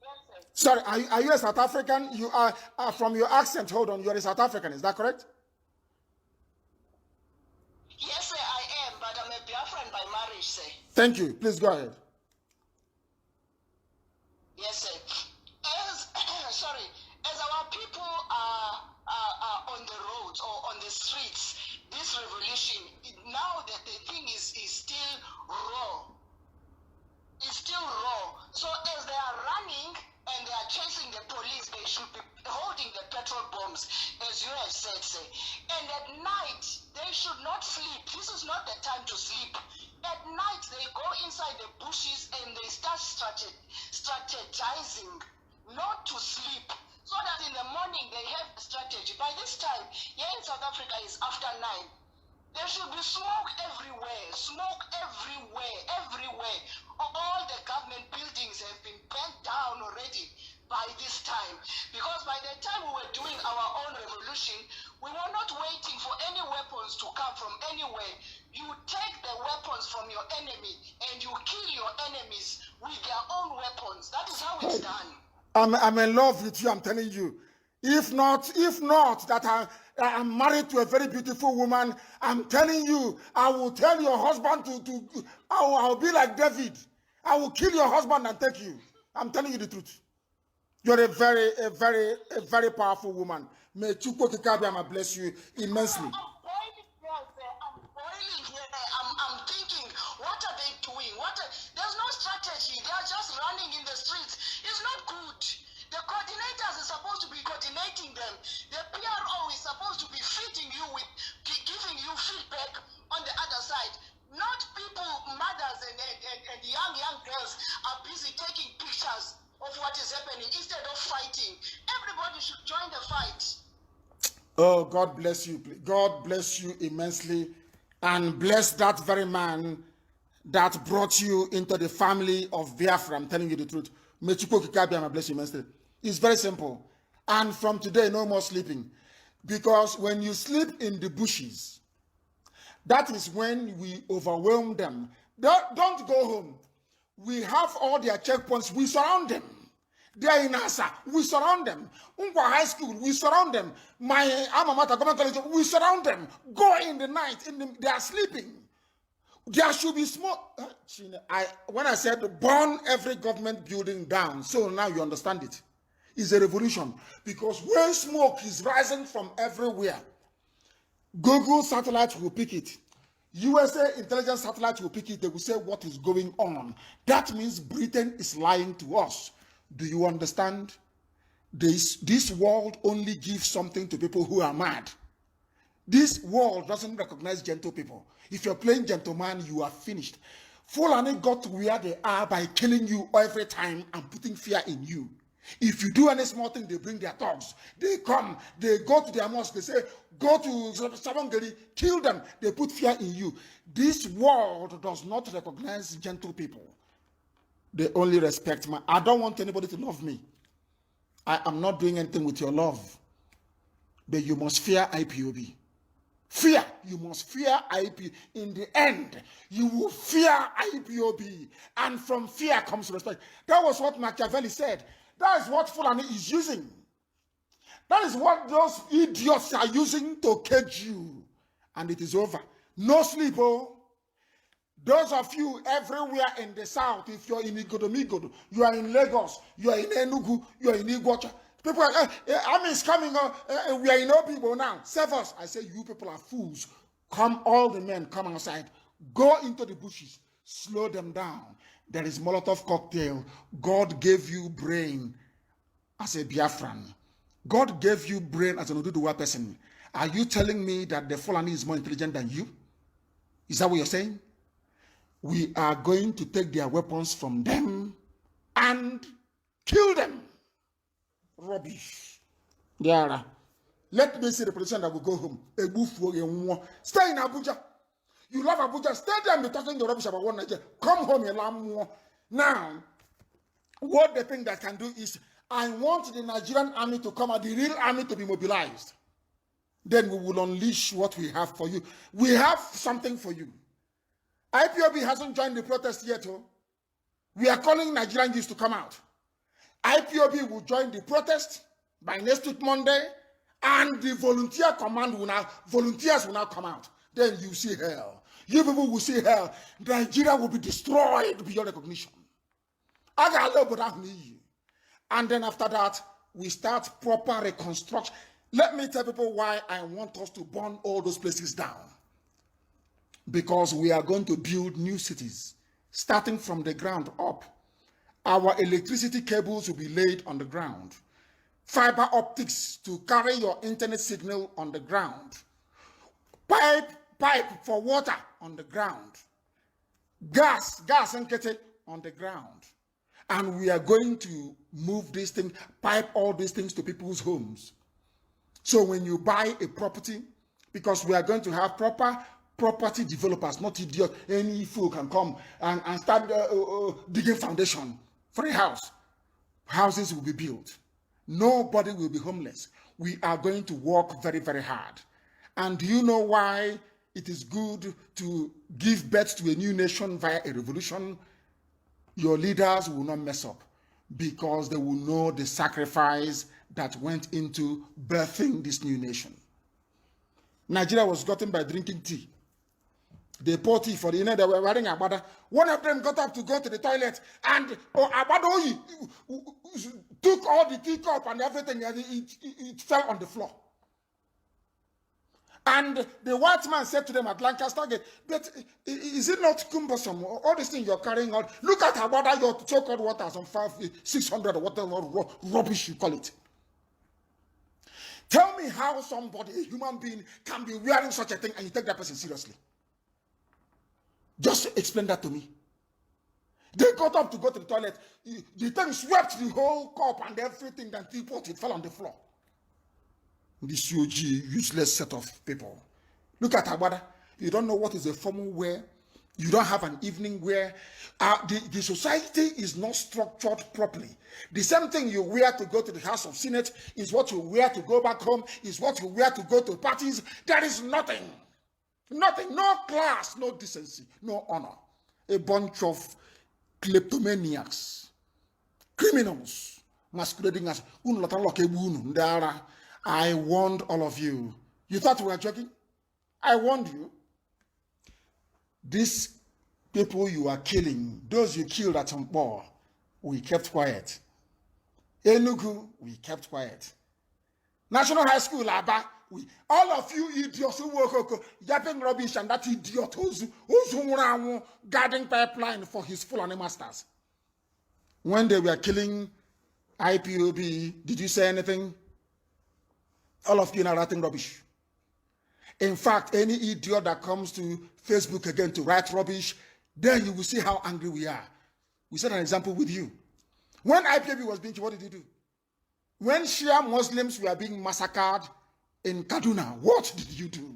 S3: Yes, sir.
S1: Sorry, are you a South African? You are from your accent. Hold on. You are a South African. Is that correct?
S3: Yes, sir, I am, but I'm a Biafran by marriage, sir.
S1: Thank you. Please go ahead.
S3: this revolution, now that the thing is still raw. It's still raw. So as they are running and they are chasing the police, they should be holding the petrol bombs, as you have said, say. And at night, they should not sleep. This is not the time to sleep. At night, they go inside the bushes and they start strategizing not to sleep, so that in the morning they have a strategy. By this time, here in South Africa is after 9. There should be smoke everywhere, everywhere. All the government buildings have been burnt down already by this time. Because by the time we were doing our own revolution, we were not waiting for any weapons to come from anywhere. You take the weapons from your enemy and you kill your enemies with their own weapons. That is how it's done.
S1: I'm in love with you, I'm telling you. If not that I'm married to a very beautiful woman, I'm telling you, I will tell your husband I'll be like David. I will kill your husband and take you. I'm telling you the truth. You're a very powerful woman. May ChibukeAmaechi bless you immensely.
S3: I'm boiling here. I'm thinking, what are they doing? There's no strategy. They are just running in the streets. It's not good. The coordinators are supposed to be coordinating them. The PRO is supposed to be feeding you with, giving you feedback on the other side. Not people, mothers and young girls are busy taking pictures of what is happening instead of fighting. Everybody should join the fight.
S1: Oh, God bless you. God bless you immensely. And bless that very man that brought you into the family of Biafra. I'm telling you the truth. May ChibukeAmaechi bless you immensely. It's very simple. And from today, no more sleeping. Because when you sleep in the bushes, that is when we overwhelm them. Don't go home. We have all their checkpoints. We surround them. They are in Asa. We surround them. Unkwa High School. We surround them. My alma mater, government college. We surround them. Go in the night. They are sleeping. There should be smoke. When I said burn every government building down, so now you understand it. It's a revolution. Because when smoke is rising from everywhere, Google satellites will pick it. USA intelligence satellites will pick it. They will say what is going on. That means Britain is lying to us. Do you understand? This world only gives something to people who are mad. This world doesn't recognize gentle people. If you're playing gentleman, you are finished. Fulani got to where they are by killing you every time and putting fear in you. If you do any small thing, they bring their dogs. They come, they go to their mosque, they say, go to Sabangari, kill them. They put fear in you. This world does not recognize gentle people. They only respect me. I don't want anybody to love me. I am not doing anything with your love. But you must fear IPOB. Fear. You must fear IPOB. In the end, you will fear IPOB. And from fear comes respect. That was what Machiavelli said. That is what Fulani is using. That is what those idiots are using to cage you. And it is over. No sleep, oh. Those of you everywhere in the south, if you're in Igodomigodo, you are in Lagos, you are in Enugu, you are in Iguacha. People are, army is coming, we are in Obibo now. Save us. I say, you people are fools. Come, all the men, come outside. Go into the bushes. Slow them down. There is Molotov cocktail. God gave you brain as a Biafran. God gave you brain as an Oduduwa person. Are you telling me that the Fulani is more intelligent than you? Is that what you're saying? We are going to take their weapons from them and kill them. Rubbish. Diara. Let me see the politician that will go home. Stay in Abuja. You love Abuja. Stay there and be talking the rubbish about one Nigeria. Come home and learn more. Now, what the thing that can do is, I want the Nigerian army to come out, the real army to be mobilized. Then we will unleash what we have for you. We have something for you. IPOB hasn't joined the protest yet. Oh. We are calling Nigerian youth to come out. IPOB will join the protest by next week Monday, and the volunteer command volunteers will now come out. Then you see hell. You people will see hell. Nigeria will be destroyed beyond recognition. And then after that, we start proper reconstruction. Let me tell people why I want us to burn all those places down. because we are going to build new cities, starting from the ground up. Our electricity cables will be laid on the ground. Fiber optics to carry your internet signal on the ground. Pipe for water on the ground. Gas and kettle on the ground. And we are going to move this thing, pipe all these things to people's homes. So when you buy a property, because we are going to have proper property developers, not idiots, any fool can come and start digging foundation for a house. Houses will be built. Nobody will be homeless. We are going to work very, very hard. And do you know why it is good to give birth to a new nation via a revolution? Your leaders will not mess up because they will know the sacrifice that went into birthing this new nation. Nigeria was gotten by drinking tea. They poured tea for the they were wearing agbada. One of them got up to go to the toilet and agbada took all the teacup and everything and it fell on the floor. And the white man said to them at Lancaster Gate, but is it not cumbersome? All these things you're carrying out. Look at agbada, your so-called water, some 600 or whatever rubbish you call it. Tell me how somebody, a human being, can be wearing such a thing and you take that person seriously. Just explain that to me. They got up to go to the toilet. The thing swept the whole cup and everything, and teapot, it fell on the floor. This UG, useless set of people. Look at Agbada. You don't know what is a formal wear. You don't have an evening wear. The society is not structured properly. The same thing you wear to go to the House of Senate is what you wear to go back home, is what you wear to go to parties. There is nothing. Nothing. No class, no decency, no honor. A bunch of kleptomaniacs, criminals, masquerading as I warned all of you. You thought we were joking? I warned you. These people you are killing, those you killed at Mpo, we kept quiet. Enugu, we kept quiet. National High School, Aba, all of you idiots who work yapping rubbish and that idiot who's guarding pipeline for his Fulani masters. When they were killing IPOB, did you say anything? All of you are writing rubbish. In fact, any idiot that comes to Facebook again to write rubbish, then you will see how angry we are. We set an example with you. When IPOB was being killed, what did you do? When Shia Muslims were being massacred in Kaduna, what did you do?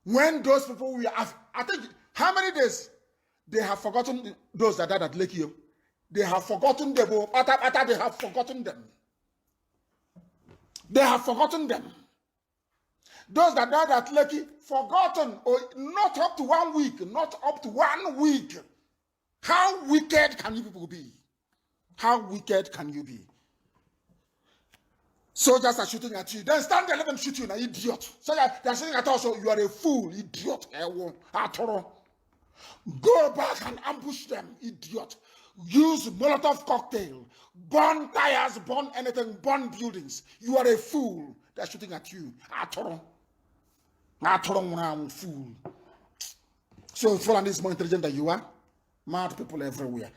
S1: When those people were, I think, how many days? They have forgotten those that died at Lake. They have forgotten them. They have forgotten them. They have forgotten them. Those that died at Lekki, forgotten, or not up to 1 week, not up to 1 week. How wicked can you people be? How wicked can you be? Soldiers are shooting at you. Then stand there, let them shoot you, an idiot. So they're saying at us, you are a fool, idiot. Go back and ambush them, idiot. Use Molotov cocktail. Burn tires, burn anything, burn buildings. You are a fool. They're shooting at you. Fool. So Fulani is more intelligent than you are. Mad people everywhere.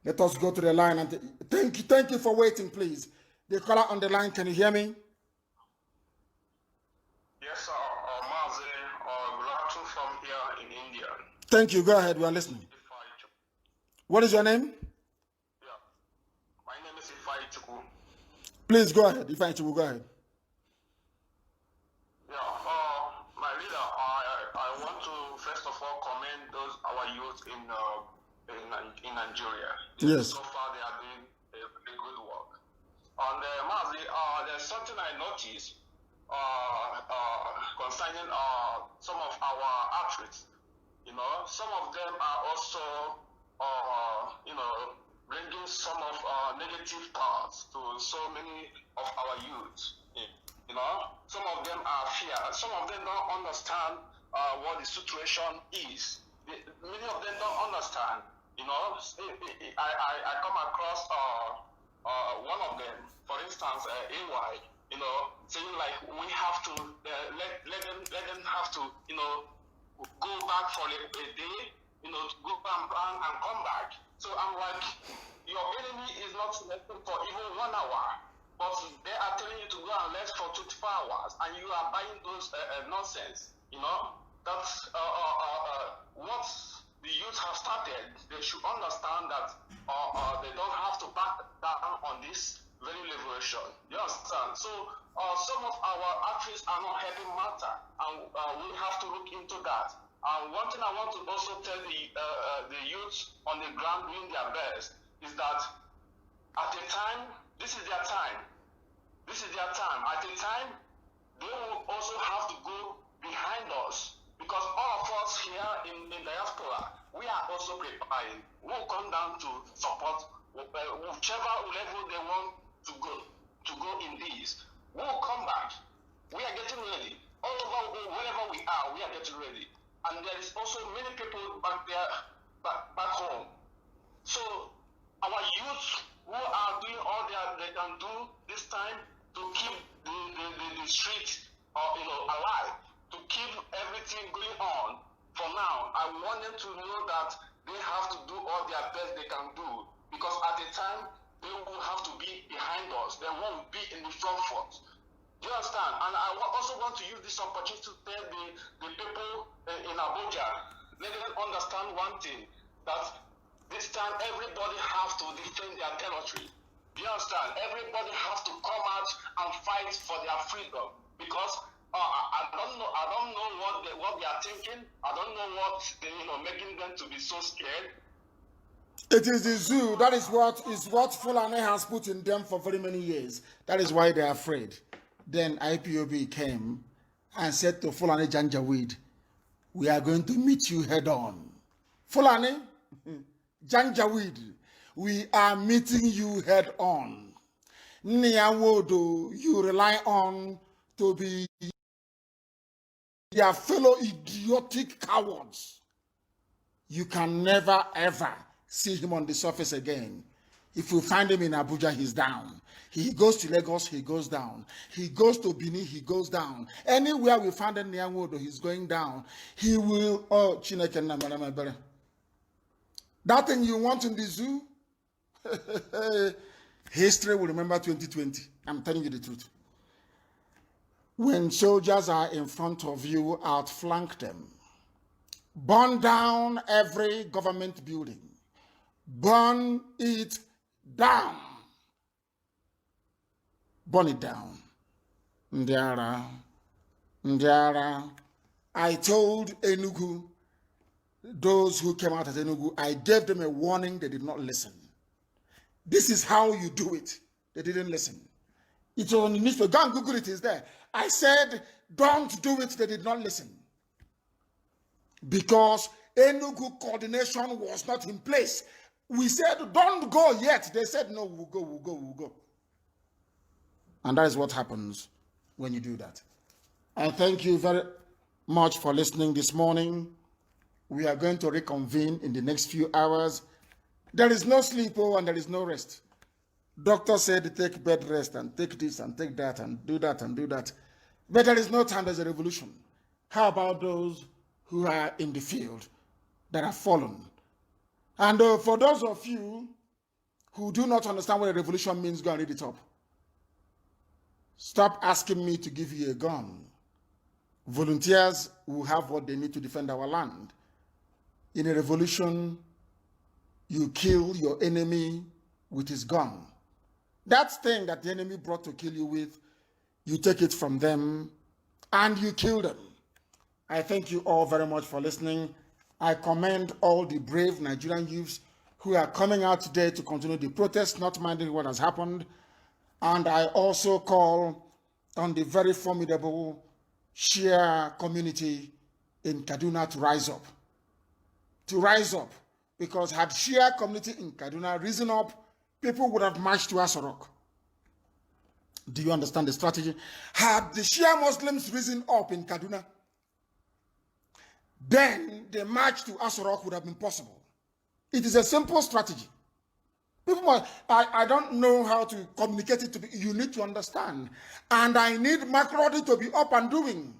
S1: Let us go to the line and thank you for waiting, please. The caller on the line, can you hear me?
S3: Yes, sir. Mazi, Rotimi from here in India.
S1: Thank you. Go ahead. We are listening. What is your name?
S3: Yeah. My name is Chibuke.
S1: Please go ahead. Chibuke, go ahead.
S3: Yeah. My leader, I want to first of all commend our youth in Nigeria.
S1: Yes.
S3: So far, they are doing a good work. And Mazi, there's something I noticed concerning some of our athletes. You know, some of them are also, bringing some of negative thoughts to so many of our youth. You know, some of them are fear. Some of them don't understand what the situation is. Many of them don't understand. You know, I come across one of them, for instance, AY. You know, saying like we have to let them have to, go back for a day, you know, to go and come back. So I'm like, your enemy is not resting for even 1 hour, but they are telling you to go and rest for 24 hours, and you are buying those nonsense, you know. That's what the youth have started. They should understand that they don't have to back down on this very liberation. You understand? So some of our actions are not helping matter, and we have to look into that. One thing I want to also tell the youth on the ground doing their best is that at a time, this is their time. This is their time. At a time, they will also have to go behind us, because all of us here in diaspora, we are also preparing. We'll come down to support whichever level they want to go in this. We'll come back. We are getting ready. All over wherever we are, we are getting ready. And there is also many people back there, back home. So our youth who are doing all they can do this time to keep the street alive, to keep everything going on. For now, I want them to know that they have to do all their best they can do, because at the time they will have to be behind us. They won't be in the front. Do you understand? And I also want to use this opportunity to tell the people in Abuja, let them understand one thing, that this time everybody has to defend their territory. Do you understand? Everybody has to come out and fight for their freedom, because I don't know what they are thinking. I don't know what making them to be so scared.
S1: It is the zoo. That is what Fulani has put in them for very many years. That is why they are afraid. Then IPOB came and said to Fulani Janjaweed, we are going to meet you head on. Fulani Janjaweed, we are meeting you head on. Niawodo, you rely on to be their fellow idiotic cowards. You can never ever see him on the surface again. If you find him in Abuja, he's down. He goes to Lagos, he goes down. He goes to Benin, he goes down. Anywhere we find him near Wodo, he's going down. He will, that thing you want in the zoo, history will remember 2020. I'm telling you the truth. When soldiers are in front of you, outflank them. Burn down every government building. Burn it down. Burn it down. Ndiara. I told Enugu, those who came out at Enugu, I gave them a warning, they did not listen. This is how you do it. They didn't listen. It's on the newspaper. Go and Google it, it's there. I said, don't do it, they did not listen. Because Enugu coordination was not in place. We said, don't go yet. They said, no, we'll go. And that is what happens when you do that. I thank you very much for listening this morning. We are going to reconvene in the next few hours. There is no sleep and there is no rest. Doctor said take bed rest and take this and take that and do that and do that. But there is no time, there's a revolution. How about those who are in the field that have fallen? And for those of you who do not understand what a revolution means, go and read it up. Stop asking me to give you a gun. Volunteers will have what they need to defend our land. In a revolution, you kill your enemy with his gun. That thing that the enemy brought to kill you with, you take it from them and you kill them. I thank you all very much for listening. I commend all the brave Nigerian youths who are coming out today to continue the protest, not minding what has happened. And I also call on the very formidable Shia community in Kaduna to rise up. To rise up. Because had Shia community in Kaduna risen up, people would have marched to Asorok. Do you understand the strategy? Had the Shia Muslims risen up in Kaduna, then the march to Asorok would have been possible. It is a simple strategy. People, I don't know how to communicate it to you. You need to understand. And I need Makrodi to be up and doing,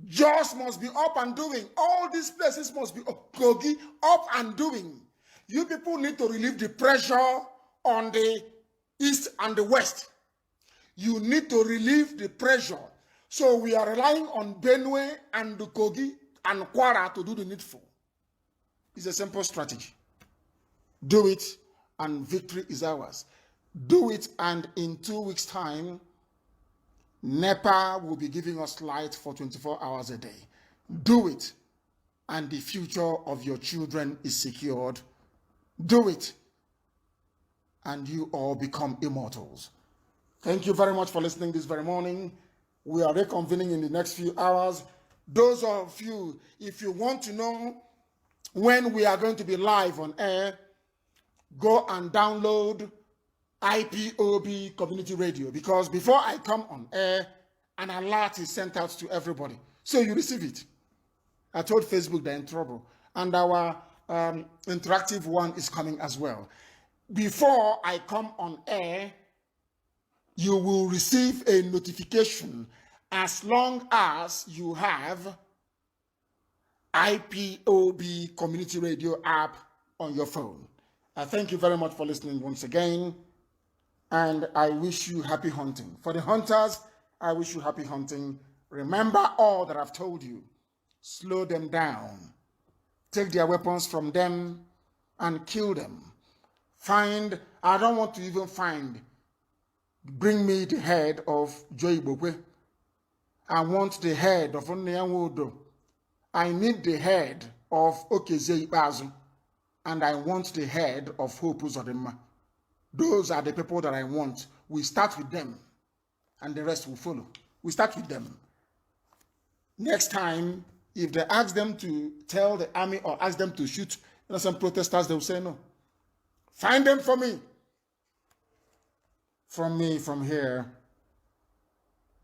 S1: Jos must be up and doing. All these places must be Kogi up and doing. You people need to relieve the pressure on the east and the west. You need to relieve the pressure. So we are relying on Benue and Kogi and Kwara to do the needful. It's a simple strategy. Do it and victory is ours. Do it and in 2 weeks' time, NEPA will be giving us light for 24 hours a day. Do it and the future of your children is secured. Do it and you all become immortals. Thank you very much for listening this very morning. We are reconvening in the next few hours. Those of you, if you want to know when we are going to be live on air, go and download IPOB Community Radio, because before I come on air, an alert is sent out to everybody. So you receive it. I told Facebook they're in trouble. And our interactive one is coming as well. Before I come on air, you will receive a notification as long as you have IPOB Community Radio app on your phone. I thank you very much for listening once again, and I wish you happy hunting. For the hunters, I wish you happy hunting. Remember all that I've told you. Slow them down. Take their weapons from them and kill them. I don't want to even bring me the head of Chibuke. I want the head of Onyewodo. I need the head of Okeze Ikpeazu. And I want the head of Hope Uzodimma. Those are the people that I want. We start with them, and the rest will follow. We start with them. Next time, if they ask them to tell the army or ask them to shoot some protesters, they will say no. Find them for me. From me, from here.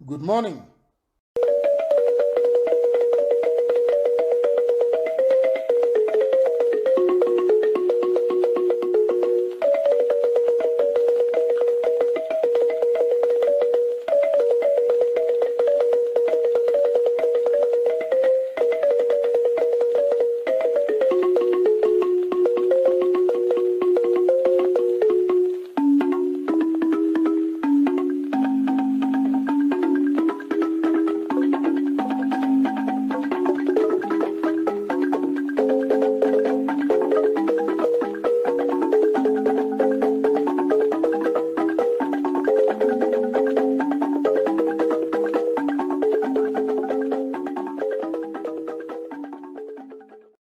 S1: Good morning.